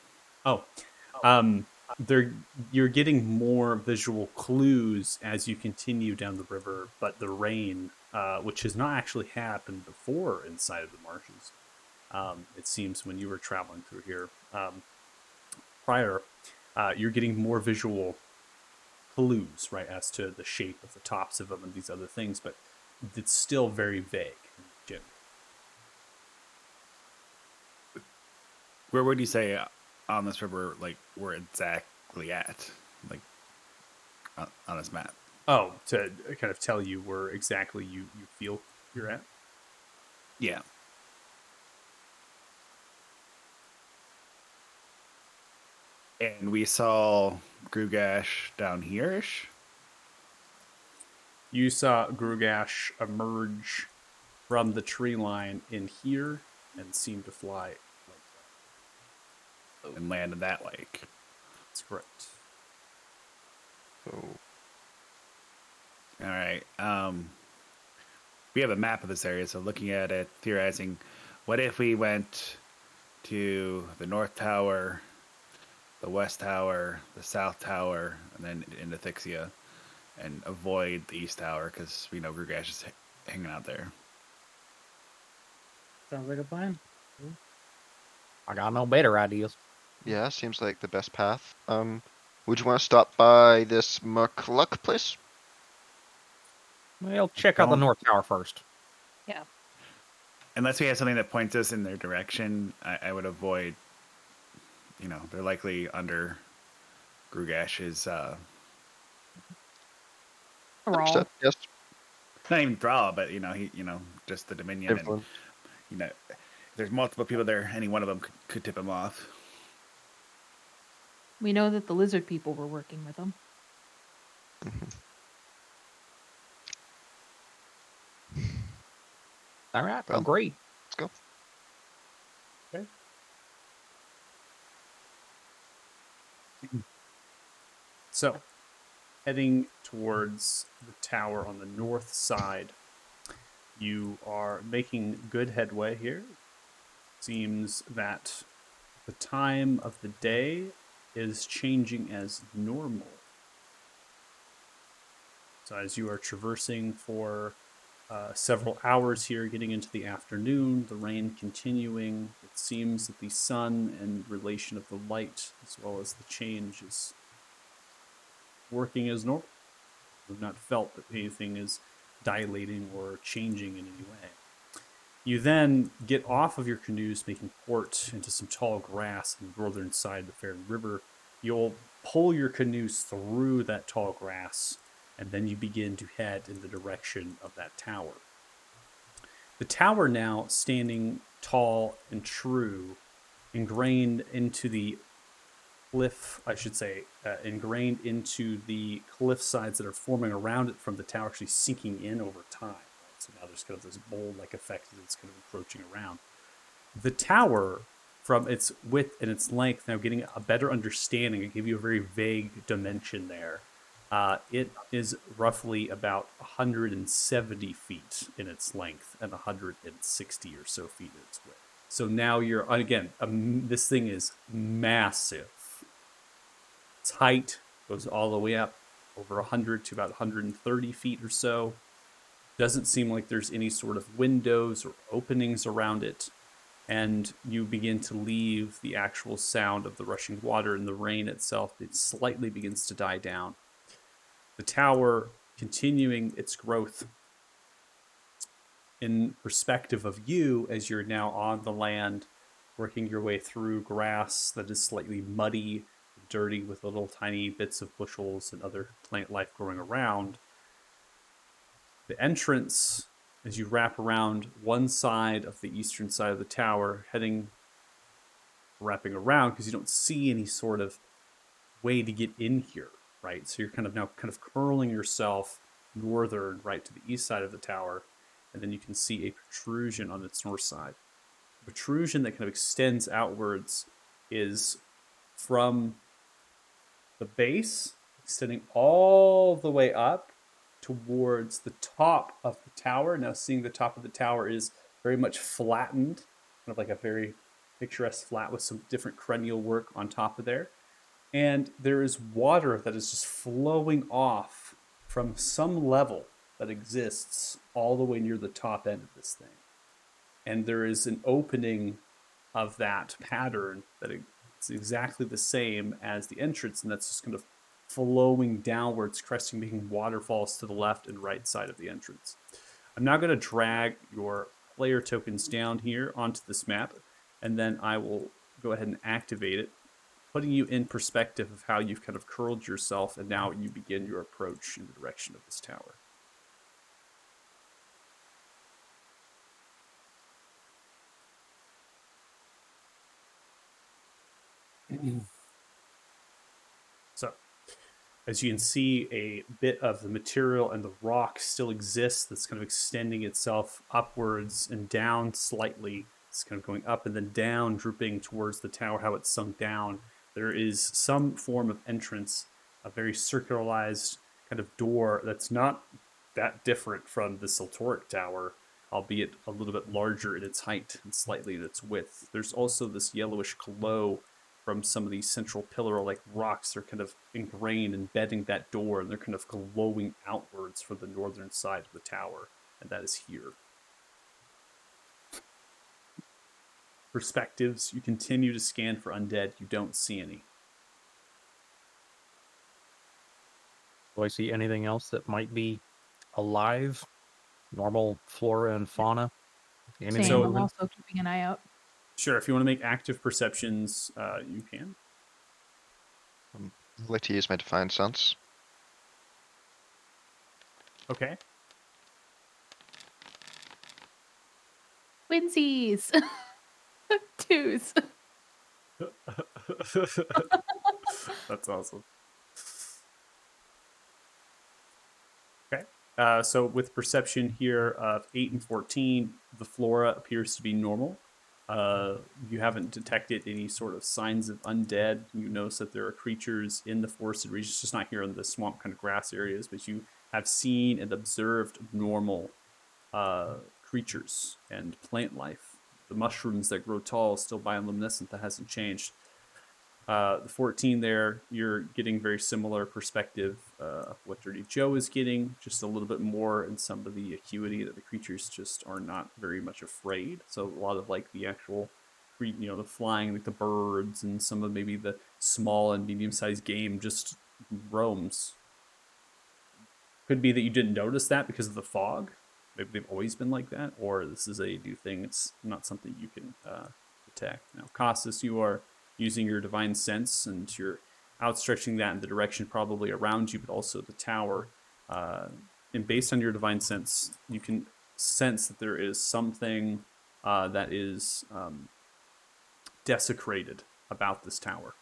You're getting more visual clues as you continue down the river, but the rain, which has not actually happened before inside of the marshes, it seems when you were traveling through here prior, you're getting more visual clues, right, as to the shape of the tops of them and these other things, but it's still very vague. Jim.
Where would you say on this river, like, we're exactly at, like, on this map?
Oh, to kind of tell you where exactly you feel you're at.
Yeah. And we saw Grugash down here-ish.
You saw Grugash emerge from the tree line in here and seem to fly like that.
And land in that lake.
That's correct.
So
All right. We have a map of this area, so looking at it, theorizing, what if we went to the North Tower, the West Tower, the South Tower, and then into Thixia, and avoid the East Tower, because we know Grugash is hanging out there.
Sounds like a plan.
I got no better ideas.
yeah, seems like the best path. Would you want to stop by this McCluck place?
Well, check out the
Don't-
North Tower first.
Unless we have something that points us in their direction, I would avoid, they're likely under Grugash's,
Understood. Yes.
not even thrall, but, just the Dominion.
Influence.
And, if there's multiple people there, any one of them could tip him off.
We know that the lizard people were working with them.
All right,
Well,
agree.
Let's go.
So, heading towards the tower on the north side, you are making good headway here. Seems that the time of the day is changing as normal. So, as you are traversing for several hours here, getting into the afternoon, the rain continuing, it seems that the sun and relation of the light, as well as the change, is working as normal. You've not felt that anything is dilating or changing in any way. You then get off of your canoes, making port into some tall grass on the northern side of the Fair River. You'll pull your canoes through that tall grass, and then you begin to head in the direction of that tower. The tower now standing tall and true, ingrained into the cliff, I should say, ingrained into the cliff sides that are forming around it from the tower, actually sinking in over time. Right? So now there's kind of this bowl-like effect that's kind of encroaching around. The tower, from its width and its length, now getting a better understanding, I give you a very vague dimension there. It is roughly about 170 feet in its length and 160 or so feet in its width. So now you're, again, this thing is massive. Its height goes all the way up over 100 to about 130 feet or so. Doesn't seem like there's any sort of windows or openings around it. And you begin to leave the actual sound of the rushing water and the rain itself. It slightly begins to die down. The tower continuing its growth in perspective of you as you're now on the land, working your way through grass that is slightly muddy, dirty, with little tiny bits of bushels and other plant life growing around. The entrance, as you wrap around one side of the eastern side of the tower, wrapping around because you don't see any sort of way to get in here, right? So you're kind of curling yourself northern, right to the east side of the tower, and then you can see a protrusion on its north side. The protrusion that kind of extends outwards is from the base, extending all the way up towards the top of the tower. Now, seeing the top of the tower is very much flattened, kind of like a very picturesque flat with some different cranial work on top of there. And there is water that is just flowing off from some level that exists all the way near the top end of this thing. And there is an opening of that pattern that it's exactly the same as the entrance, and that's just kind of flowing downwards, cresting, making waterfalls to the left and right side of the entrance. I'm now going to drag your player tokens down here onto this map, and then I will go ahead and activate it, putting you in perspective of how you've kind of curled yourself, and now you begin your approach in the direction of this tower. So, as you can see, a bit of the material and the rock still exists that's kind of extending itself upwards and down slightly. It's kind of going up and then down, drooping towards the tower, how it's sunk down. There is some form of entrance, a very circularized kind of door that's not that different from the Siltoric Tower, albeit a little bit larger in its height and slightly in its width. There's also this yellowish glow from some of these central pillar-like rocks. They're kind of ingrained and bedding that door, and they're kind of glowing outwards from the northern side of the tower, and that is here. Perspectives, you continue to scan for undead. You don't see any.
Do I see anything else that might be alive? Normal flora and fauna? Anything
Same. I'm
moving?
also keeping an eye out.
Sure, if you want to make active perceptions, you can.
I'd like to use my divine sense.
Okay.
Twinsies. Twos.
That's awesome. Okay. So with perception here of 8 and 14, the flora appears to be normal. You haven't detected any sort of signs of undead. You notice that there are creatures in the forested regions, just not here in the swamp kind of grass areas, but you have seen and observed normal creatures and plant life. The mushrooms that grow tall still bioluminescent. That hasn't changed. The 14 there, you're getting very similar perspective of what Dirty Joe is getting, just a little bit more in some of the acuity that the creatures just are not very much afraid. So a lot of like the actual, the flying, like the birds and some of maybe the small and medium-sized game just roams. Could be that you didn't notice that because of the fog. Maybe they've always been like that, or this is a new thing. It's not something you can detect. Now, Costas, you are using your divine sense, and you're outstretching that in the direction probably around you, but also the tower. And based on your divine sense, you can sense that there is something that is desecrated about this tower.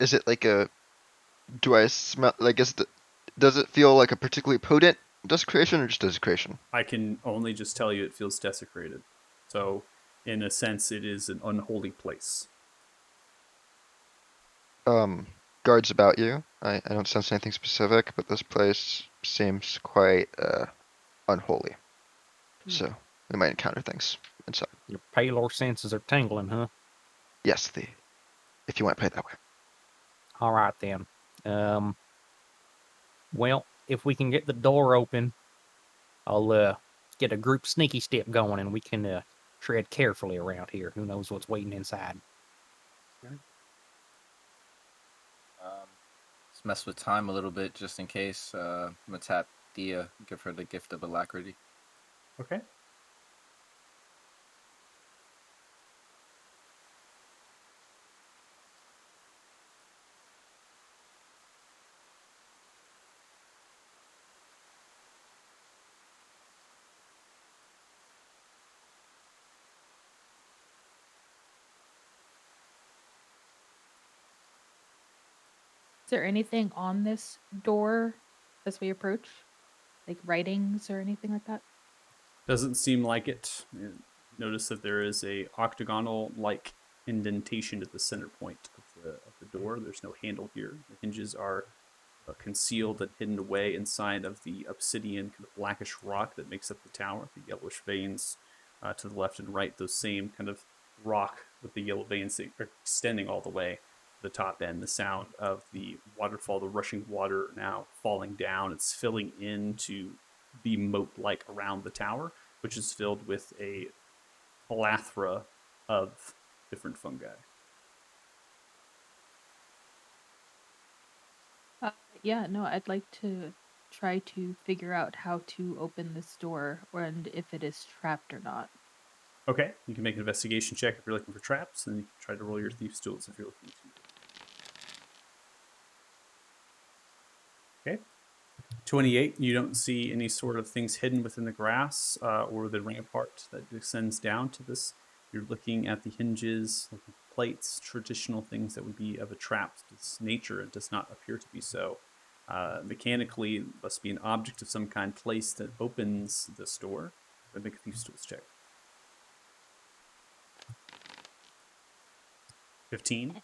Is it like a? Do I smell? Like, does it feel like a particularly potent desecration or just desecration?
I can only just tell you it feels desecrated. So, in a sense, it is an unholy place.
Guards about you. I don't sense anything specific, but this place seems quite unholy. So we might encounter things inside.
Your paler senses are tingling, huh?
Yes, if you want to play it that way.
All right, then. Well, if we can get the door open, I'll get a group sneaky step going, and we can tread carefully around here. Who knows what's waiting inside?
Let's mess with time a little bit just in case. I'm gonna tap Thea, give her the gift of alacrity.
Okay.
Is there anything on this door as we approach? Like writings or anything like that?
Doesn't seem like it. Notice that there is a octagonal-like indentation at the center point of the door. There's no handle here. The hinges are concealed and hidden away inside of the obsidian kind of blackish rock that makes up the tower. The yellowish veins to the left and right, those same kind of rock with the yellow veins that are extending all the way to the top end. The sound of the waterfall, the rushing water now falling down. It's filling into the moat-like around the tower, which is filled with a plethora of different fungi.
Yeah, no, I'd like to try to figure out how to open this door and if it is trapped or not.
Okay, you can make an investigation check if you're looking for traps, and you can try to roll your thief's tools if you're looking to. Okay. 28, you don't see any sort of things hidden within the grass or the rampart that descends down to this. You're looking at the hinges, looking at plates, traditional things that would be of a trap. Its nature, it does not appear to be so. Mechanically, it must be an object of some kind placed that opens this door. Make a thief's tools check. 15.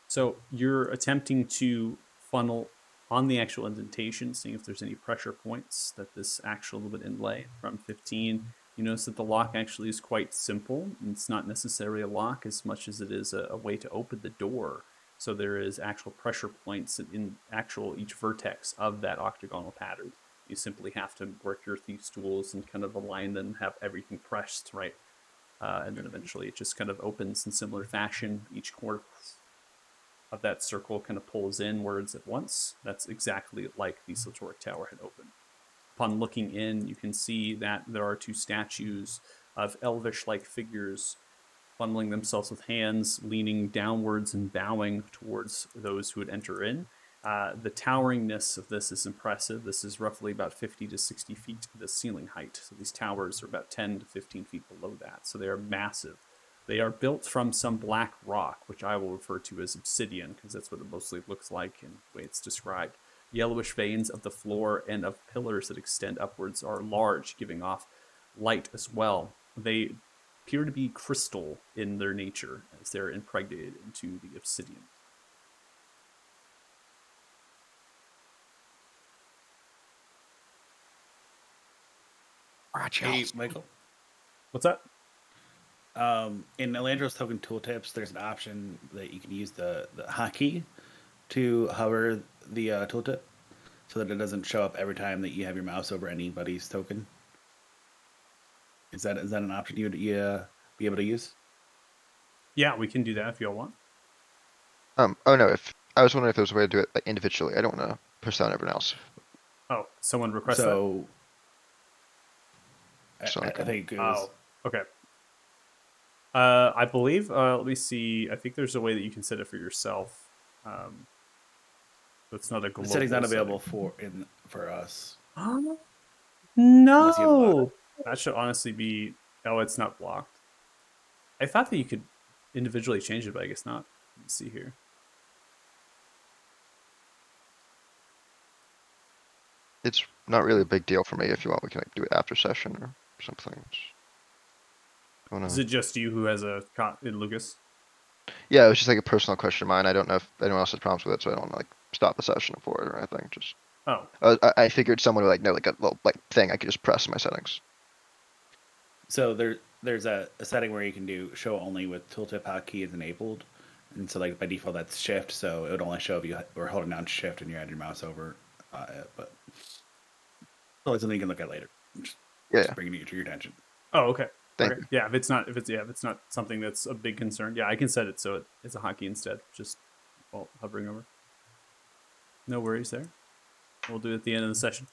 So you're attempting to funnel on the actual indentation, seeing if there's any pressure points that this actual little bit inlay from 15. You notice that the lock actually is quite simple. It's not necessarily a lock as much as it is a way to open the door. So there is actual pressure points in actual each vertex of that octagonal pattern. You simply have to work your thief's tools and kind of align them, have everything pressed right. And then eventually it just kind of opens in similar fashion. Each corner of that circle kind of pulls inwards at once. That's exactly like the Satoric Tower had opened. Upon looking in, you can see that there are two statues of elvish-like figures funneling themselves with hands, leaning downwards and bowing towards those who would enter in. The toweringness of this is impressive. This is roughly about 50 to 60 feet the ceiling height. So these towers are about 10 to 15 feet below that. So they are massive. They are built from some black rock, which I will refer to as obsidian, because that's what it mostly looks like in the way it's described. Yellowish veins of the floor and of pillars that extend upwards are large, giving off light as well. They appear to be crystal in their nature as they're impregnated into the obsidian.
Hey, Michael.
What's that?
In Elandros token tooltips, there's an option that you can use the hotkey to hover the tooltip so that it doesn't show up every time that you have your mouse over anybody's token. Is that an option you'd be able to use?
Yeah, we can do that if y'all want.
Oh no, if I was wondering if there was a way to do it like individually. I don't want to push down everyone else.
Oh, someone requested
So
So,
I think it was.
Oh, okay. I believe, let me see. I think there's a way that you can set it for yourself. It's not a
The
global
setting's not
setting.
available for us.
Huh?
Unless you block
No! That should honestly be... Oh, it's not blocked. I thought that you could individually change it, but I guess not. Let's see here.
it's not really a big deal for me. If you want, we can like do it after session or something.
Is it just you who has a in Lucas?
Yeah, it was just like a personal question of mine. I don't know if anyone else has problems with it, so I don't want to like stop the session for it or anything. Just
Oh,
I figured someone would like know like a little like thing I could just press in my settings.
So there's a setting where you can do show only with tooltip hotkey is enabled, and so like by default that's shift. So it would only show if you were holding down shift and you had your mouse over it. But probably something you can look at later. Just bringing it to your attention.
Oh, okay.
Thank
Okay. Yeah, if it's not something that's a big concern, yeah, I can set it so it's a hotkey instead. Just hovering over. No worries there. We'll do it at the end of the session.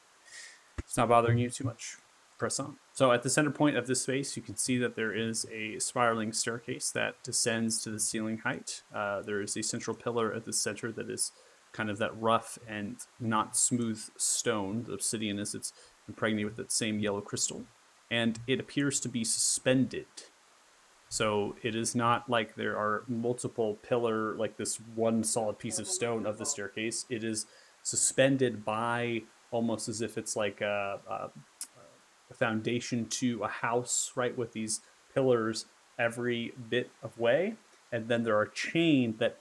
It's not bothering you too much. Press on. So at the center point of this space, you can see that there is a spiraling staircase that descends to the ceiling height. There is a central pillar at the center that is kind of that rough and not smooth stone. The obsidian is it's impregnated with that same yellow crystal. And it appears to be suspended. So it is not like there are multiple pillar, like this one solid piece of stone of the staircase. It is suspended by almost as if it's like a foundation to a house, right? With these pillars every bit of way. And then there are chains that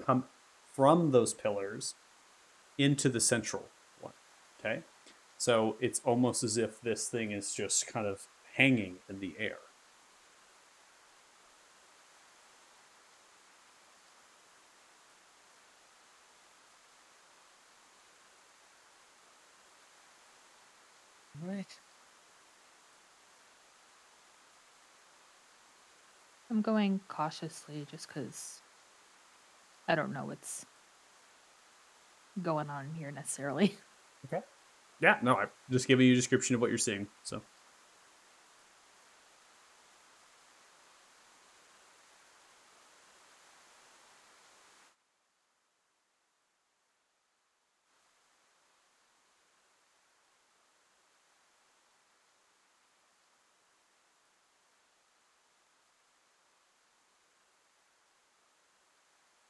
come from those pillars into the central one. Okay. So it's almost as if this thing is just kind of hanging in the air.
Right.
I'm going cautiously just because I don't know what's going on here necessarily.
Okay. Yeah, no, I'm just giving you a description of what you're seeing. So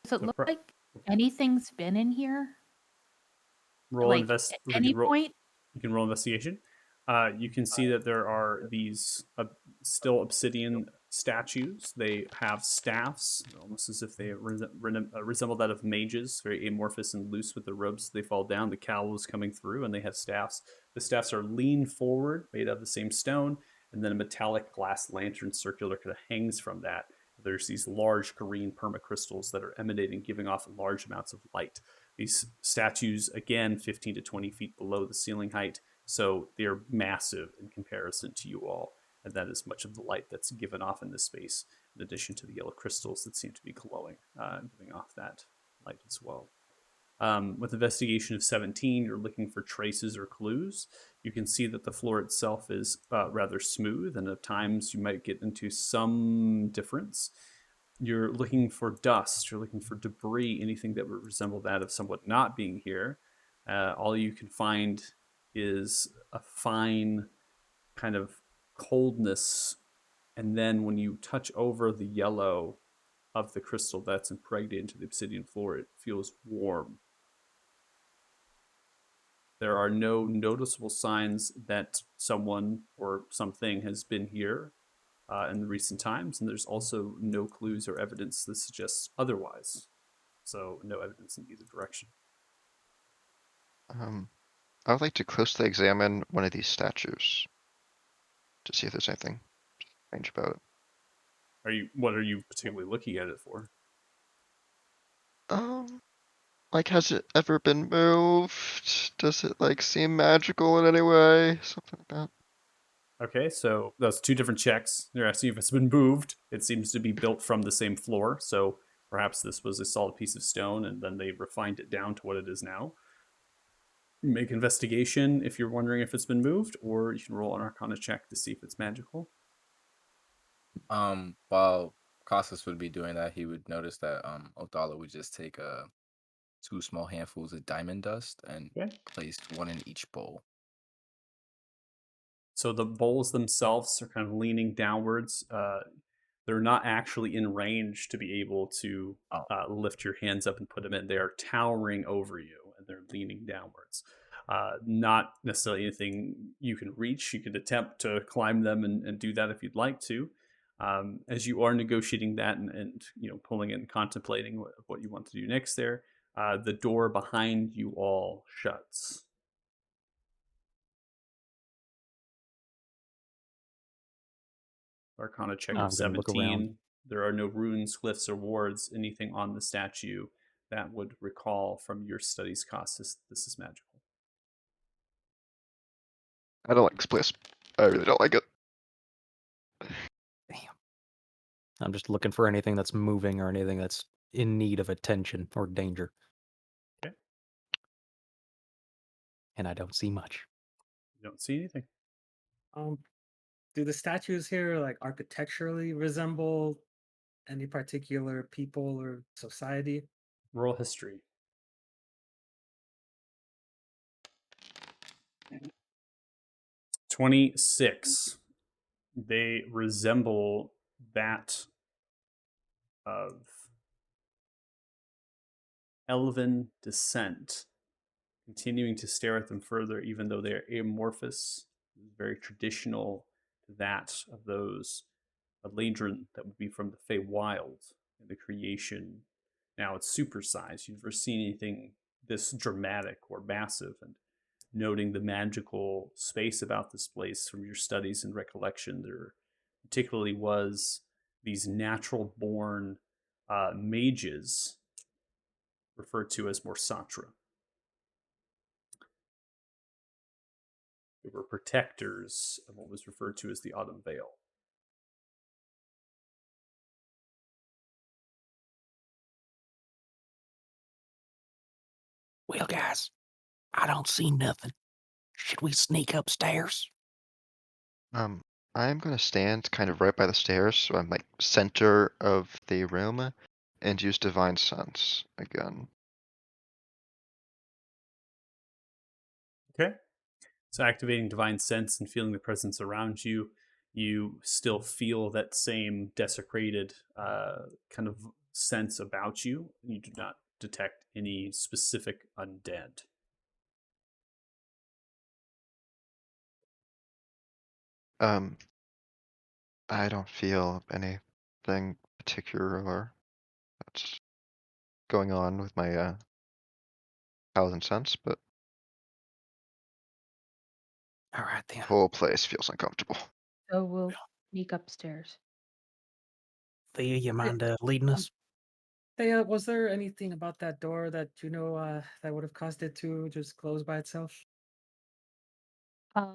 Does it
no
look
pro-
like anything's been in here?
roll
Like
invest.
at
We
any
can roll.
point?
You can roll investigation. You can see that there are these still obsidian statues. They have staffs, almost as if they resemble that of mages, very amorphous and loose with the robes. They fall down. The cowl is coming through, and they have staffs. The staffs are lean forward, made of the same stone, and then a metallic glass lantern circular kind of hangs from that. There's these large green permacrystals that are emanating, giving off large amounts of light. These statues, again, 15 to 20 feet below the ceiling height, so they're massive in comparison to you all. And that is much of the light that's given off in this space, in addition to the yellow crystals that seem to be glowing, giving off that light as well. With investigation of 17, you're looking for traces or clues. You can see that the floor itself is rather smooth, and at times you might get into some difference. You're looking for dust, you're looking for debris, anything that would resemble that of someone not being here. All you can find is a fine kind of coldness, and then when you touch over the yellow of the crystal that's impregnated into the obsidian floor, it feels warm. There are no noticeable signs that someone or something has been here in the recent times, and there's also no clues or evidence that suggests otherwise. So, no evidence in either direction.
I would like to closely examine one of these statues to see if there's anything strange about it.
What are you particularly looking at it for?
Like, has it ever been moved? Does it like seem magical in any way? Something like that.
Okay, so that's two different checks. They're asking if it's been moved. It seems to be built from the same floor, so perhaps this was a solid piece of stone and then they refined it down to what it is now. Make investigation if you're wondering if it's been moved, or you can roll an arcana check to see if it's magical.
While Costas would be doing that, he would notice that Othala would just take 2 small handfuls of diamond dust and
Okay.
place one in each bowl.
So the bowls themselves are kind of leaning downwards. They're not actually in range to be able to
Oh.
lift your hands up and put them in. They are towering over you and they're leaning downwards. Not necessarily anything you can reach. You could attempt to climb them and do that if you'd like to. As you are negotiating that and pulling and contemplating what you want to do next there, the door behind you all shuts. Arcana check of
I'm gonna look around.
17. There are no runes, glyphs, or wards, anything on the statue that would recall from your studies cost this is magical.
I don't like this place. I really don't like it.
Damn. I'm just looking for anything that's moving or anything that's in need of attention or danger.
Okay.
And I don't see much.
You don't see anything.
Do the statues here like architecturally resemble any particular people or society?
Roll history. 26. They resemble that of elven descent, continuing to stare at them further, even though they are amorphous, very traditional to that of those a Ladron that would be from the Feywild and the creation. Now it's supersized. You've never seen anything this dramatic or massive, and noting the magical space about this place from your studies and recollection, there particularly was these natural born mages referred to as Morsatra. They were protectors of what was referred to as the Autumn Veil.
Well, guys, I don't see nothing. Should we sneak upstairs?
Um, I'm gonna stand kind of right by the stairs, so I'm like center of the room, and use divine sense again.
Okay. So activating divine sense and feeling the presence around you, you still feel that same desecrated kind of sense about you. You do not detect any specific undead.
Um, I don't feel anything particular that's going on with my paladin sense, but
All right
the
then.
whole place feels uncomfortable.
So we'll sneak upstairs.
Thea, you
Hey,
mind leading
um,
us?
Thea, was there anything about that door that that would have caused it to just close by itself?
Uh,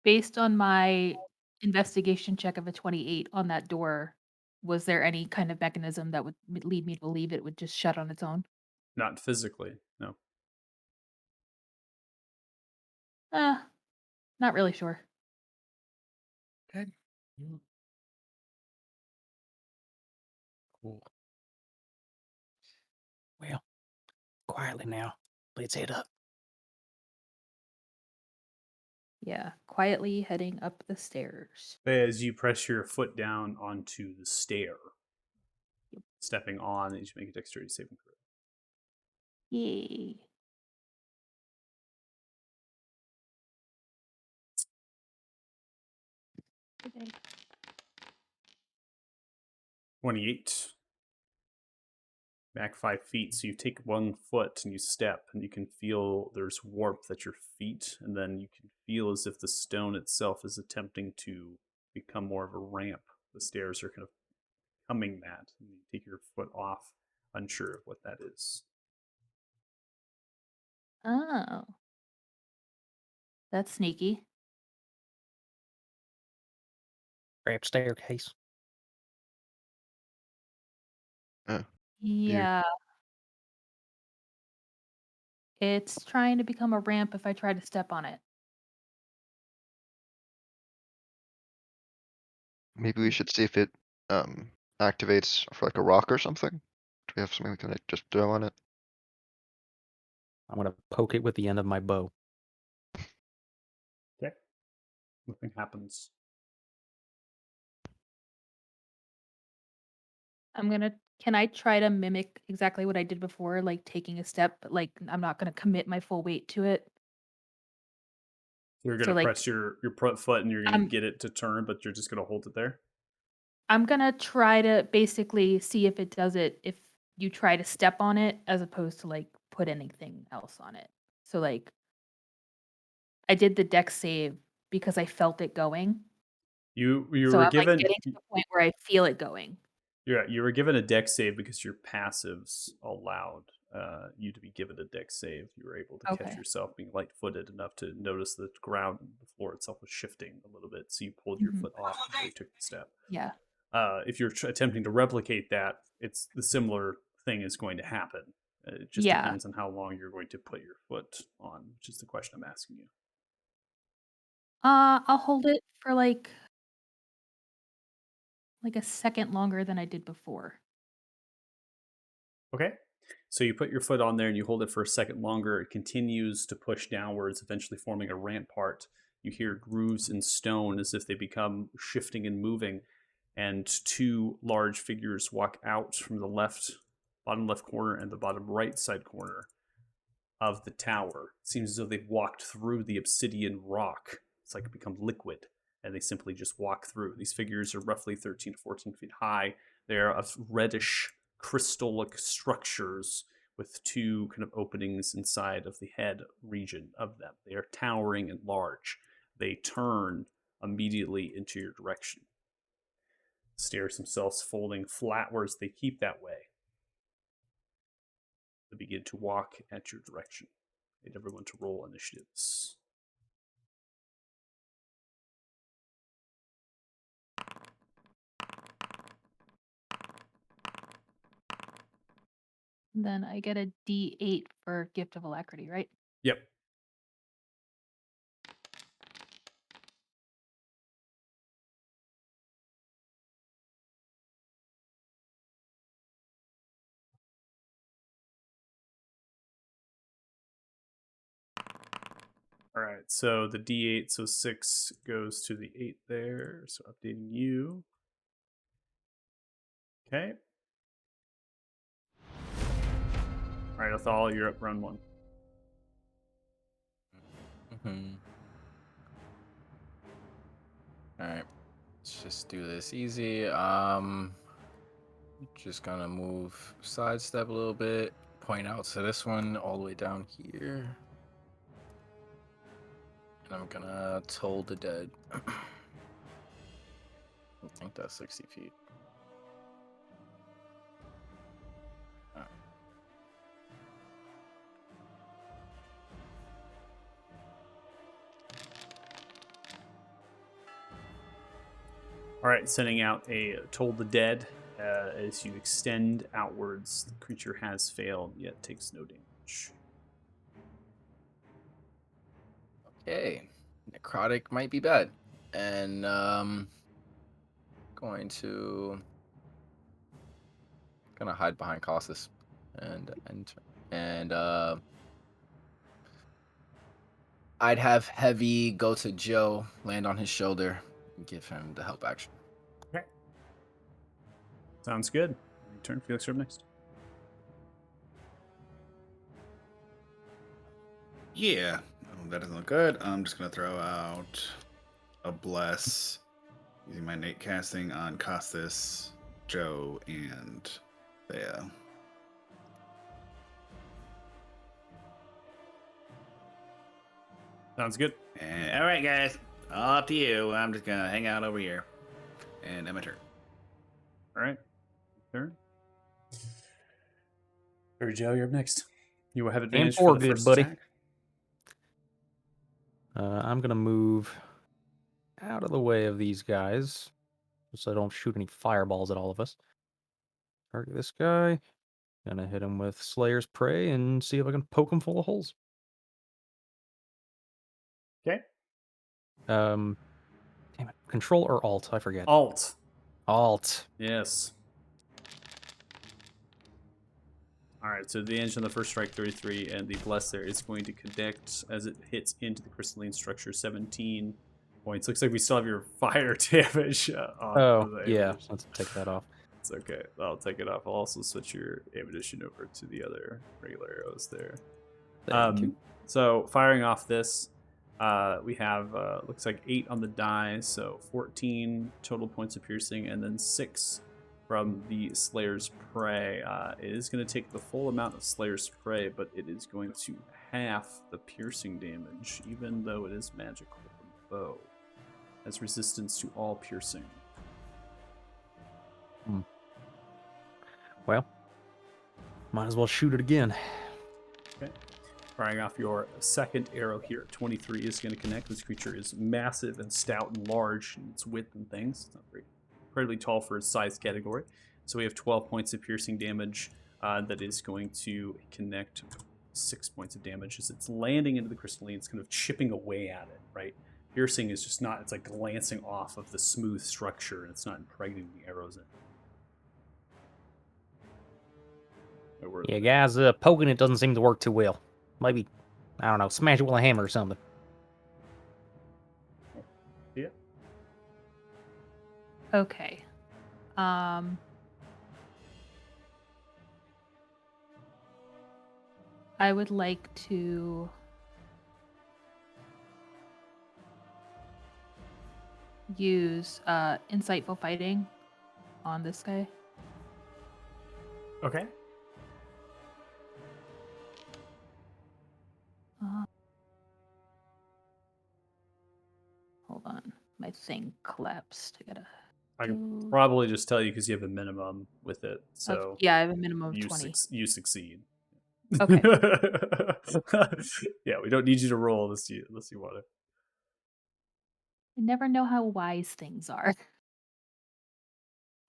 based on my investigation check of a 28 on that door, was there any kind of mechanism that would lead me to believe it would just shut on its own?
Not physically, no.
Uh, not really sure.
Okay. Mm.
Cool. Well, quietly now. Let's head up.
Yeah, quietly heading up the stairs.
As you press your foot down onto the stair, stepping on, you should make a dexterity saving throw.
Yay. Okay.
28. Back 5 feet. So you take 1 foot and you step, and you can feel there's warmth at your feet, and then you can feel as if the stone itself is attempting to become more of a ramp. The stairs are kind of becoming that. And you take your foot off, unsure of what that is.
Oh, that's sneaky.
Grab staircase.
You
Yeah, it's trying to become a ramp if I try to step on it.
maybe we should see if it activates for like a rock or something. Do we have something we can like, just throw on it?
I'm gonna poke it with the end of my bow.
Okay. Nothing happens.
Can I try to mimic exactly what I did before, like taking a step, but like I'm not gonna commit my full weight to it?
You're going
So
to
like
press your foot and you're going to
I'm
get it to turn, but you're just going to hold it there.
I'm gonna try to basically see if it does it if you try to step on it as opposed to like put anything else on it. So like I did the dex save because I felt it going.
You
So
were
I'm like
given
getting to the point where I feel it going.
you were given a dex save because your passives allowed you to be given a dex save. You were able to catch
Okay.
yourself being light-footed enough to notice the ground and the floor itself was shifting a little bit, so you pulled your
Mhm.
foot off before you took the step.
Yeah.
If you're attempting to replicate that, it's the similar thing is going to happen. It just
Yeah.
depends on how long you're going to put your foot on, which is the question I'm asking you.
I'll hold it for like a second longer than I did before.
Okay. So you put your foot on there and you hold it for a second longer. It continues to push downwards, eventually forming a rampart. You hear grooves in stone as if they become shifting and moving. And two large figures walk out from the bottom left corner and the bottom right side corner of the tower. It seems as though they've walked through the obsidian rock. It's like it become liquid, and they simply just walk through. These figures are roughly 13 to 14 feet high. They're of reddish crystallic structures with two kind of openings inside of the head region of them. They are towering and large. They turn immediately into your direction. Stairs themselves folding flatwards, they keep that way. They begin to walk at your direction. I need everyone to roll initiatives.
Then I get a D8 for gift of alacrity, right?
Yep. All right, so the D8, so 6 goes to the 8 there. So updating you. Okay. All right, Othal, you're up round 1.
All right, let's just do this easy. Just gonna move, sidestep a little bit, point out to this one all the way down here, and I'm gonna toll the dead. I think that's 60 feet.
All right, sending out a Toll the Dead. As you extend outwards, the creature has failed, yet takes no damage.
Okay, necrotic might be bad, and going to gonna hide behind Colossus and enter, and I'd have Heavy go to Joe, land on his shoulder, and give him the help action.
Okay. Sounds good. Your turn. Felix, you're up next.
Yeah, that doesn't look good. I'm just gonna throw out a bless using my Nate casting on Costas, Joe, and Thea.
Sounds good.
And all right, guys, all up to you. I'm just gonna hang out over here and end my turn.
All right. Turn. Or Joe, you're up next. You will have advantage for the
good,
first
buddy.
attack.
I'm gonna move out of the way of these guys, so I don't shoot any fireballs at all of us. Target this guy. Gonna hit him with Slayer's Prey and see if I can poke him full of holes.
Okay.
Damn it. Control or Alt? I forget.
Alt.
Alt.
Yes. All right, so the advantage on the first strike, 33, and the bless there is going to connect as it hits into the crystalline structure, 17 points. Looks like we still have your fire damage on.
Oh,
the
yeah.
ammunition.
Let's take that off.
It's okay. I'll take it off. I'll also switch your ammunition over to the other regular arrows there.
Thank you.
So firing off this, we have looks like 8 on the die, so 14 total points of piercing, and then 6 from the Slayer's Prey. It is going to take the full amount of Slayer's Prey, but it is going to half the piercing damage, even though it is magical bow. Has resistance to all piercing.
Well, might as well shoot it again.
Okay. Firing off your second arrow here. 23 is going to connect. This creature is massive and stout and large in its width and things. It's not very incredibly tall for its size category. So we have 12 points of piercing damage that is going to connect 6 points of damage as it's landing into the crystalline. It's kind of chipping away at it, right? Piercing is just not, it's like glancing off of the smooth structure and it's not impregnating the arrows in.
Yeah, guys, poking it doesn't seem to work too well. Maybe, I don't know, smash it with a hammer or something.
Yeah.
Okay. I would like to use insightful fighting on this guy.
Okay.
Hold on, my thing collapsed.
I can probably just tell you because you have a minimum with it. So
yeah, I have a minimum of
you
20.
You succeed.
Okay.
Yeah, we don't need you to roll unless you want to.
I never know how wise things are.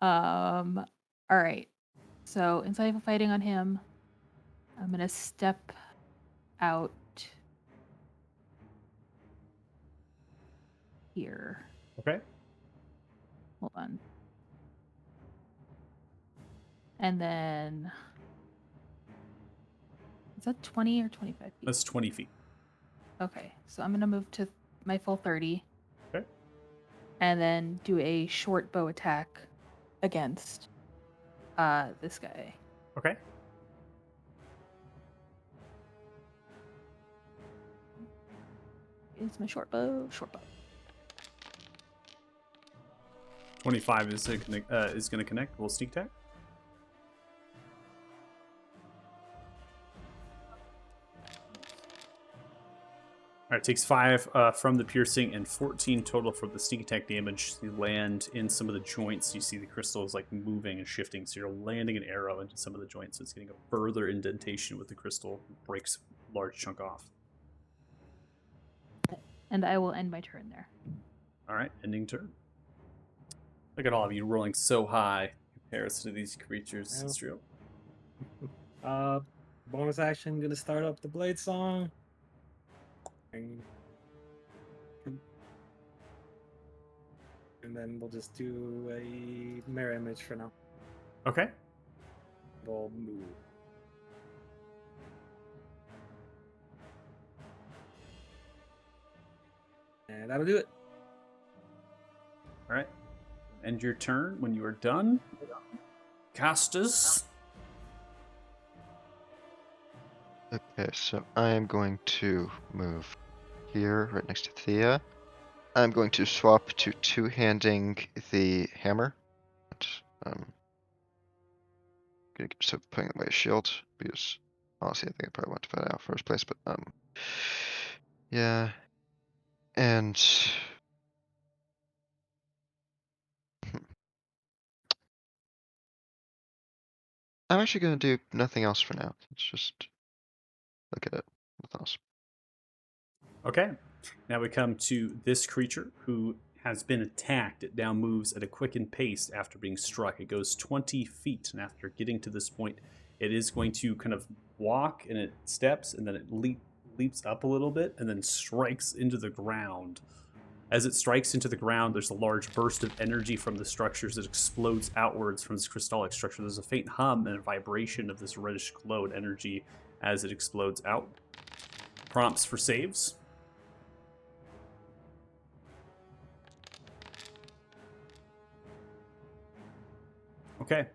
All right. So insightful fighting on him. I'm gonna step out here.
Okay.
Hold on. And then is that 20 or 25 feet?
That's 20 feet.
Okay, so I'm gonna move to my full 30.
Okay.
And then do a short bow attack against this guy.
Okay.
It's my short bow.
25 is going to connect. We'll sneak attack. All right, takes 5 from the piercing and 14 total for the sneak attack damage. You land in some of the joints. You see the crystal is like moving and shifting, so you're landing an arrow into some of the joints. So it's getting a further indentation with the crystal. Breaks a large chunk off.
And I will end my turn there.
All right, ending turn. Look at all of you rolling so high in comparison to these creatures. It's real.
Bonus action, gonna start up the blade song. And then we'll just do a mirror image for now.
Okay.
We'll move. And that'll do it.
All right. End your turn when you are done. Casters.
Okay, so I am going to move here, right next to Thea. I'm going to swap to two-handing the hammer. Gonna start putting away a shield because honestly, I think I probably want to fight out first place, but yeah, and I'm actually gonna do nothing else for now. Let's just look at it. Nothing else.
Okay. Now we come to this creature who has been attacked. It now moves at a quickened pace after being struck. It goes 20 feet, and after getting to this point, it is going to kind of walk, and it steps, and then it leaps up a little bit, and then strikes into the ground. As it strikes into the ground, there's a large burst of energy from the structures that explodes outwards from this crystallic structure. There's a faint hum and a vibration of this reddish glow and energy as it explodes out. Prompts for saves. Okay.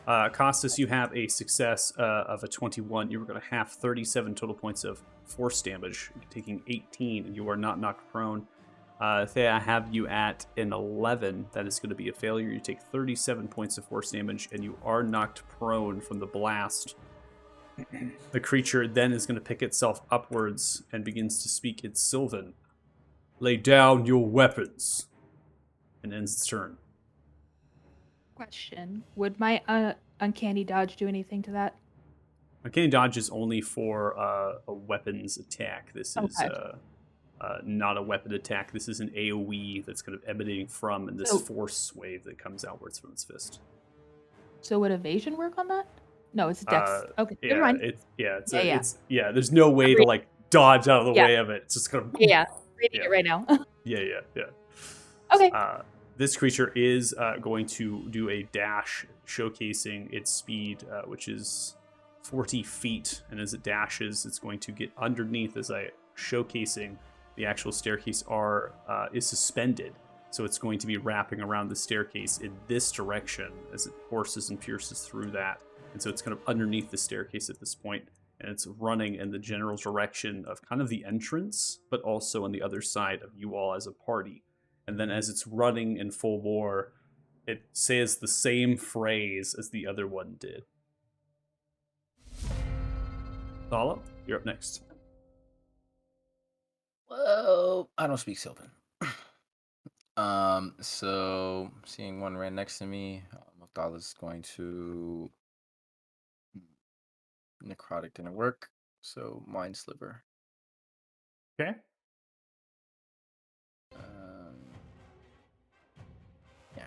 Costas, you have a success of a 21. You were going to have 37 total points of force damage, taking 18, and you are not knocked prone. Thea, I have you at an 11. That is going to be a failure. You take 37 points of force damage, and you are knocked prone from the blast. The creature then is going to pick itself upwards and begins to speak its Sylvan. Lay down your weapons. And ends its turn.
Question: would my uncanny dodge do anything to that?
Uncanny dodge is only for a weapons attack. This is not a weapon attack. This is an AoE that's kind of emanating from this force wave that comes outwards from its fist.
So would evasion work on that? No, it's dex. Okay,
Yeah,
never mind.
it's there's no way to like dodge out of the way of it. It's just kind of
Reading it right now.
Yeah.
Okay.
This creature is going to do a dash, showcasing its speed, which is 40 feet. And as it dashes, it's going to get underneath, as I showcasing the actual staircase is suspended. So it's going to be wrapping around the staircase in this direction as it forces and pierces through that. And so it's kind of underneath the staircase at this point, and it's running in the general direction of kind of the entrance, but also on the other side of you all as a party. And then as it's running in full bore, it says the same phrase as the other one did. Thala, you're up next.
Well, I don't speak Sylvan. So seeing one right next to me, Magdala's going to necrotic didn't work, so mind sliver.
Okay.
Yeah.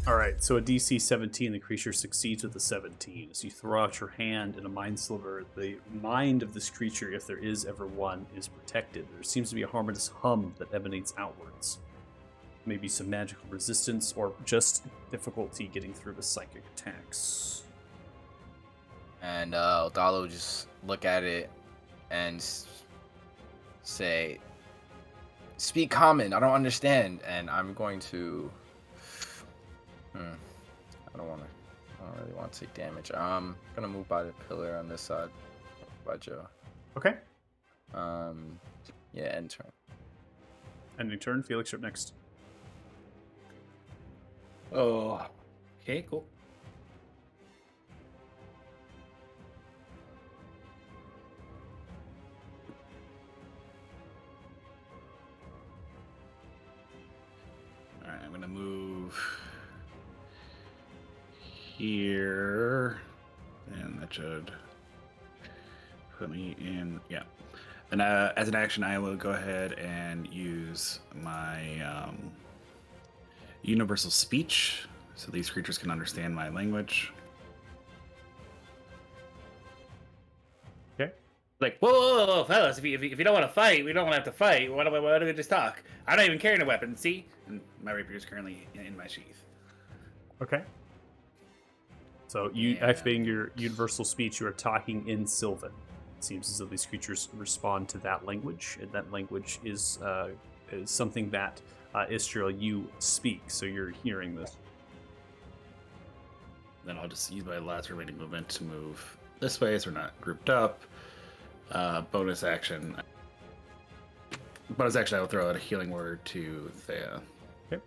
All right, so a DC 17, the creature succeeds with a 17. As you throw out your hand in a mind sliver, the mind of this creature, if there is ever one, is protected. There seems to be a harmonious hum that emanates outwards. Maybe some magical resistance or just difficulty getting through the psychic attacks.
And Otalo will just look at it and say, "Speak common. I don't understand." And I'm going to. I don't really want to take damage. I'm gonna move by the pillar on this side, by Joe.
Okay.
Yeah, end turn.
Ending turn. Felix, you're up next.
Oh, okay, cool. All right, I'm gonna move here, and that should put me in. Yeah, and as an action, I will go ahead and use my universal speech, so these creatures can understand my language.
Okay.
Like, whoa, fellas! If you don't want to fight, we don't want to have to fight. Why do we just talk? I'm not even carrying a weapon. See, and my rapier is currently in my sheath.
Okay. So you activating your universal speech, you are talking in Sylvan. It seems as though these creatures respond to that language, and that language is something that Istriel, you speak. So you're hearing this.
Then I'll just use my last remaining movement to move this way, so we're not grouped up. Bonus action. I will throw out a healing word to Thea.
Okay.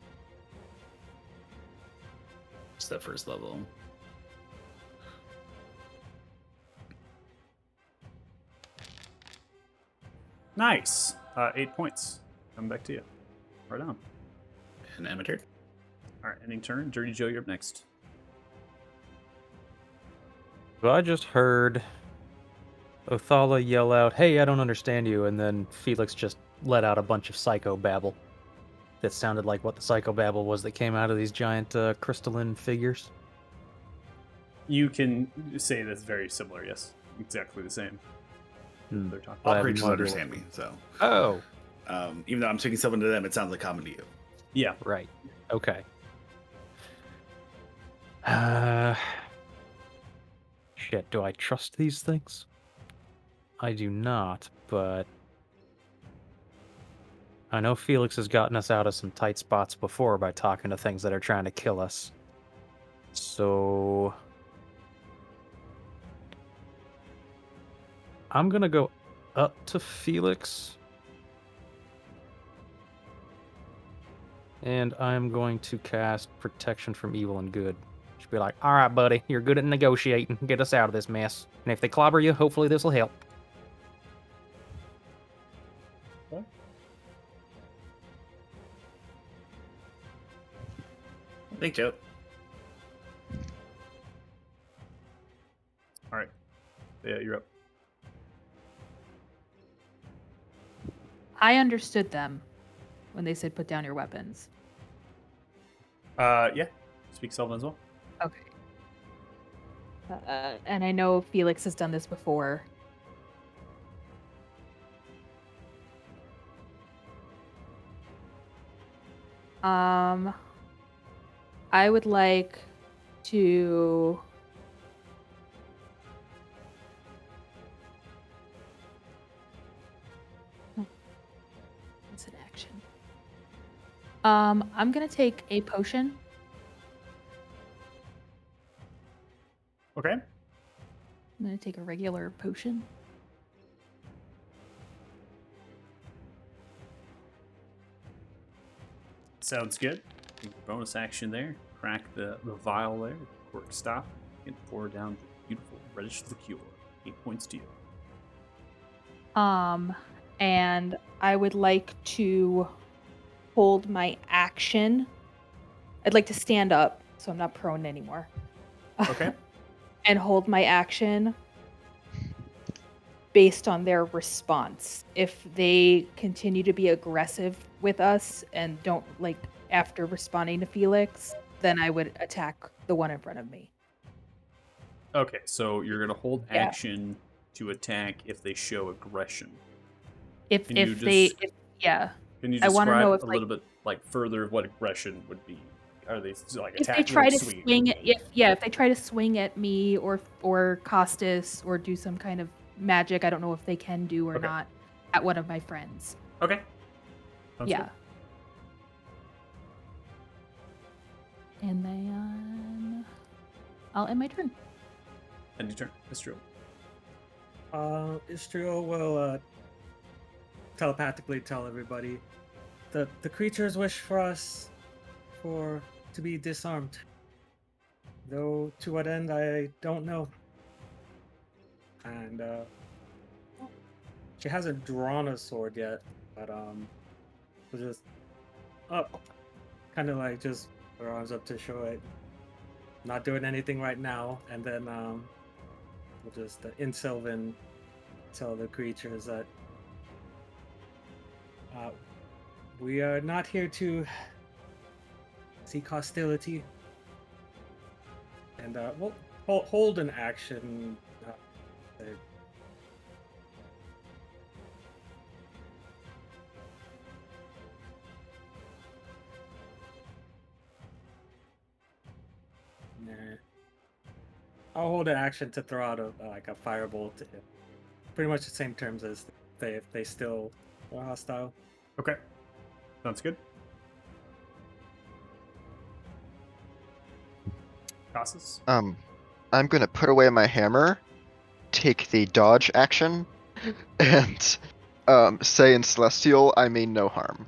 It's the first level.
Nice. 8 points. Coming back to you. Right on.
And end my turn.
All right, ending turn. Dirty Joe, you're up next.
So I just heard Othala yell out, "Hey, I don't understand you," and then Felix just let out a bunch of psychobabble that sounded like what the psychobabble was that came out of these giant crystalline figures.
You can say that's very similar, yes. Exactly the same. They're talking.
I
All
have
creatures
no idea
understand me, so
Oh,
even though I'm speaking Sylvan to them, it sounds like common to you.
Yeah.
right. Okay. Shit, do I trust these things? I do not, but I know Felix has gotten us out of some tight spots before by talking to things that are trying to kill us. So I'm gonna go up to Felix. And I'm going to cast Protection from Evil and Good. Just be like, "All right, buddy, you're good at negotiating. Get us out of this mess. And if they clobber you, hopefully this will help."
Thanks, Joe.
All right. Yeah, you're up.
I understood them when they said put down your weapons.
Yeah. Speak Sylvan as well.
Okay. And I know Felix has done this before. I would like to It's an action. I'm gonna take a potion.
Okay.
I'm gonna take a regular potion.
Sounds good. Bonus action there. Crack the vial there. Cork stop. And pour down the beautiful reddish liqueur. 8 points to you.
And I would like to hold my action. I'd like to stand up, so I'm not prone anymore.
Okay.
And hold my action based on their response. If they continue to be aggressive with us and don't like after responding to Felix, then I would attack the one in front of me.
Okay, so you're gonna hold
Yeah.
action to attack if they show aggression.
If
Can you
if they
just-
if, yeah.
Can you
I wanna
describe
know if,
a
like-
little bit like further what aggression would be? are they like
If they
attacking
try
or
to
swinging?
swing, if they try to swing at me or Costas or do some kind of magic, I don't know if they can do or
Okay.
not at one of my friends.
Okay. Sounds
Yeah.
good.
And then I'll end my turn.
End your turn. That's true.
Istrio will telepathically tell everybody that the creatures wish for us to be disarmed. Though to what end I don't know. And she hasn't drawn a sword yet, but we'll just kind of like just put her arms up to show it. Not doing anything right now, and then we'll just in Sylvan tell the creatures that we are not here to seek hostility, and we'll hold an action. I'll hold an action to throw out a firebolt. Pretty much the same terms as if they still are hostile.
Okay. Sounds good. Costas?
I'm gonna put away my hammer, take the dodge action, and say in Celestial, I mean no harm.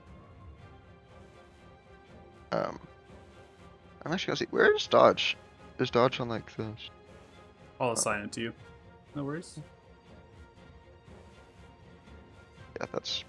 I'm actually gonna see, where's dodge? Is dodge on like this?
I'll assign it to you. No worries.
Yeah, that's...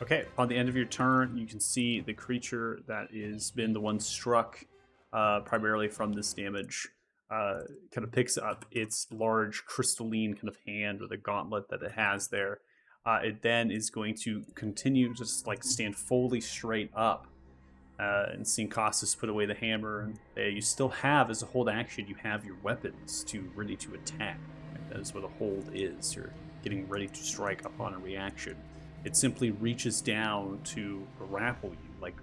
Okay, on the end of your turn, you can see the creature that is been the one struck primarily from this damage kind of picks up its large crystalline kind of hand with a gauntlet that it has there. It then is going to continue to just like stand fully straight up and seeing Costas put away the hammer. And you still have, as a hold action, you have your weapons ready to attack. Right? That is what a hold is. You're getting ready to strike upon a reaction. It simply reaches down to grapple you, like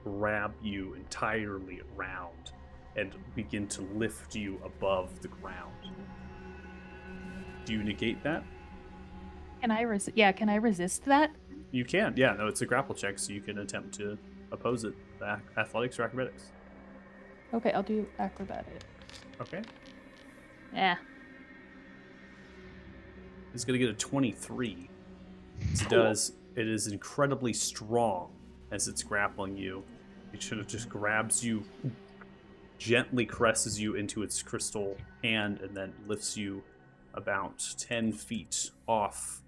grab you entirely around and begin to lift you above the ground. Do you negate that?
Can I can I resist that?
You can. Yeah, no, it's a grapple check, so you can attempt to oppose it. Athletics or acrobatics?
Okay, I'll do acrobatics.
Okay.
Yeah.
It's going to get a 23. It is incredibly strong as it's grappling you. It should have just grabs you, gently caresses you into its crystal hand, and then lifts you about 10 feet off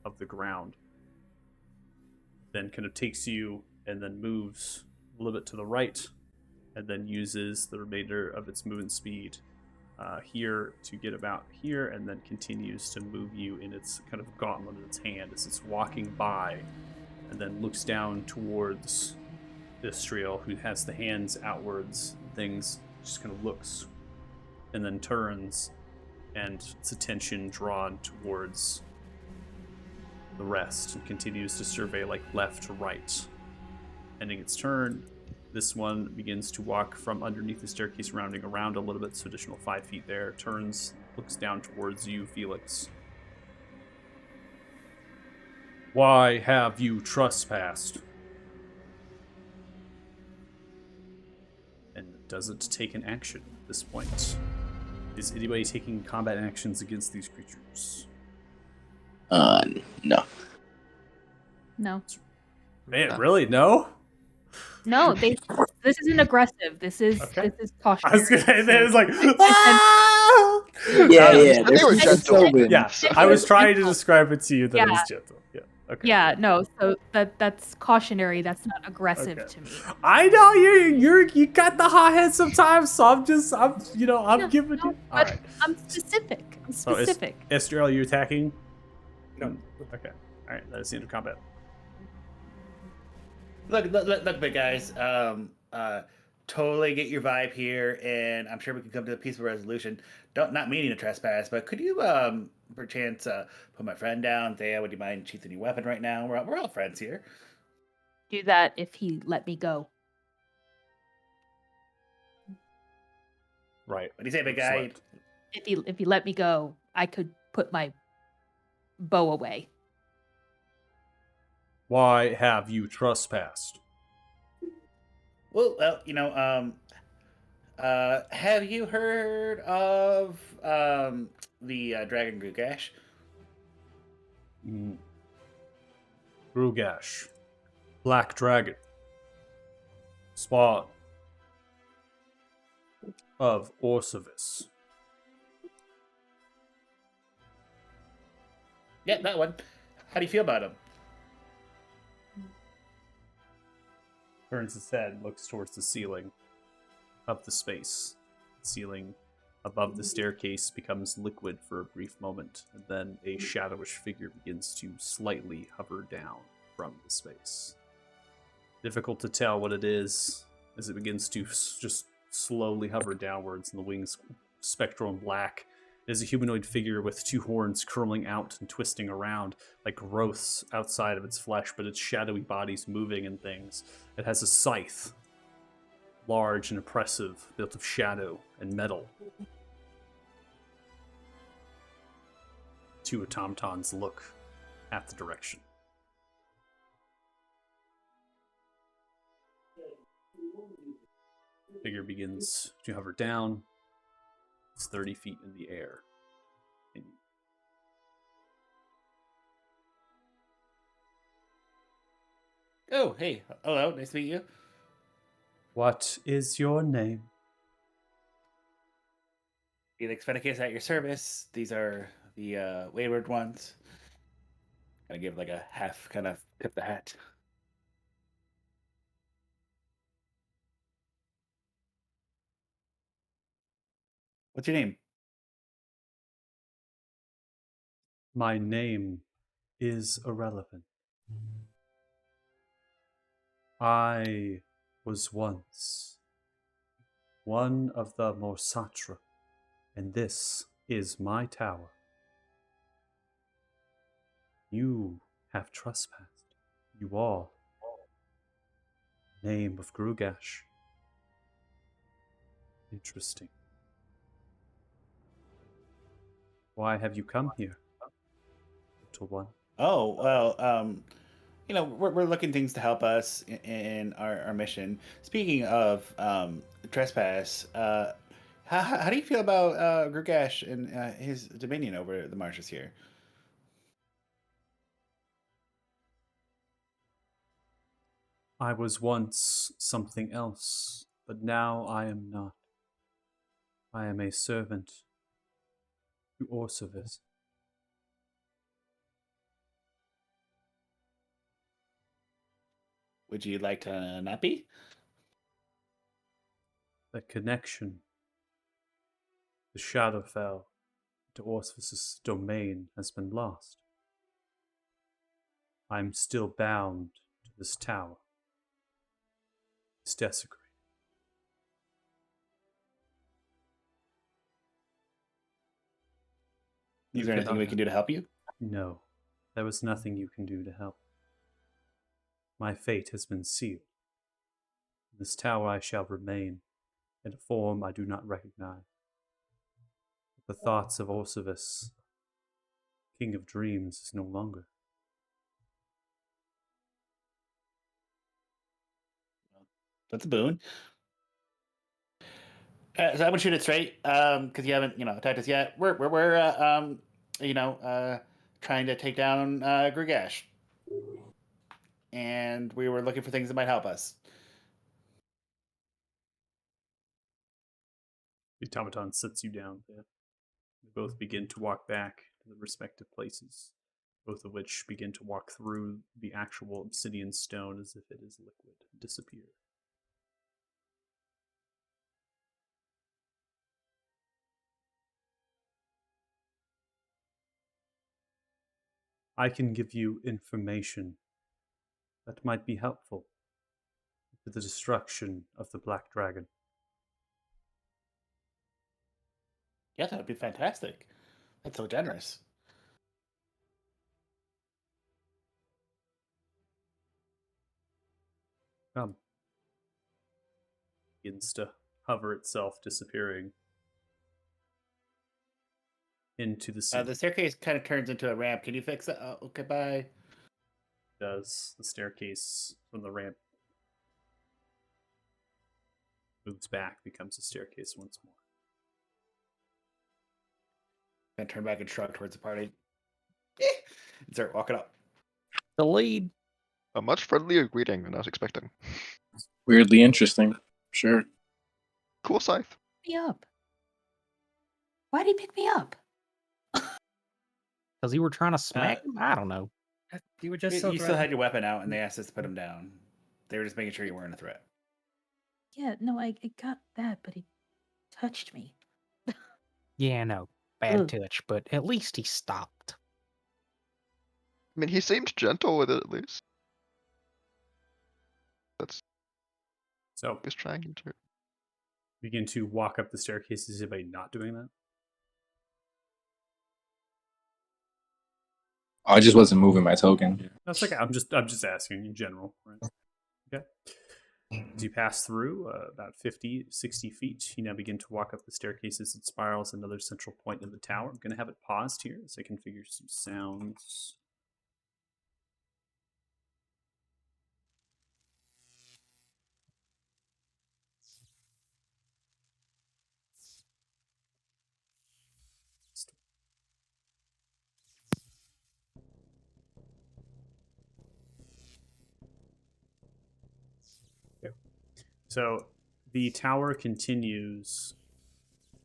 of the ground. Then kind of takes you and then moves a little bit to the right, and then uses the remainder of its movement speed here to get about here, and then continues to move you in its kind of gauntlet in its hand as it's walking by, and then looks down towards Istriel, who has the hands outwards, things, just kind of looks, and then turns, and its attention drawn towards the rest, and continues to survey like left to right. Ending its turn, this one begins to walk from underneath the staircase, rounding around a little bit, so additional 5 feet there. Turns, looks down towards you, Felix. Why have you trespassed? And doesn't take an action at this point. Is anybody taking combat actions against these creatures?
No.
No.
Man, really? No?
No, this isn't aggressive. This is
Okay.
this is
I was
cautionary.
gonna say, it was like,
Yeah.
They were gentle.
yeah. I was trying to describe it to you that it was
Yeah.
gentle. Yeah. Okay.
Yeah, no, so that's cautionary. That's not aggressive
Okay.
to me.
I know you got the hot head sometimes, so I'm
Yeah,
giving
no,
you. All
but
right.
I'm specific. I'm
So
specific.
Estriel, are you attacking?
No.
Okay. All right. That is the end of combat.
Look, big guys. Totally get your vibe here, and I'm sure we can come to a peaceful resolution. Not meaning to trespass, but could you, perchance, put my friend down? Thea, would you mind sheathing your weapon right now? We're all friends here.
Do that if he let me go.
Right.
What do you say, big
Looks
guy?
like.
If you let me go, I could put my bow away.
Why have you trespassed?
Well, have you heard of the Dragon Gugash?
Mm. Grugash. Black Dragon. Spawn of Orsavis.
Yeah, that one. How do you feel about him?
Turns his head, looks towards the ceiling of the space. The ceiling above the staircase becomes liquid for a brief moment, and then a shadowish figure begins to slightly hover down from the space. Difficult to tell what it is as it begins to just slowly hover downwards, and the wings spectral and black. It is a humanoid figure with two horns curling out and twisting around like growths outside of its flesh, but its shadowy body's moving and things. It has a scythe, large and oppressive, built of shadow and metal. Two automatons look at the direction. Figure begins to hover down. It's 30 feet in the air.
Oh, hey. Hello. Nice to meet you.
What is your name?
Felix Fennicus at your service. These are the Wayward ones. Gonna give like a half kind of tip the hat. What's your name?
My name is irrelevant. I was once one of the Morsatra, and this is my tower. You have trespassed. You all. Name of Grugash. Interesting. Why have you come here, little one?
Oh, well, we're looking things to help us in our mission. Speaking of trespass, how do you feel about Grugash and his dominion over the marshes here?
I was once something else, but now I am not. I am a servant to Orsavis.
Would you like to not be?
The connection, the Shadowfell to Orsavis' domain has been lost. I am still bound to this tower. It's desecrated.
Is there anything we can do to help you?
No, there was nothing you can do to help. My fate has been sealed. In this tower I shall remain, in a form I do not recognize. But the thoughts of Orsavis, King of Dreams, is no longer.
That's a boon. So I'm gonna shoot it straight, because you haven't, attacked us yet. We're trying to take down Grugash, and we were looking for things that might help us.
The automaton sits you down there. They both begin to walk back to the respective places, both of which begin to walk through the actual obsidian stone as if it is liquid and disappear. I can give you information that might be helpful to the destruction of the Black Dragon.
Yeah, that would be fantastic. That's so generous.
Come. Begins to hover itself, disappearing into the ceiling.
The staircase kind of turns into a ramp. Can you fix it? Oh, okay, bye.
Does the staircase from the ramp moves back, becomes a staircase once more.
And turn back and shrug towards the party. And start walking up.
The lead.
A much friendlier greeting than I was expecting.
Weirdly interesting. Sure.
Cool scythe.
Me up. Why'd he pick me up?
Because you were trying to smack him? I don't know.
You were just
You
so
still
threatening.
had your weapon out, and they asked us to put him down. They were just making sure you weren't a threat.
Yeah, no, I got that, but he touched me.
Yeah, no. Bad
Ugh.
touch, but at least he stopped.
I mean, he seemed gentle with it at least. That's
So
he's trying to.
begin to walk up the staircase. Is anybody not doing that?
I just wasn't moving my token.
That's okay. I'm just asking in general. Right? Okay. As you pass through about 50, 60 feet, you now begin to walk up the staircase as it spirals another central point in the tower. I'm going to have it paused here so I can figure some sounds. Okay. So the tower continues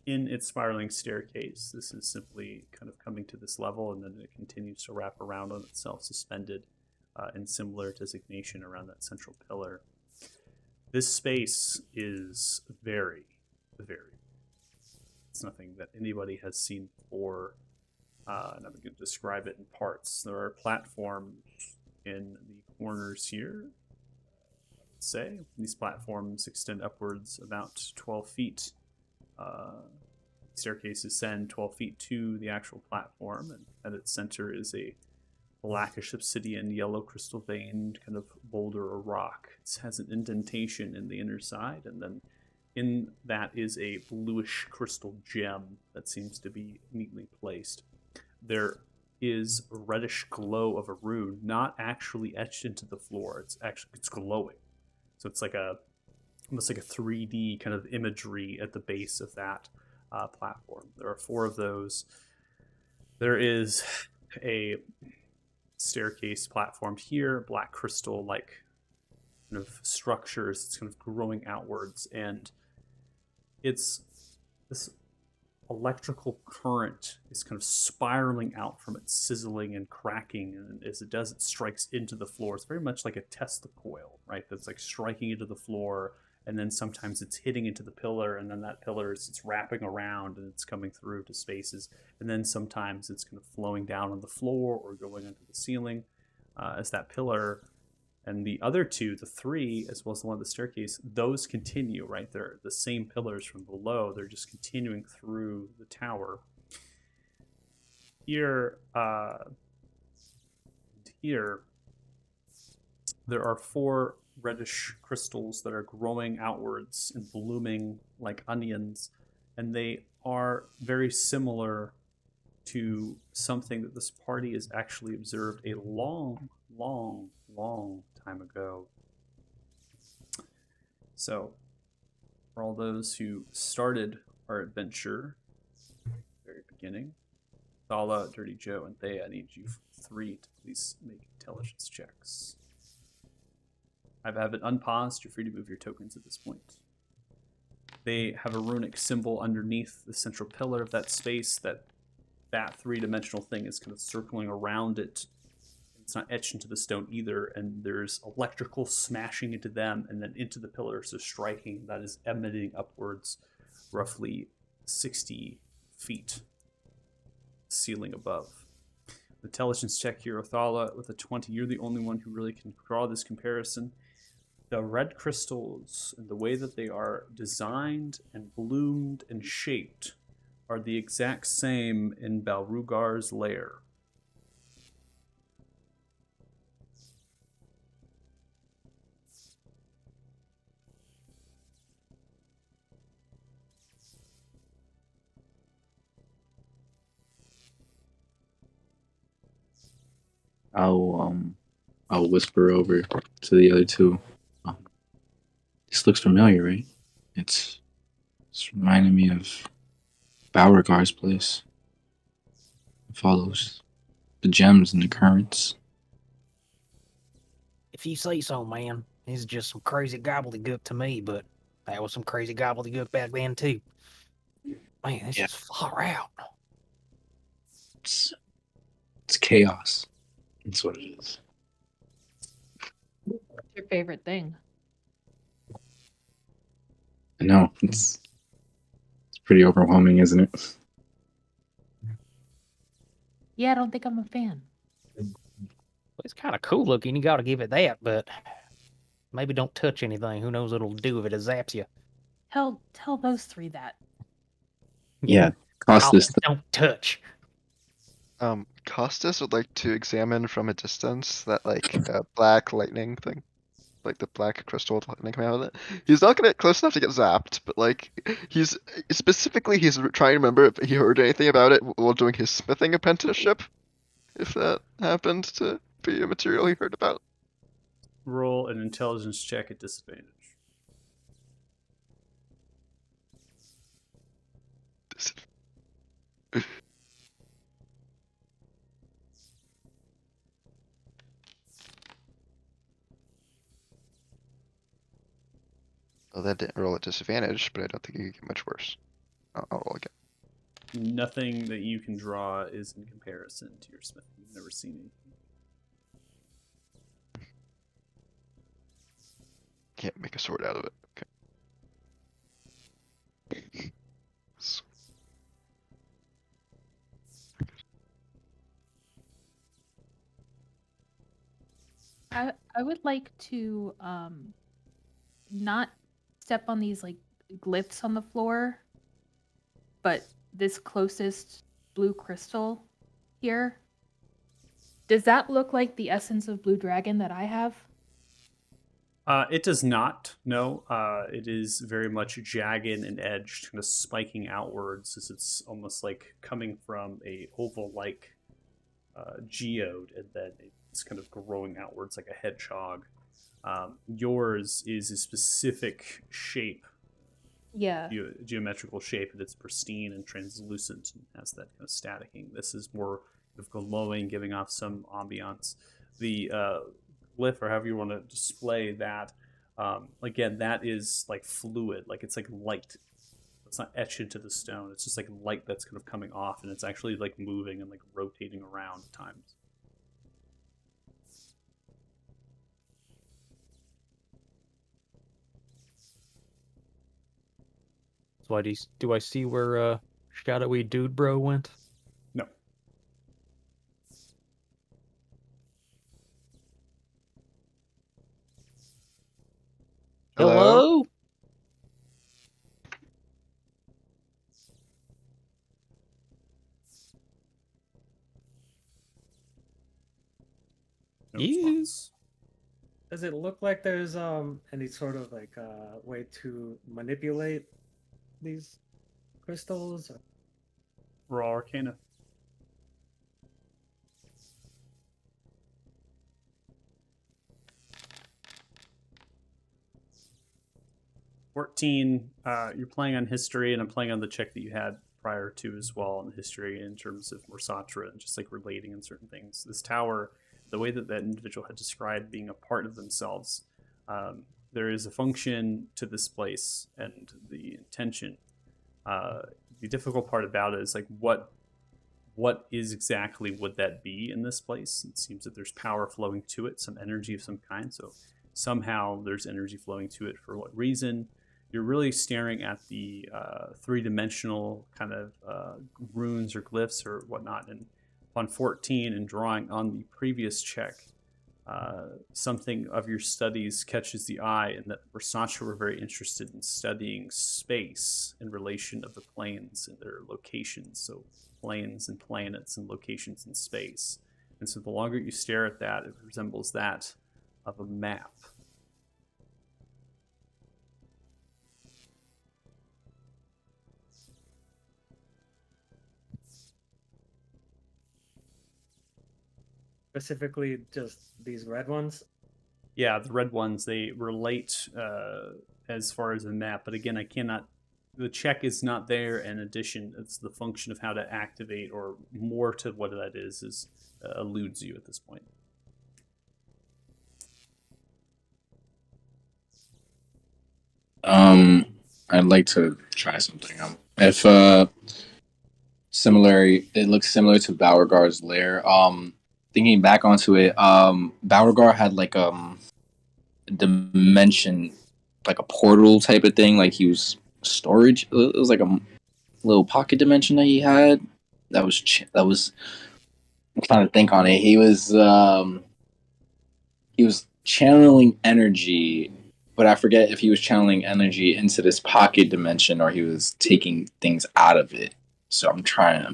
in its spiraling staircase. This is simply kind of coming to this level, and then it continues to wrap around on itself, suspended in similar designation around that central pillar. This space is very, very. It's nothing that anybody has seen before, and I'm going to describe it in parts. There are platforms in the corners here. Say these platforms extend upwards about 12 feet. Staircases ascend 12 feet to the actual platform, and at its center is a blackish obsidian, yellow crystal veined kind of boulder or rock. It has an indentation in the inner side, and then in that is a bluish crystal gem that seems to be neatly placed. There is a reddish glow of a rune, not actually etched into the floor. It's glowing. So it's like almost like a 3D kind of imagery at the base of that platform. There are 4 of those. There is a staircase platform here, black crystal like kind of structures. It's kind of growing outwards, and it's this electrical current is kind of spiraling out from it, sizzling and cracking, and as it does, it strikes into the floor. It's very much like a Tesla coil, right? That's like striking into the floor, and then sometimes it's hitting into the pillar, and then that pillar it's wrapping around and it's coming through to spaces, and then sometimes it's kind of flowing down on the floor or going into the ceiling as that pillar. And the other 2, the 3, as well as the one on the staircase, those continue, right? They're the same pillars from below. They're just continuing through the tower. Here, there are 4 reddish crystals that are growing outwards and blooming like onions, and they are very similar to something that this party has actually observed a long time ago. So, for all those who started our adventure at the very beginning, Thala, Dirty Joe, and Thea, I need you 3 to please make intelligence checks. I have it unpaused. You're free to move your tokens at this point. They have a runic symbol underneath the central pillar of that space. That 3-dimensional thing is kind of circling around it. It's not etched into the stone either, and there's electrical smashing into them and then into the pillars, so striking that is emanating upwards roughly 60 feet, ceiling above. Intelligence check here, Othala, with a 20. You're the only one who really can draw this comparison. The red crystals and the way that they are designed and bloomed and shaped are the exact same in Balrugar's lair.
I'll whisper over to the other two. This looks familiar, right? It's reminding me of Beauregard's place. It follows the gems and the currents.
If you say so, man. This is just some crazy gobbledygook to me, but that was some crazy gobbledygook back then too. Man, this is far out.
It's chaos. That's what it is.
What's your favorite thing?
I know it's pretty overwhelming, isn't it?
Yeah, I don't think I'm a fan.
It's kind of cool looking. You got to give it that, but maybe don't touch anything. Who knows what it'll do if it zaps you?
Tell those three that.
Yeah, cost this.
Don't touch.
Costas would like to examine from a distance that like black lightning thing, like the black crystal lightning coming out of it. He's not gonna get close enough to get zapped, but like he's trying to remember if he heard anything about it while doing his smithing apprenticeship. If that happened to be a material he heard about.
Roll an intelligence check at disadvantage.
Well, that didn't roll at disadvantage, but I don't think you could get much worse. I'll roll again.
Nothing that you can draw is in comparison to your smith. You've never seen anything.
Can't make a sword out of it. Okay.
I would like to not step on these like glyphs on the floor, but this closest blue crystal here. Does that look like the essence of blue dragon that I have?
It does not. No, it is very much jagged and edged, kind of spiking outwards, as it's almost like coming from a oval-like geode, and then it's kind of growing outwards like a hedgehog. Yours is a specific shape,
Yeah.
geometrical shape, and it's pristine and translucent and has that kind of staticking. This is more of glowing, giving off some ambiance. The glyph, or however you want to display that, again, that is like fluid, like it's like light. It's not etched into the stone. It's just like light that's kind of coming off, and it's actually like moving and like rotating around at times.
So do I see where shadowy dude bro went?
No.
Hello?
No response.
Does it look like there's any sort of like way to manipulate these crystals?
Raw Arcana. You're playing on history, and I'm playing on the check that you had prior to as well in history in terms of Morsatra and just like relating in certain things. This tower, the way that that individual had described being a part of themselves, there is a function to this place and the intention. The difficult part about it is like what is exactly would that be in this place? It seems that there's power flowing to it, some energy of some kind. So somehow there's energy flowing to it. For what reason? You're really staring at the three-dimensional kind of runes or glyphs or whatnot. And on 14 and drawing on the previous check, something of your studies catches the eye, and that Versace were very interested in studying space in relation of the planes and their locations. So planes and planets and locations in space. And so the longer you stare at that, it resembles that of a map.
specifically just these red ones?
Yeah, the red ones, they relate as far as the map, but again, I cannot. The check is not there. In addition, it's the function of how to activate, or more to what that is eludes you at this point.
I'd like to try something. If it looks similar to Beauregard's lair. Thinking back onto it, Beauregard had like a dimension, like a portal type of thing. Like he was storage. It was like a little pocket dimension that he had. That was. I'm trying to think on it. He was channeling energy, but I forget if he was channeling energy into this pocket dimension or he was taking things out of it. So I'm trying to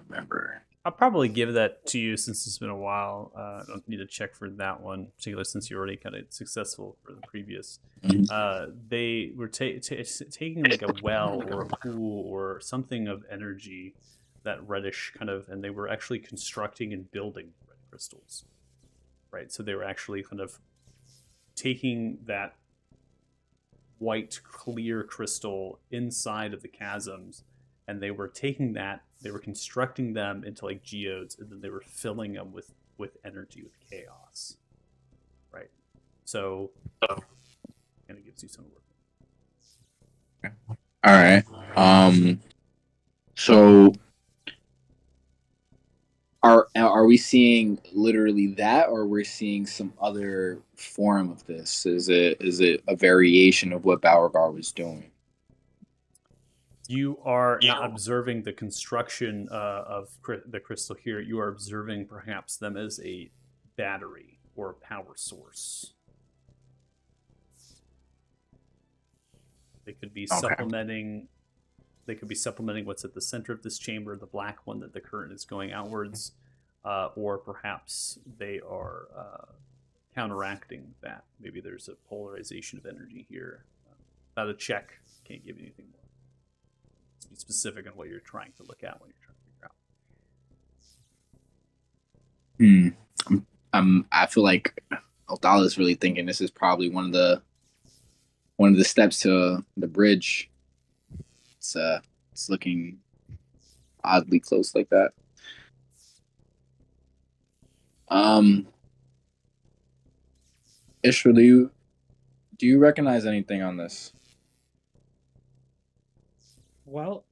remember.
I'll probably give that to you since it's been a while. I don't need to check for that one, particularly since you're already kind of successful for the previous. They were taking like a well or a pool or something of energy, that reddish kind of, and they were actually constructing and building red crystals. Right, so they were actually kind of taking that white, clear crystal inside of the chasms, and they were taking that, they were constructing them into like geodes, and then they were filling them with energy, with chaos. Right, so kind of gives you some work.
All right. So are we seeing literally that, or we're seeing some other form of this? Is it a variation of what Beauregard was doing?
You are not observing the construction of the crystal here. You are observing perhaps them as a battery or a power source. They could be supplementing. They could be supplementing what's at the center of this chamber, the black one that the current is going outwards, or perhaps they are counteracting that. Maybe there's a polarization of energy here. Without a check, can't give you anything more. Let's be specific on what you're trying to look at when you're trying to figure out.
I feel like Othala really thinking this is probably one of the steps to the bridge. It's looking oddly close like that. Ishra, do you recognize anything on this?
Well,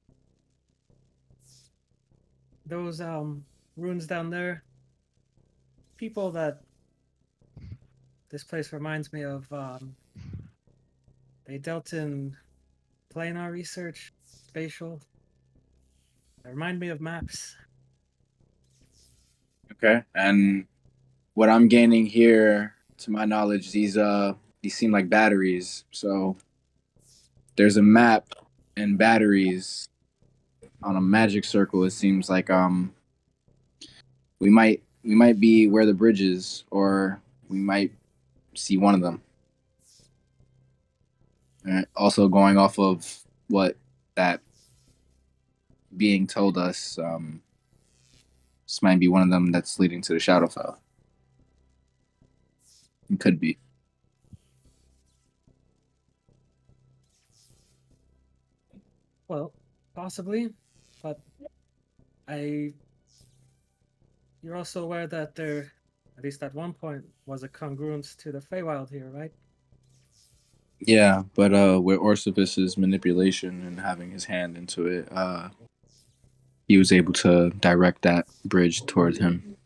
those runes down there, people that this place reminds me of, they dealt in planar research, spatial. They remind me of maps.
Okay, and what I'm gaining here, to my knowledge, these seem like batteries. So there's a map and batteries on a magic circle. It seems like we might be where the bridge is, or we might see one of them. And also going off of what that being told us, this might be one of them that's leading to the Shadowfell. It could be.
Well, possibly, but you're also aware that there, at least at one point, was a congruence to the Feywild here, right?
Yeah, but with Orsivis's manipulation and having his hand into it, he was able to direct that bridge towards him.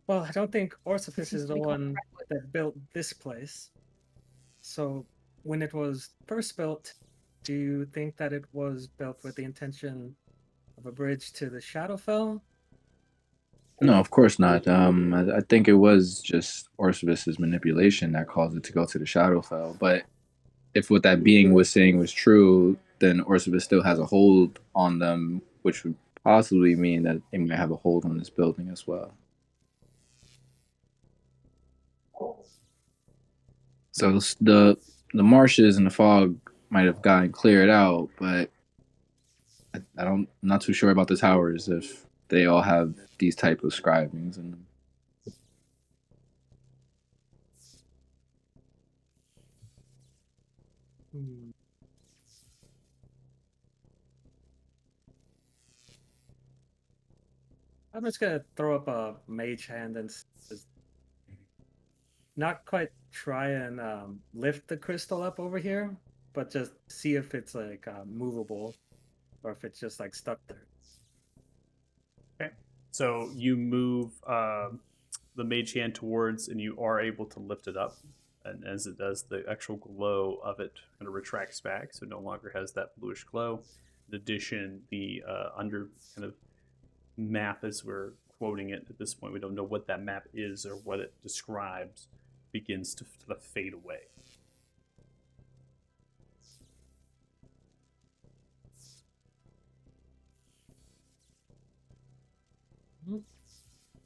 Well, I don't think Orsivis is the one that built this place. So, when it was first built, do you think that it was built with the intention of a bridge to the Shadowfell?
No, of course not. I think it was just Orsivis's manipulation that caused it to go to the Shadowfell. But if what that being was saying was true, then Orsivis still has a hold on them, which would possibly mean that they might have a hold on this building as well. So the marshes and the fog might have gotten cleared out, but I'm not too sure about the towers if they all have these type of scribings in them.
Hmm. I'm just gonna throw up a mage hand and just not quite try and lift the crystal up over here, but just see if it's like movable or if it's just like stuck there.
Okay. So you move the mage hand towards, and you are able to lift it up. And as it does, the actual glow of it kind of retracts back, so it no longer has that bluish glow. In addition, the under kind of map, as we're quoting it at this point, we don't know what that map is or what it describes, begins to fade away.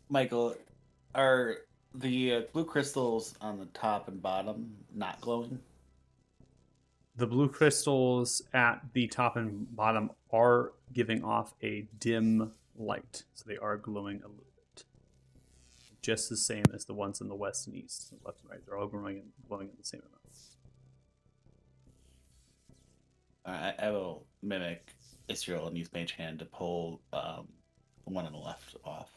Michael, are the blue crystals on the top and bottom not glowing?
The blue crystals at the top and bottom are giving off a dim light, so they are glowing a little bit. Just the same as the ones in the west and east, left and right. They're all glowing in the same amount.
I will mimic Israel and use Mage Hand to pull the one on the left off.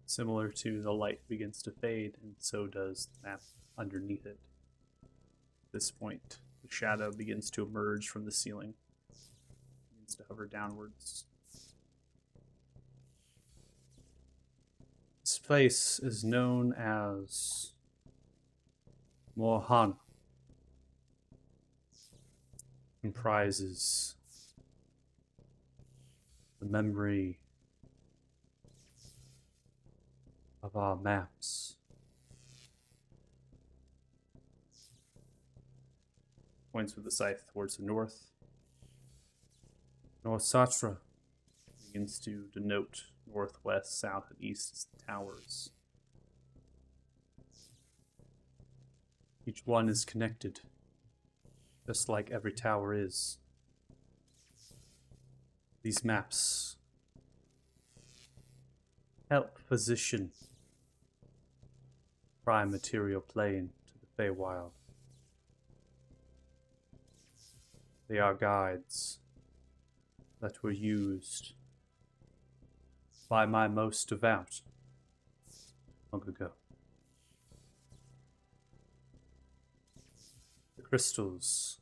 Similar to the light begins to fade, and so does the map underneath it. At this point, the shadow begins to emerge from the ceiling, begins to hover downwards. This place is known as Mohana. Comprises the memory of our maps. Points with the scythe towards the north. North Satra begins to denote northwest, south, and east as the towers. Each one is connected, just like every tower is. These maps help position prime material plane to the Feywild. They are guides that were used by my most devout long ago. The crystals,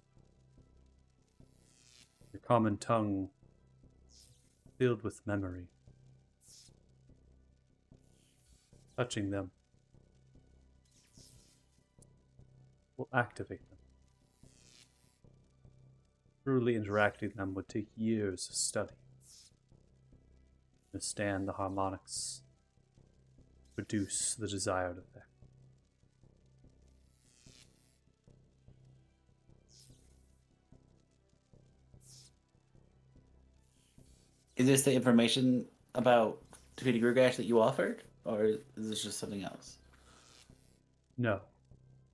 the common tongue filled with memory. Touching them will activate them. Truly interacting them would take years of study. Understand the harmonics, produce the desired effect.
Is this the information about defeating Rugash that you offered? Or is this just something else?
No,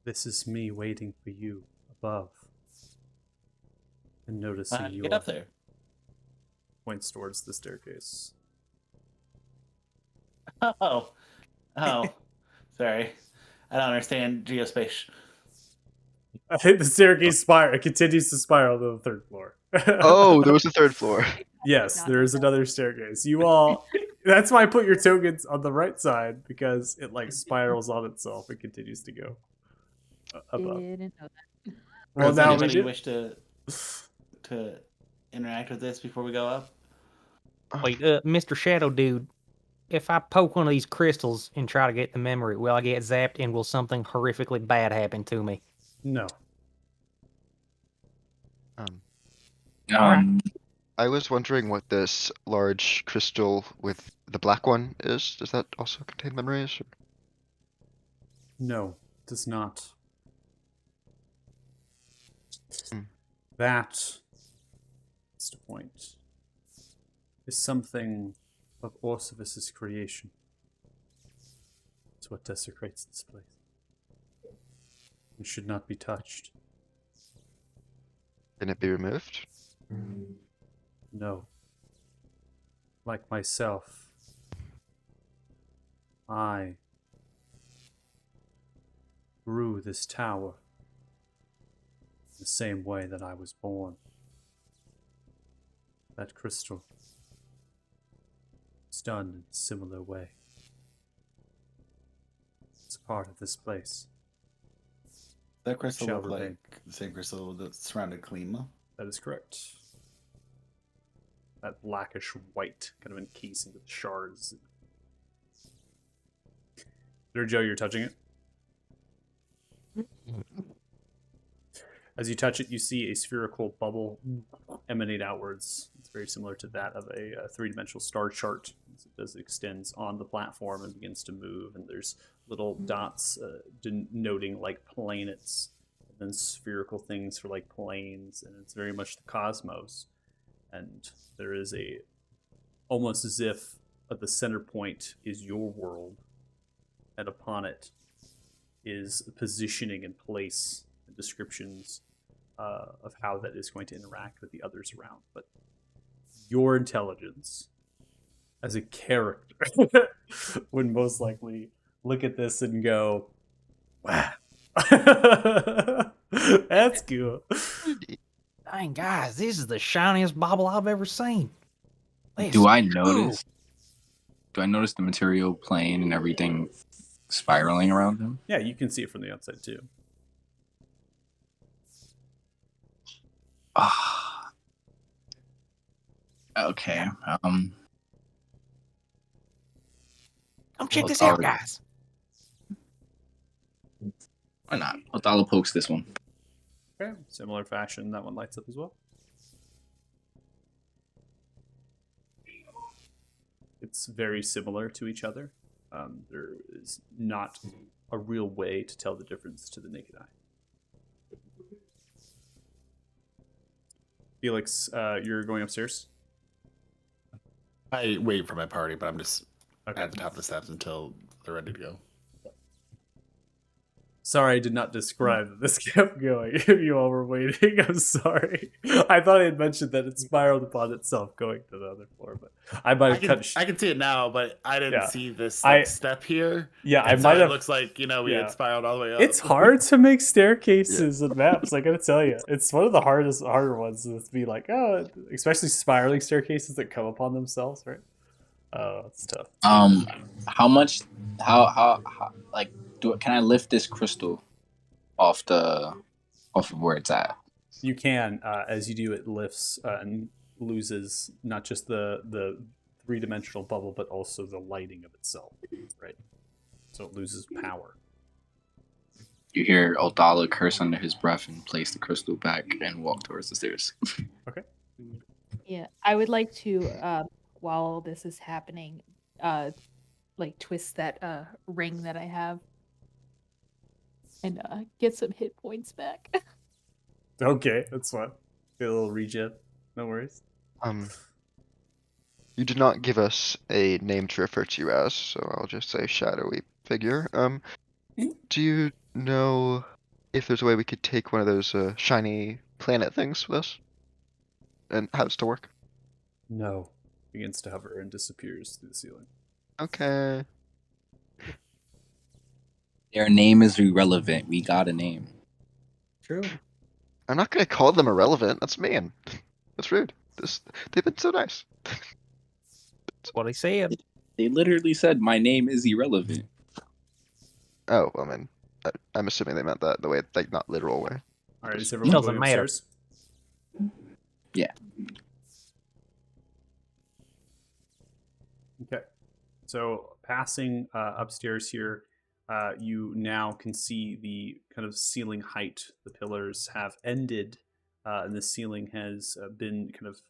this is me waiting for you above and noticing you.
Get up there.
Points towards the staircase.
Oh, sorry. I don't understand geospatial.
I think the staircase it continues to spiral to the third floor.
Oh, there was a third floor.
Yes, there is another staircase. You all. That's why I put your tokens on the right side, because it like spirals on itself and continues to go above.
Didn't know that.
Well,
Does
now we
anybody
do.
wish to interact with this before we go up?
Wait, Mr. Shadow Dude, if I poke one of these crystals and try to get the memory, will I get zapped and will something horrifically bad happen to me?
No.
Um,
I was wondering what this large crystal with the black one is. Does that also contain memories? Or...
No, it does not.
Hmm.
That, that's the point, is something of Orsevis's creation. It's what desecrates this place. It should not be touched.
Can it be removed?
No. Like myself, I grew this tower the same way that I was born. That crystal is done in a similar way. It's part of this place.
That crystal
Shall
look like
remain.
the same crystal that surrounded Klima?
That is correct. That blackish white kind of encasing with shards. There, Joe, you're touching it. As you touch it, you see a spherical bubble emanate outwards. It's very similar to that of a three-dimensional star chart. As it extends on the platform and begins to move, and there's little dots denoting like planets, and then spherical things for like planes, and it's very much the cosmos. And there is a, almost as if at the center point is your world, and upon it is positioning and place and descriptions of how that is going to interact with the others around. But your intelligence as a character would most likely look at this and go, wow, that's cool.
Dang, guys, this is the shiniest bauble I've ever seen.
Do I notice? Do I notice the material plane and everything spiraling around him?
Yeah, you can see it from the outside too.
Ah. Okay.
Come check
Well,
this out,
sorry.
guys.
Why not? Othala pokes this one.
Okay, similar fashion, that one lights up as well. It's very similar to each other. There is not a real way to tell the difference to the naked eye. Felix, you're going upstairs?
I wait for my party, but I'm just
Okay.
at the top of the steps until they're ready to go.
Sorry, I did not describe that this kept going. If you all were waiting, I'm sorry. I thought I had mentioned that it spiraled upon itself going to the other floor, but I might have
I can see it now, but I didn't
Yeah.
see this
I-
step here.
Yeah, I
And so
might
it
have.
looks like, we
yeah.
had spiraled all the way up.
It's hard to make staircases and maps. I gotta tell you, it's one of the harder ones to be like, oh, especially spiraling staircases that come upon themselves, right? Oh, it's tough.
How much? How like can I lift this crystal off of where it's at?
You can, as you do, it lifts and loses not just the three-dimensional bubble, but also the lighting of itself, right? So it loses power.
You hear Othala curse under his breath and place the crystal back and walk towards the stairs.
Okay.
Yeah, I would like to, while this is happening, like twist that ring that I have and get some hit points back.
Okay, that's fine. Get a little regen. No worries.
You did not give us a name to refer to you as, so I'll just say shadowy figure. Do you know if there's a way we could take one of those shiny planet things with us? And how it's to work?
No. Begins to hover and disappears through the ceiling.
Okay.
Their name is irrelevant. We got a name.
True.
I'm not gonna call them irrelevant. That's mean. That's rude. They've been so nice.
That's what I said.
They literally said my name is irrelevant.
Oh, I mean, I'm assuming they meant that the way, like, not literal way.
All right, is everyone
Doesn't
going
matter.
upstairs?
Yeah.
Okay. So passing upstairs here, you now can see the kind of ceiling height. The pillars have ended, and the ceiling has been kind of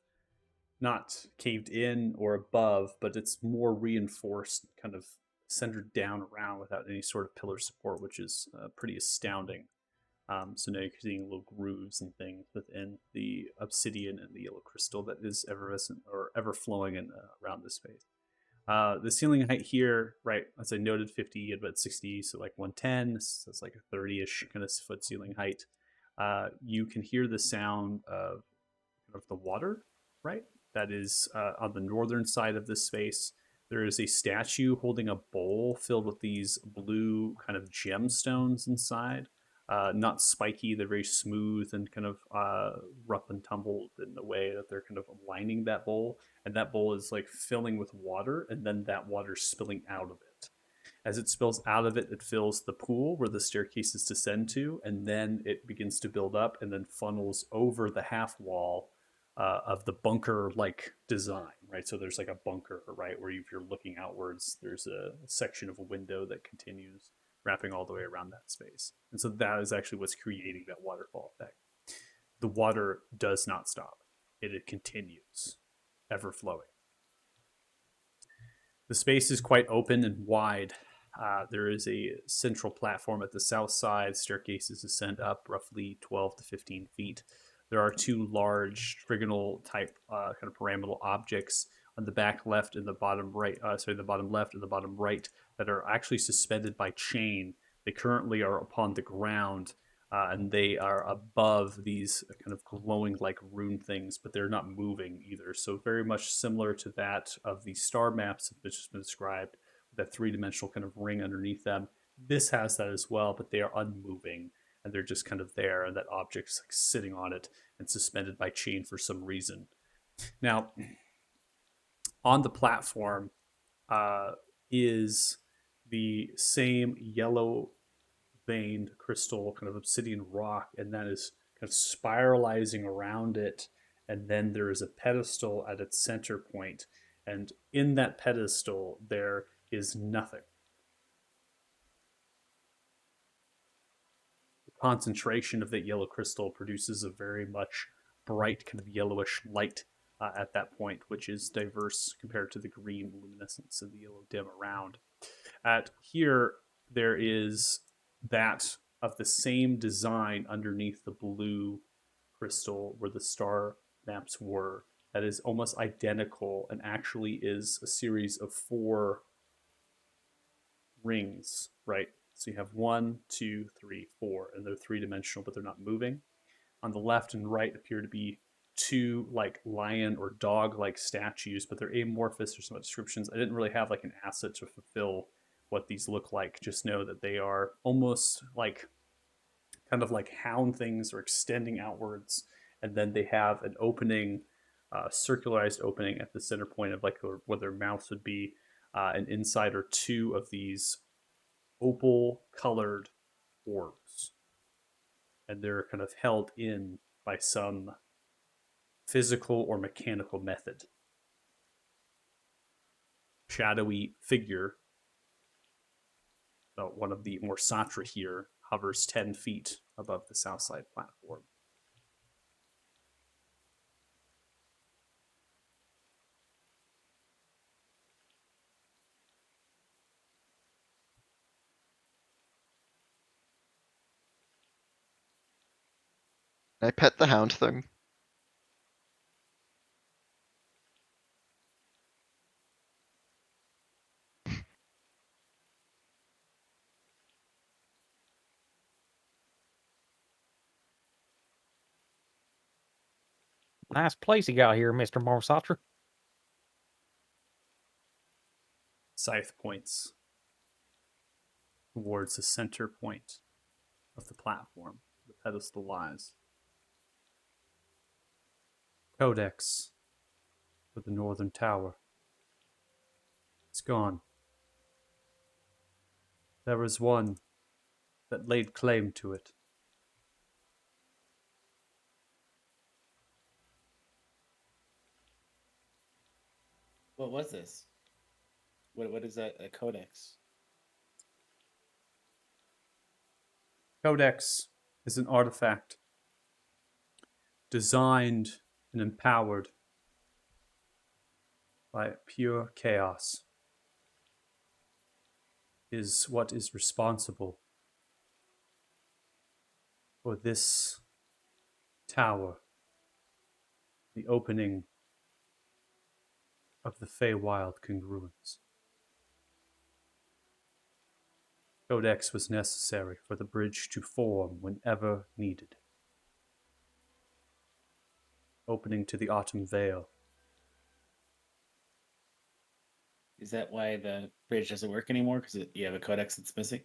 not caved in or above, but it's more reinforced, kind of centered down around without any sort of pillar support, which is pretty astounding. So now you're seeing little grooves and things within the obsidian and the yellow crystal that is effervescent or ever flowing in around this space. The ceiling height here, right, as I noted, 50 about 60, so like 110, so it's like a 30-ish kind of foot ceiling height. You can hear the sound of kind of the water, right? That is on the northern side of this space. There is a statue holding a bowl filled with these blue kind of gemstones inside. Not spiky, they're very smooth and kind of rough and tumbled in the way that they're kind of lining that bowl. And that bowl is like filling with water, and then that water spilling out of it. As it spills out of it, it fills the pool where the staircases descend to, and then it begins to build up and then funnels over the half wall of the bunker-like design, right? So there's like a bunker, right, where if you're looking outwards, there's a section of a window that continues wrapping all the way around that space. And so that is actually what's creating that waterfall effect. The water does not stop. It continues, ever flowing. The space is quite open and wide. There is a central platform at the south side. Staircases ascend up roughly 12 to 15 feet. There are two large trigonal type kind of pyramidal objects on the back left and the bottom right, the bottom left and the bottom right, that are actually suspended by chain. They currently are upon the ground, and they are above these kind of glowing like rune things, but they're not moving either. So very much similar to that of the star maps that just been described, that three-dimensional kind of ring underneath them. This has that as well, but they are unmoving, and they're just kind of there, and that object's like sitting on it and suspended by chain for some reason. Now, on the platform is the same yellow veined crystal kind of obsidian rock, and that is kind of spiralizing around it. And then there is a pedestal at its center point, and in that pedestal there is nothing. The concentration of that yellow crystal produces a very much bright kind of yellowish light at that point, which is diverse compared to the green luminescence and the yellow dim around. At here, there is that of the same design underneath the blue crystal where the star maps were. That is almost identical and actually is a series of 4 rings, right? So you have 1, 2, 3, 4, and they're three-dimensional, but they're not moving. On the left and right appear to be 2 like lion or dog like statues, but they're amorphous or some descriptions. I didn't really have like an asset to fulfill what these look like. Just know that they are almost like kind of like hound things or extending outwards, and then they have an opening, circularized opening at the center point of like where their mouths would be, and inside are 2 of these opal colored orbs, and they're kind of held in by some physical or mechanical method. Shadowy figure, one of the more Satra here, hovers 10 feet above the south side platform.
Can I pet the hound thing?
Nice place you got here, Mr. Morsatra.
Scythe points towards the center point of the platform. The pedestal lies. Codex for the northern tower. It's gone. There was one that laid claim to it.
What was this? What is that? A codex?
Codex is an artifact designed and empowered by pure chaos is what is responsible for this tower, the opening of the Feywild congruence. Codex was necessary for the bridge to form whenever needed. Opening to the Autumn Vale.
Is that why the bridge doesn't work anymore? Because you have a codex that's missing?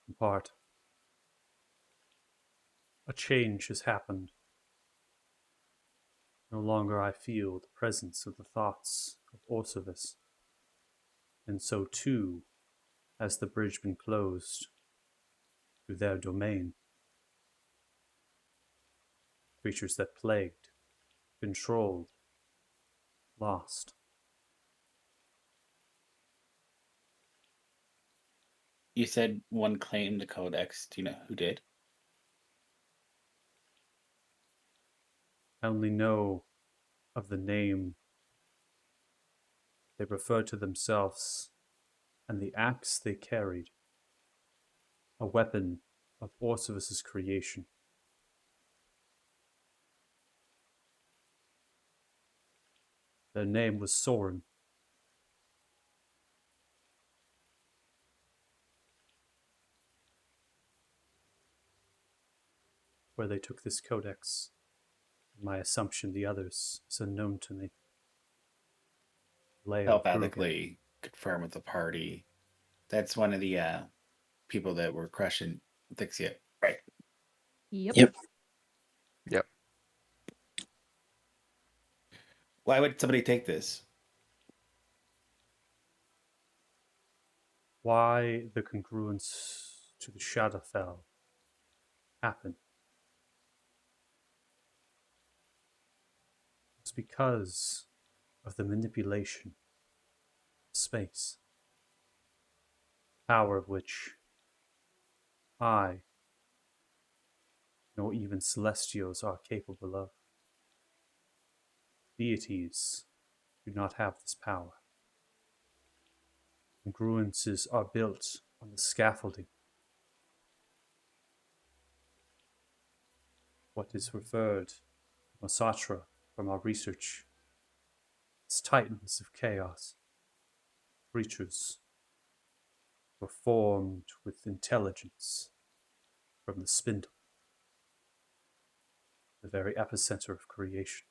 In part. A change has happened. No longer I feel the presence of the thoughts of Orsavis, and so too has the bridge been closed to their domain. Creatures that plagued, controlled, lost.
You said one claimed the codex. Do you know who did?
I only know of the name. They refer to themselves and the axe they carried, a weapon of Orsavis's creation. Their name was Soren. Where they took this codex, my assumption the others is unknown to me. Leia
Telepathically confirm with the party. That's one of the people that were crushing Thixia. Right.
Yep.
Yep.
Yep.
Why would somebody take this?
Why the congruence to the Shadowfell happened was because of the manipulation of space, power of which I, nor even celestials, are capable of. Deities do not have this power. Congruences are built on the scaffolding. What is referred to Masatra from our research as titans of chaos. Creatures were formed with intelligence from the spindle, the very epicenter of creation.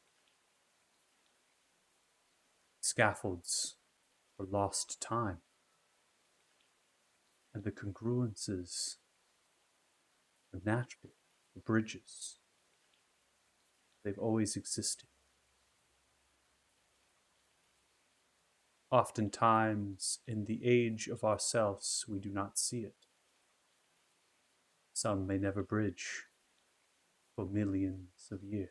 Scaffolds for lost time, and the congruences are natural, the bridges. They've always existed. Oftentimes, in the age of ourselves, we do not see it. Some may never bridge for millions of years.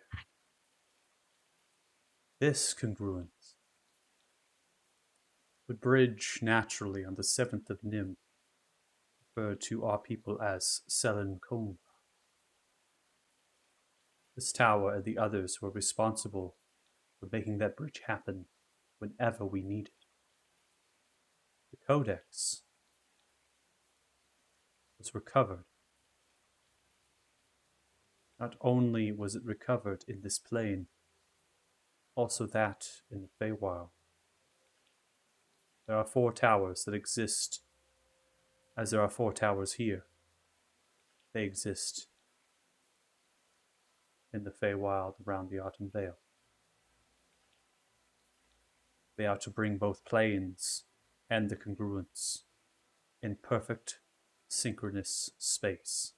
This congruence would bridge naturally on the 7th of Nim, referred to our people as Selen Komba. This tower and the others were responsible for making that bridge happen whenever we need it. The Codex was recovered. Not only was it recovered in this plane, also that in the Feywild. There are 4 towers that exist as there are 4 towers here. They exist in the Feywild around the Autumn Vale. They are to bring both planes and the congruence in perfect synchronous space.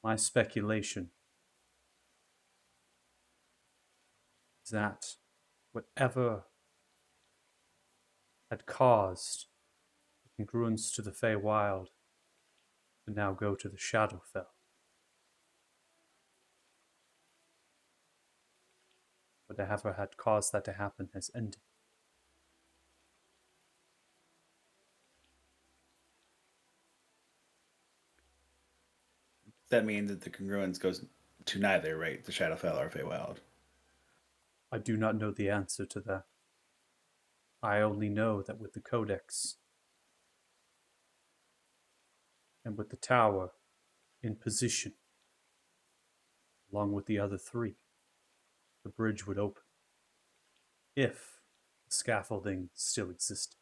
My speculation is that whatever had caused the congruence to the Feywild to now go to the Shadowfell, whatever had caused that to happen has ended.
That means that the congruence goes
to neither, right? The Shadowfell or Feywild.
I do not know the answer to that. I only know that with the Codex and with the tower in position, along with the other three, the bridge would open. If the scaffolding still existed.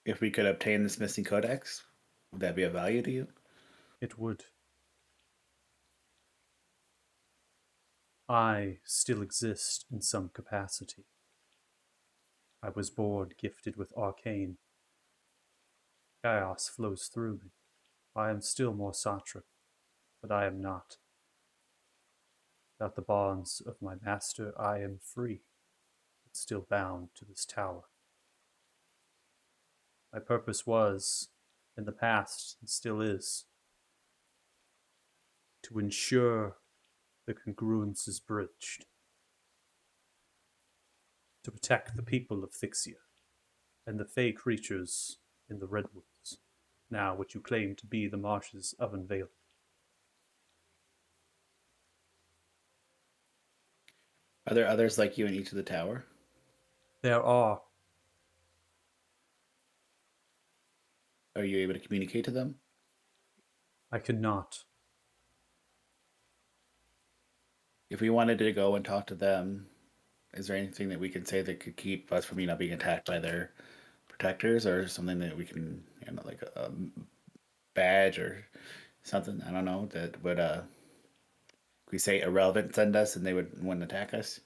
If we could obtain this missing codex, would that be of value to you?
It would. I still exist in some capacity. I was born gifted with arcane. Chaos flows through me. I am still more Satra, but I am not. Without the bonds of my master, I am free, but still bound to this tower. My purpose was, in the past, and still is, to ensure the congruence is bridged, to protect the people of Thixia and the fey creatures in the redwoods, now what you claim to be the marshes of Unveiling.
Are there others like you in each of the tower?
There are.
Are you able to communicate to them?
I cannot.
If we wanted to go and talk to them, is there anything that we can say that could keep us from, being attacked by their protectors, or something that we can, like a badge or something? I don't know, that would we say irrelevant send us and they wouldn't attack us.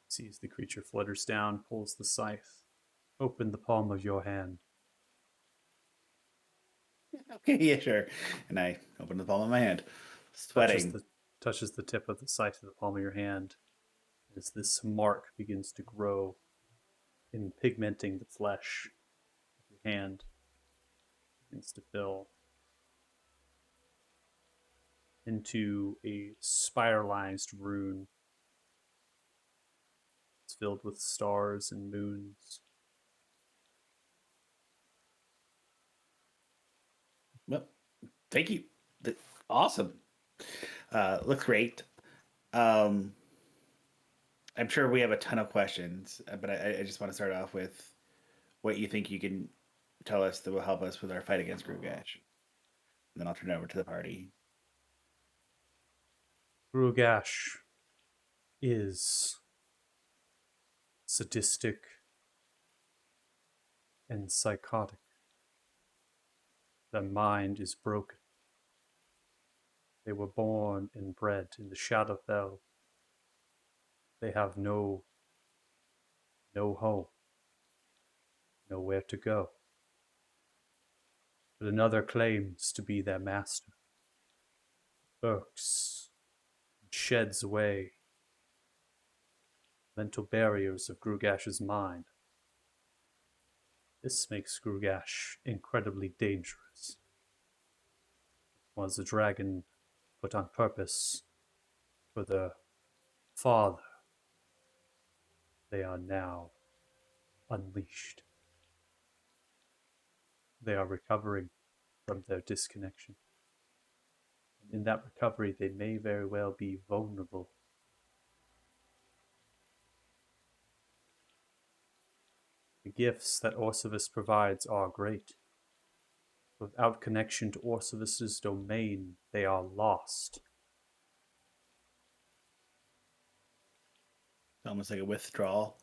Sees the creature flutters down, pulls the scythe. Open the palm of your hand.
Okay, yeah, sure. And I open the palm of my hand, sweating.
Touches the tip of the scythe to the palm of your hand. As this mark begins to grow in pigmenting the flesh of your hand, begins to fill into a spiralized rune. It's filled with stars and moons.
Well, thank you. Awesome. Looks great. I'm sure we have a ton of questions, but I just want to start off with what you think you can tell us that will help us with our fight against Grugash. And then I'll turn it over to the party.
Grugash is sadistic and psychotic. Their mind is broken. They were born and bred in the Shadowfell. They have no home, nowhere to go. But another claims to be their master, irks, and sheds away mental barriers of Grugash's mind. This makes Grugash incredibly dangerous. Was a dragon put on purpose for the father. They are now unleashed. They are recovering from their disconnection. And in that recovery, they may very well be vulnerable. The gifts that Orsavis provides are great. Without connection to Orsavis's domain, they are lost.
Almost like a withdrawal.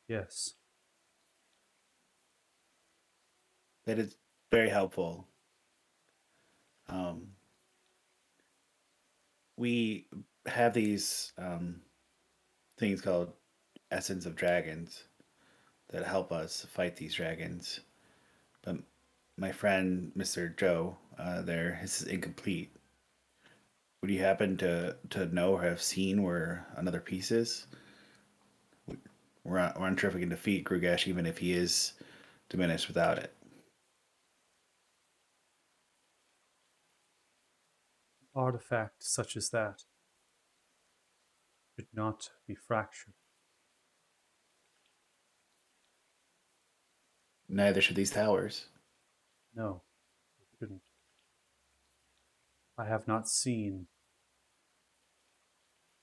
Yes.
That is very helpful. We have these things called essence of dragons that help us fight these dragons. But my friend, Mr. Joe, there, his is incomplete. Would you happen to know or have seen where another piece is? We're unsure if we can defeat Grugash even if he is diminished without it.
Artifact such as that should not be fractured.
Neither should these towers.
No, it shouldn't. I have not seen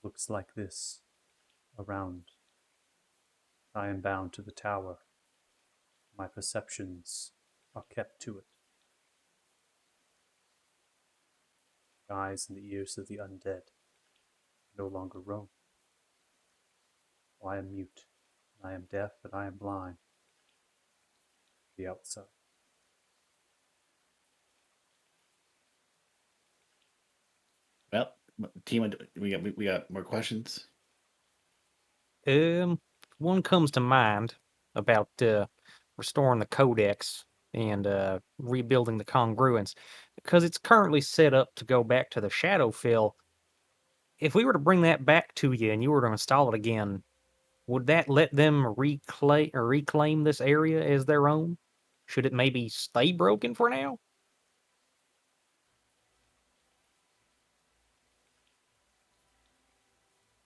looks like this around. I am bound to the tower. My perceptions are kept to it. The eyes and the ears of the undead no longer roam. I am mute, and I am deaf, and I am blind. The outside.
Well, team, we got more questions.
One comes to mind about restoring the codex and rebuilding the congruence, because it's currently set up to go back to the Shadowfell. If we were to bring that back to you and you were to install it again, would that let them reclaim this area as their own? Should it maybe stay broken for now?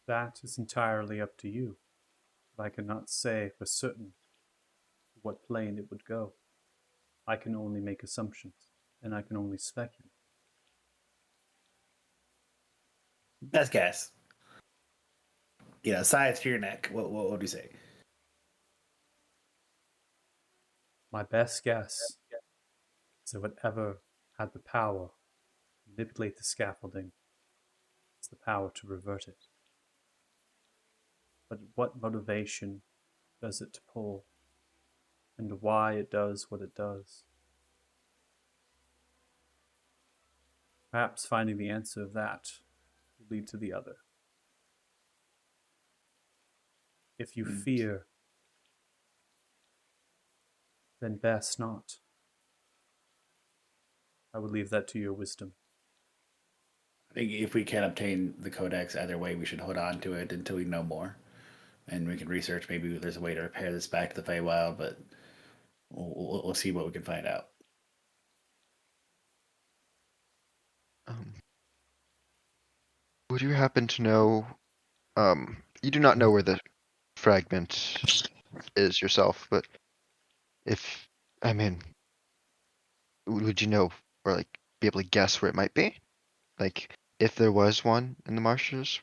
That is entirely up to you. But I cannot say for certain to what plane it would go. I can only make assumptions, and I can only speculate.
Best guess. Sides to your neck. What would you say?
My best guess is that whatever had the power to manipulate the scaffolding has the power to revert it. But what motivation does it to pull, and why it does what it does? Perhaps finding the answer of that will lead to the other. If you fear, then best not. I would leave that to your wisdom.
I think if we can obtain the codex either way, we should hold on to it until we know more. And we can research maybe there's a way to repair this back to the Feywild, but we'll see what we can find out.
Would you happen to know? You do not know where the fragment is yourself, but if I mean, would you know or like be able to guess where it might be? Like, if there was one in the marshes,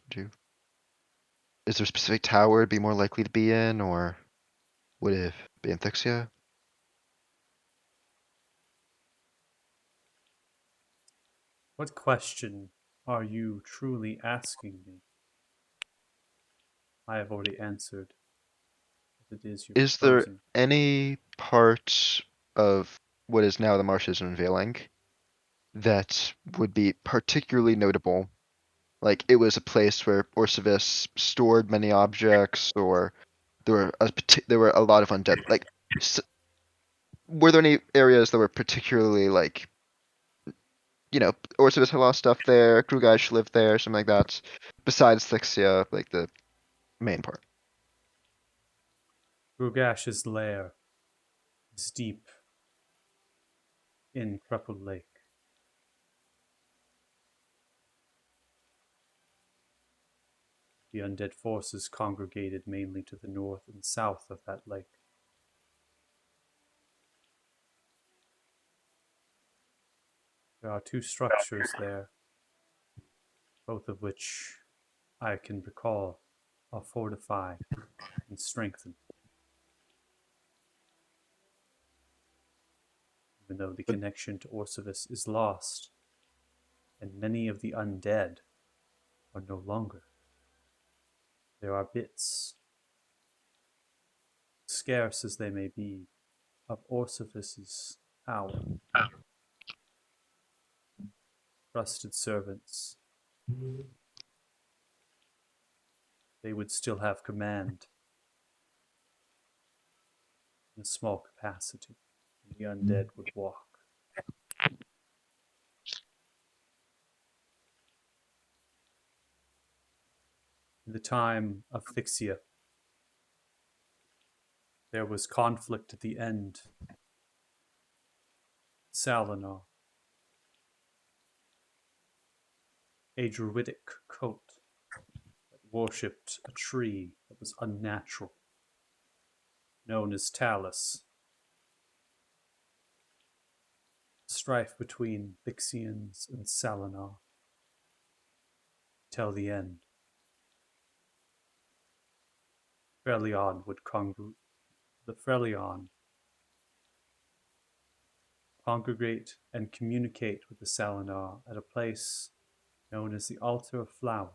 is there a specific tower it'd be more likely to be in, or would it be in Thixia?
What question are you truly asking me? I have already answered what it is you're
Is there
proposing.
any part of what is now the marshes in Veiling that would be particularly notable? Like, it was a place where Orcivis stored many objects, or there were a lot of undead. Like, were there any areas that were particularly like, Orcivis had a lot of stuff there, Krugash lived there, something like that, besides Thixia, like the main part?
Rugash's lair is deep in Crupple Lake. The undead forces congregated mainly to the north and south of that lake. There are two structures there, both of which I can recall are fortified and strengthened. Even though the connection to Orcivis is lost, and many of the undead are no longer, there are bits, scarce as they may be, of Orcivis's power. Trusted servants. They would still have command in a small capacity, and the undead would walk. In the time of Thixia, there was conflict at the end. Salinar, a druidic cult that worshipped a tree that was unnatural, known as Talus, strife between Bixians and Salinar till the end. Freljord would the Freljord congregate and communicate with the Salinar at a place known as the Altar of Flowers.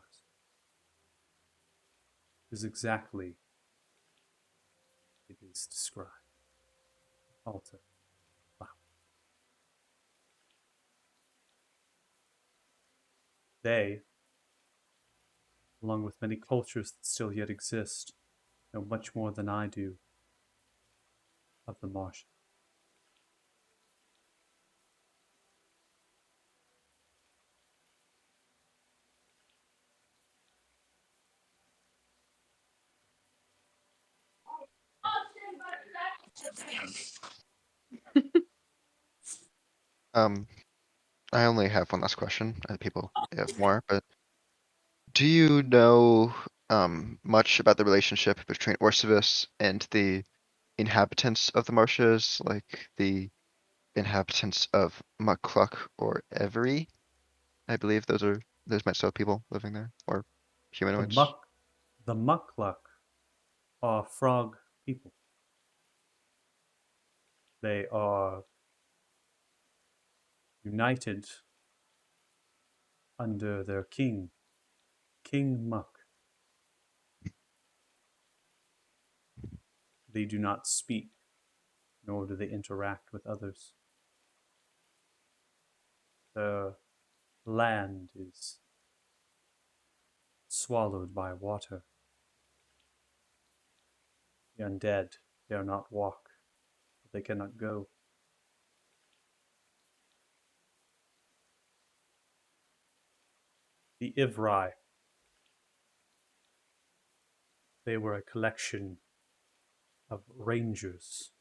Is exactly it is described. Altar of Flowers. They, along with many cultures that still yet exist, know much more than I do of the Martian.
I only have one last question. People have more, but do you know much about the relationship between Orcivis and the inhabitants of the marshes, like the inhabitants of Mukluk or Every? I believe those might still have people living there, or
The
humanoids.
Mukluk are frog people. They are united under their king, King Muck. They do not speak, nor do they interact with others. Their land is swallowed by water. The undead dare not walk, but they cannot go. The Ivrai, they were a collection of rangers.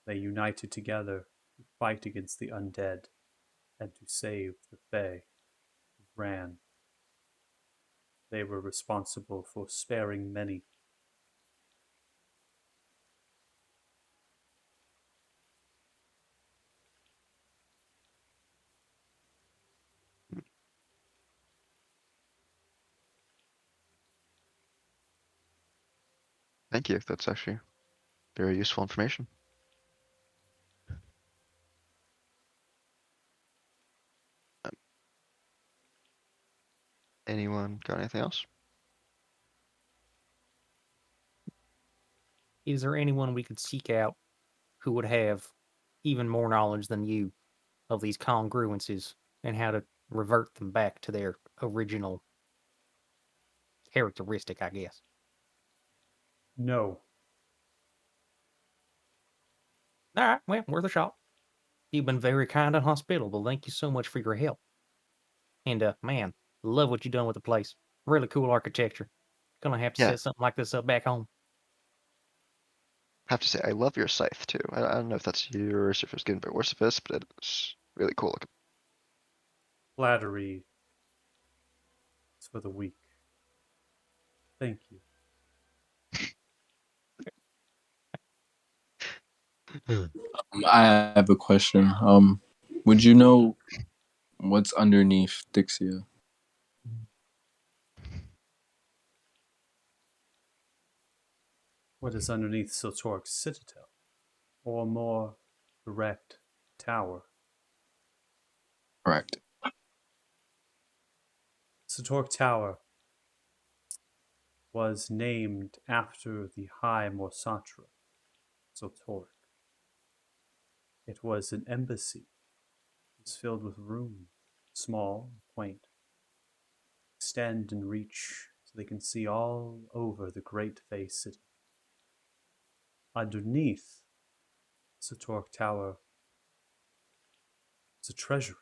They united together to fight against the undead and to save the Fae who ran. They were responsible for sparing many.
Thank you. That's actually very useful information. Um, Anyone got anything else?
Is there anyone we could seek out who would have even more knowledge than you of these congruences and how to revert them back to their original characteristic, I guess?
No,
All right, well, worth a shot. You've been very kind and hospitable. Thank you so much for your help. And, man, love what you've done with the place. Really cool architecture. Gonna have to
Yeah,
set something like this up back home.
have to say I love your scythe too. I don't know if that's yours or if it's given by Orcivis, but it's really cool looking.
flattery is for the weak. Thank you.
I have a question. Would you know what's underneath Dixia?
What is underneath Siltork's citadel? Or more direct, tower?
Correct.
Siltork Tower was named after the High Morsatra, Siltork. It was an embassy. It was filled with rooms, small and quaint, extend and reach so they can see all over the great Fey city. Underneath Siltork Tower is a treasury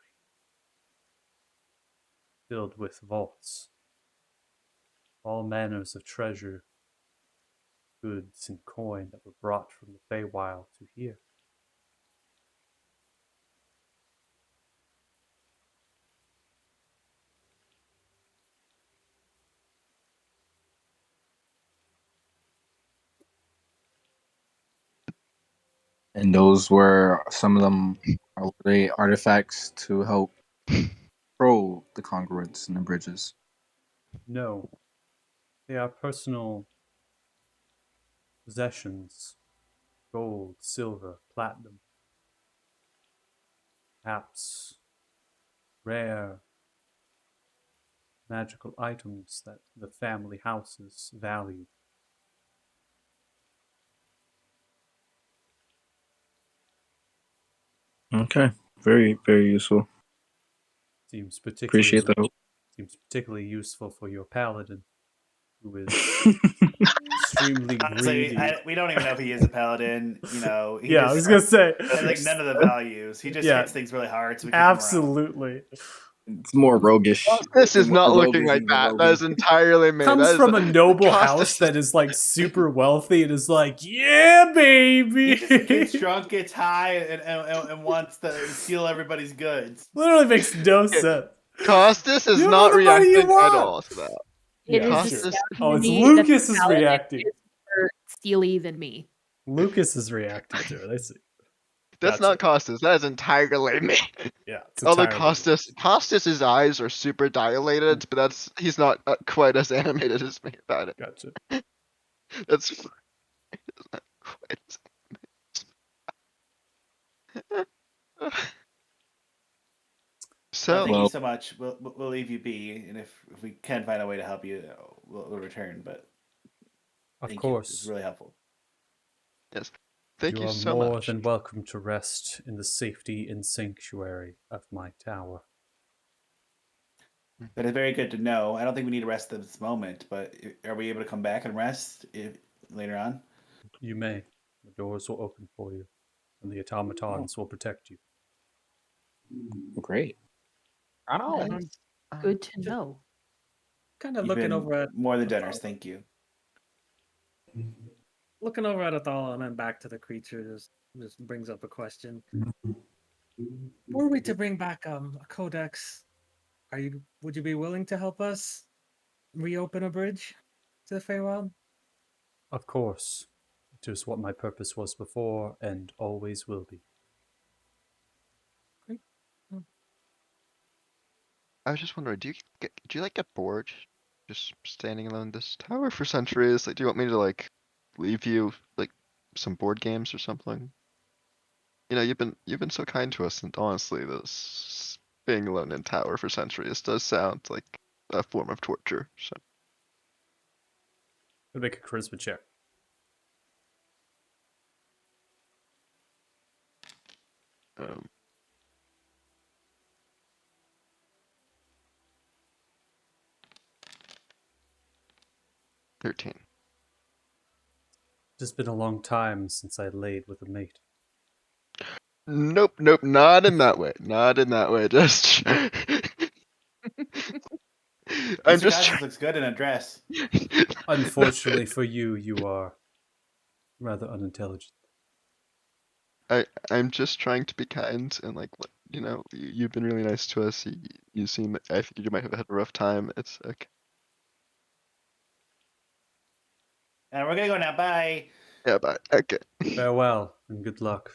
filled with vaults, all manners of treasure, goods, and coin that were brought from the Feywild to here.
And those were some of them. Were they artifacts to help control the congruence in the bridges?
No, they are personal possessions: gold, silver, platinum, perhaps rare magical items that the family houses value.
Okay, very very useful.
Seems
Appreciate
particularly
that.
seems particularly useful for your paladin, who is extremely
Honestly,
greedy.
we don't even know if he is a paladin. You know, he
Yeah, I
just
was gonna say.
has like none of the values. He just
Yeah.
hits things really hard, so we keep him around.
Absolutely.
It's more roguish.
This is
More
not looking
roguish
like
than
that.
roguish.
That is entirely me.
Comes
That is
from a noble
Costas-
house that is like super wealthy and is like, yeah, baby.
He just gets drunk, gets high, and wants to steal everybody's goods.
Literally makes no sense.
Costas is
You have
not
all the money you
reacting at
want.
all to that.
It
Yeah,
is
Costas-
astounding
Oh,
to
it's
me that
Lucas
the
is
paladin
reacting.
is more steely than me.
Lucas is reacting to it. I see.
That's
Gotcha.
not Costas. That is entirely me.
Yeah, it's
Although
entirely
Costas's eyes are super dilated, but he's not quite as animated as me about it.
Gotcha.
That's he's not quite as animated. So
Well, thank
Well-
you so much. We'll leave you be, and if we can find a way to help you, we'll return. But
Of
thank
course.
you. It's really helpful.
yes, thank you
are
so
more
much.
than welcome to rest in the safety and sanctuary of my tower.
But it's very good to know. I don't think we need to rest at this moment, but are we able to come back and rest later on?
You may. The doors will open for you, and the automatons will protect you.
Great.
I know.
Nice.
Good to know.
Kind of
You've
looking
been
over at
more than generous. Thank you.
Athala and then back to the creature just brings up a question. Were we to bring back a codex, would you be willing to help us reopen a bridge to the Feywild?
Of course. It is what my purpose was before, and always will be.
I was just wondering, do you like get bored just standing alone in this tower for centuries? Like, do you want me to like leave you like some board games or something? You know, you've been so kind to us, and honestly, this being alone in tower for centuries does sound like a form of torture. So
Make a charisma check.
um, $13.
It has been a long time since I laid with a mate.
Nope, not in that way. Not in that way. Just I'm
Mr.
just
Costas looks good in a dress.
Unfortunately for you, you are rather unintelligent.
I'm just trying to be kind and like you know you've been really nice to us. You seem I think you might have had a rough time. It's okay.
And we're gonna go now. Bye.
Yeah, but okay.
Farewell, and good luck.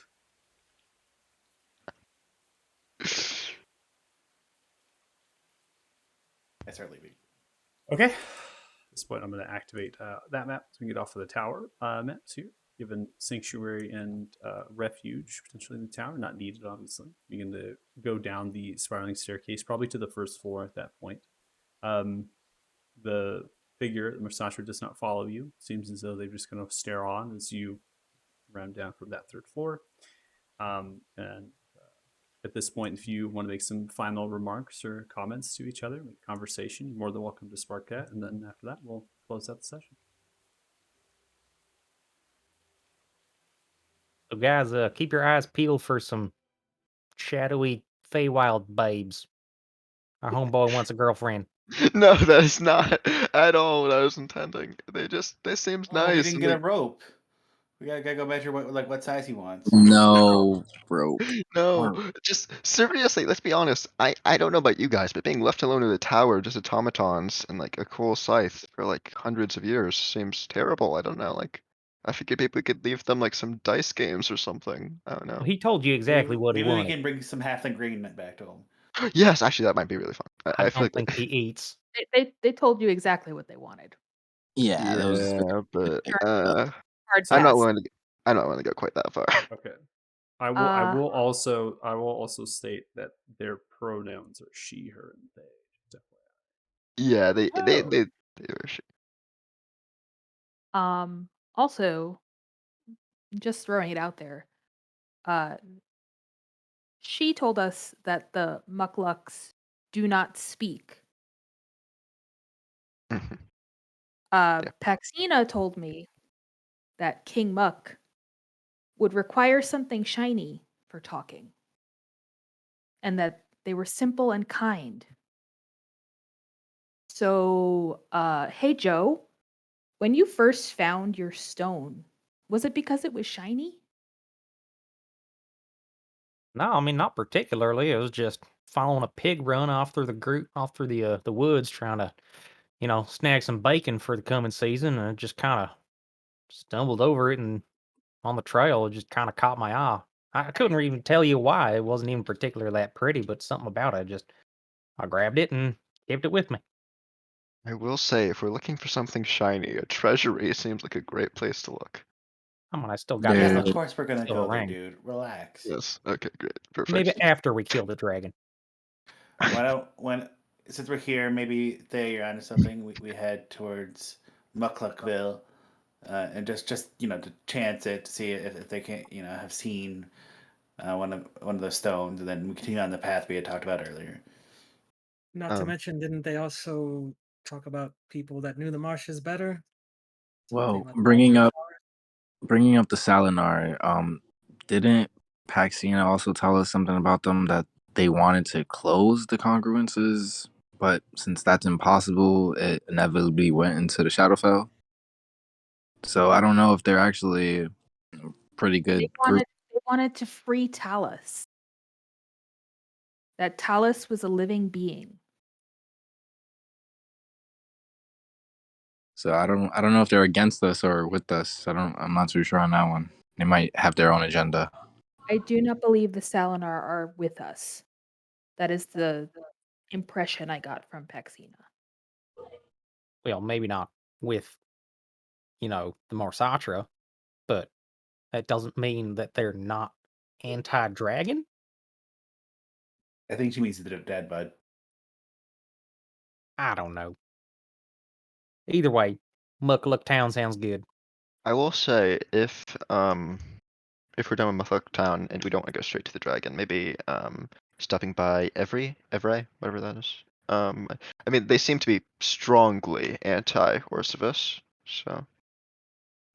I start leaving.
Okay. At this point, I'm going to activate that map so we can get off of the tower maps here. Given sanctuary and refuge potentially in the tower, not needed obviously. Begin to go down the spiraling staircase, probably to the first floor at that point. The figure, the Musashi, does not follow you. Seems as though they're just going to stare on as you round down from that third floor. And at this point, if you want to make some final remarks or comments to each other, make conversation, you're more than welcome to spark that. And then after that, we'll close out the session.
So guys, keep your eyes peeled for some shadowy Feywild babes. Our homeboy wants a girlfriend.
No, that is not at all what I was intending. They seemed
Oh, we
nice.
didn't
and
get
they-
a rope. We gotta go measure what size he wants.
No, bro.
No, just seriously, let's be honest. I don't know about you guys, but being left alone in the tower, just automatons and like a cool scythe for like hundreds of years seems terrible. I don't know, like I figured maybe we could leave them like some dice games or something. I don't know.
Well, he told you exactly what he
Maybe we
wanted.
can bring some halfling green back to him.
Yes, actually, that might be really fun.
I
I feel
don't
like
think he eats.
They told you exactly what they wanted.
Yeah, that was
yeah, but
Hard
I'm not
pass.
willing to. I'm not willing to go quite that far.
Okay. I will. I will also state that their pronouns are she, her, and they.
Yeah,
Oh.
they were.
Also, just throwing it out there. She told us that the Mucklucks do not speak.
Mhm. Yeah.
Paxina told me that King Muck would require something shiny for talking, and that they were simple and kind. So, hey Joe, when you first found your stone, was it because it was shiny?
No, I mean not particularly. It was just following a pig run off through the woods, trying to, snag some bacon for the coming season, and I just kind of stumbled over it, and on the trail, it just kind of caught my eye. I couldn't even tell you why. It wasn't even particularly that pretty, but something about it. I grabbed it and kept it with me.
I will say, if we're looking for something shiny, a treasury seems like a great place to look.
I mean, I still got
Yeah,
the
of course we're gonna
silver
go there,
ring.
dude. Relax.
Yes. Okay. Great.
Maybe
Perfect.
after we kill the dragon.
When since we're here, maybe you're onto something. We head towards Muckluckville, and just to chance it to see if they can have seen one of those stones, and then we continue on the path we had talked about earlier.
Not to mention, didn't they also talk about people that knew the marshes better? Something
Well,
about the Walking Forest?
bringing up the Salinar, didn't Paxina also tell us something about them that they wanted to close the congruences, but since that's impossible, it inevitably went into the Shadowfell. So I don't know if they're actually a pretty
They
good group.
wanted to free Talus. That Talus was a living being.
So I don't know if they're against us or with us. I'm not too sure on that one. They might have their own agenda.
I do not believe the Salinar are with us. That is the impression I got from Paxina.
Well, maybe not with, the Marsatra, but that doesn't mean that they're not anti-dragon.
I think she means the dead bud.
I don't know. Either way, Muckluck Town sounds good.
I will say, if we're done with Muffolk Town and we don't want to go straight to the dragon, maybe stopping by Evray, whatever that is. I mean, they seem to be strongly anti-Orsivus, so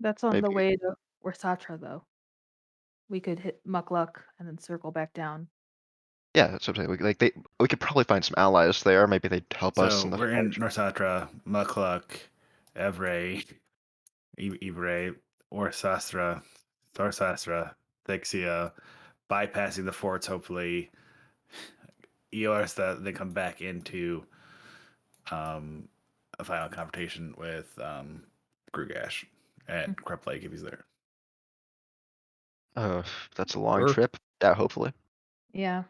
That's on the
maybe.
way to Orsatra, though. We could hit Muckluck and then circle back down.
Yeah, that's what I'm saying. We could probably find some allies there. Maybe they'd help us
So
in the
we're in
fight.
Norsatra, Mukluk, Evray, Ivray, Orsastra, Thorsastra, Thixia, bypassing the forts, hopefully. Eors that they come back into a final confrontation with Grugash at Crep Lake if he's there.
That's a long
Sure.
trip. Yeah, hopefully.
Yeah.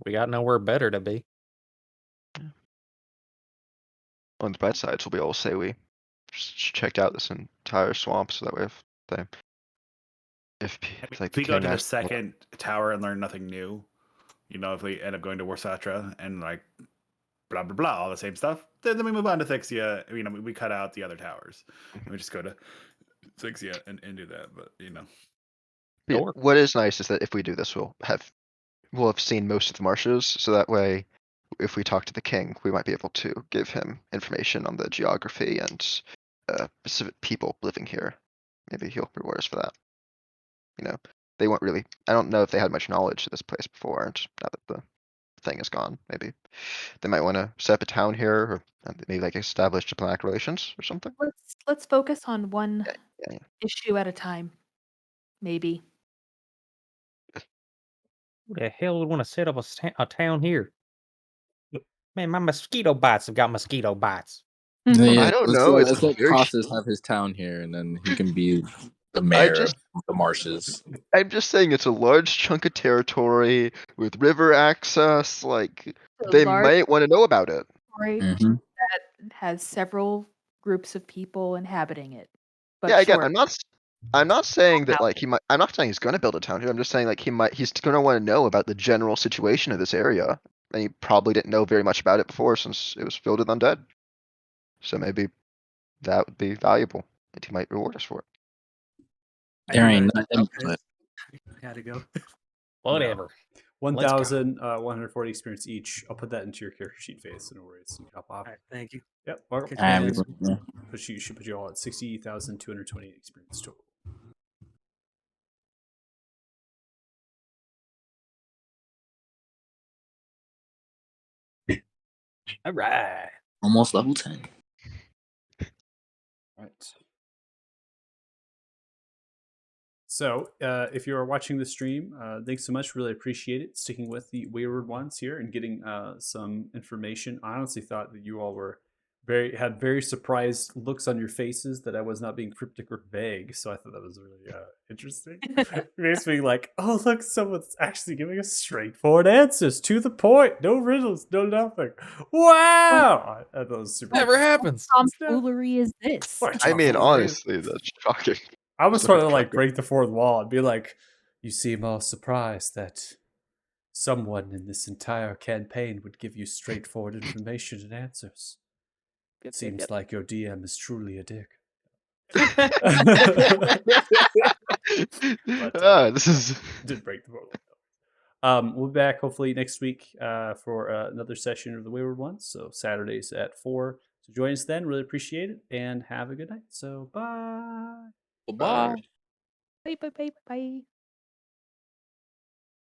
We got nowhere better to be.
On the bright sides, we'll be able to say we checked out this entire swamp, so that way if like
If
the
we go
king
to the
asks,
second tower and learn nothing new, if we end up going to Warsatra and blah blah blah, all the same stuff, then we move on to Thixia. We cut out the other towers. And we just go to Thixia and do that. But
yeah,
Sure.
what is nice is that if we do this, we'll have seen most of the marshes, so that way, if we talk to the king, we might be able to give him information on the geography and specific people living here. Maybe he'll reward us for that. They weren't really. I don't know if they had much knowledge of this place before, and now that the thing is gone, maybe they might want to set up a town here, or maybe like establish diplomatic relations or something.
Let's focus on one
Yeah.
issue at a time. Maybe.
Who the hell would want to set up a town here? Man, my mosquito bites have got mosquito bites.
I
Yeah,
don't know. It's
let's let
very.
Costas have his town here, and then he can be the
I
mayor
just,
of the marshes.
I'm just saying it's a large chunk of territory with river access. Like
A
they
large
might want to know about it.
territory
Mm-hmm.
that has several groups of people inhabiting it. But
Yeah, again,
sure,
I'm not saying that
out.
like he might. I'm not saying he's going to build a town here. I'm just saying like he's going to want to know about the general situation of this area, and he probably didn't know very much about it before since it was filled with undead. So maybe that would be valuable, and he might reward us for it.
There ain't nothing
Okay.
but
Gotta go.
Whatever. Let's go.
1,140 experience each. I'll put that into your character sheet phase. So no worries. You hop off.
All right, thank you.
Yep. Mark,
Catch you
I'm
guys.
should put you all at 60,228 experience total.
All right.
almost level 10.
Right. So, if you are watching the stream, thanks so much. Really appreciate it. Sticking with the Wayward ones here and getting some information. I honestly thought that you all were had very surprised looks on your faces that I was not being cryptic or vague. So I thought that was really interesting. It makes me like, oh look, someone's actually giving us straightforward answers to the point. No riddles, no nothing. Wow! I thought it was super.
Never happens.
Tomfoolery is this?
What
I mean,
tomfoolery.
honestly, that's shocking.
I was
So
trying to like
shocking.
break the fourth wall and be like, you seem all surprised that someone in this entire campaign would give you straightforward information and answers. Seems like your DM is truly a dick. But
This is.
did break the fourth wall. We'll be back hopefully next week for another session of the Wayward Ones. So Saturdays at 4. So join us then. Really appreciate it and have a good night. So bye.
Bye.
Bye bye bye bye.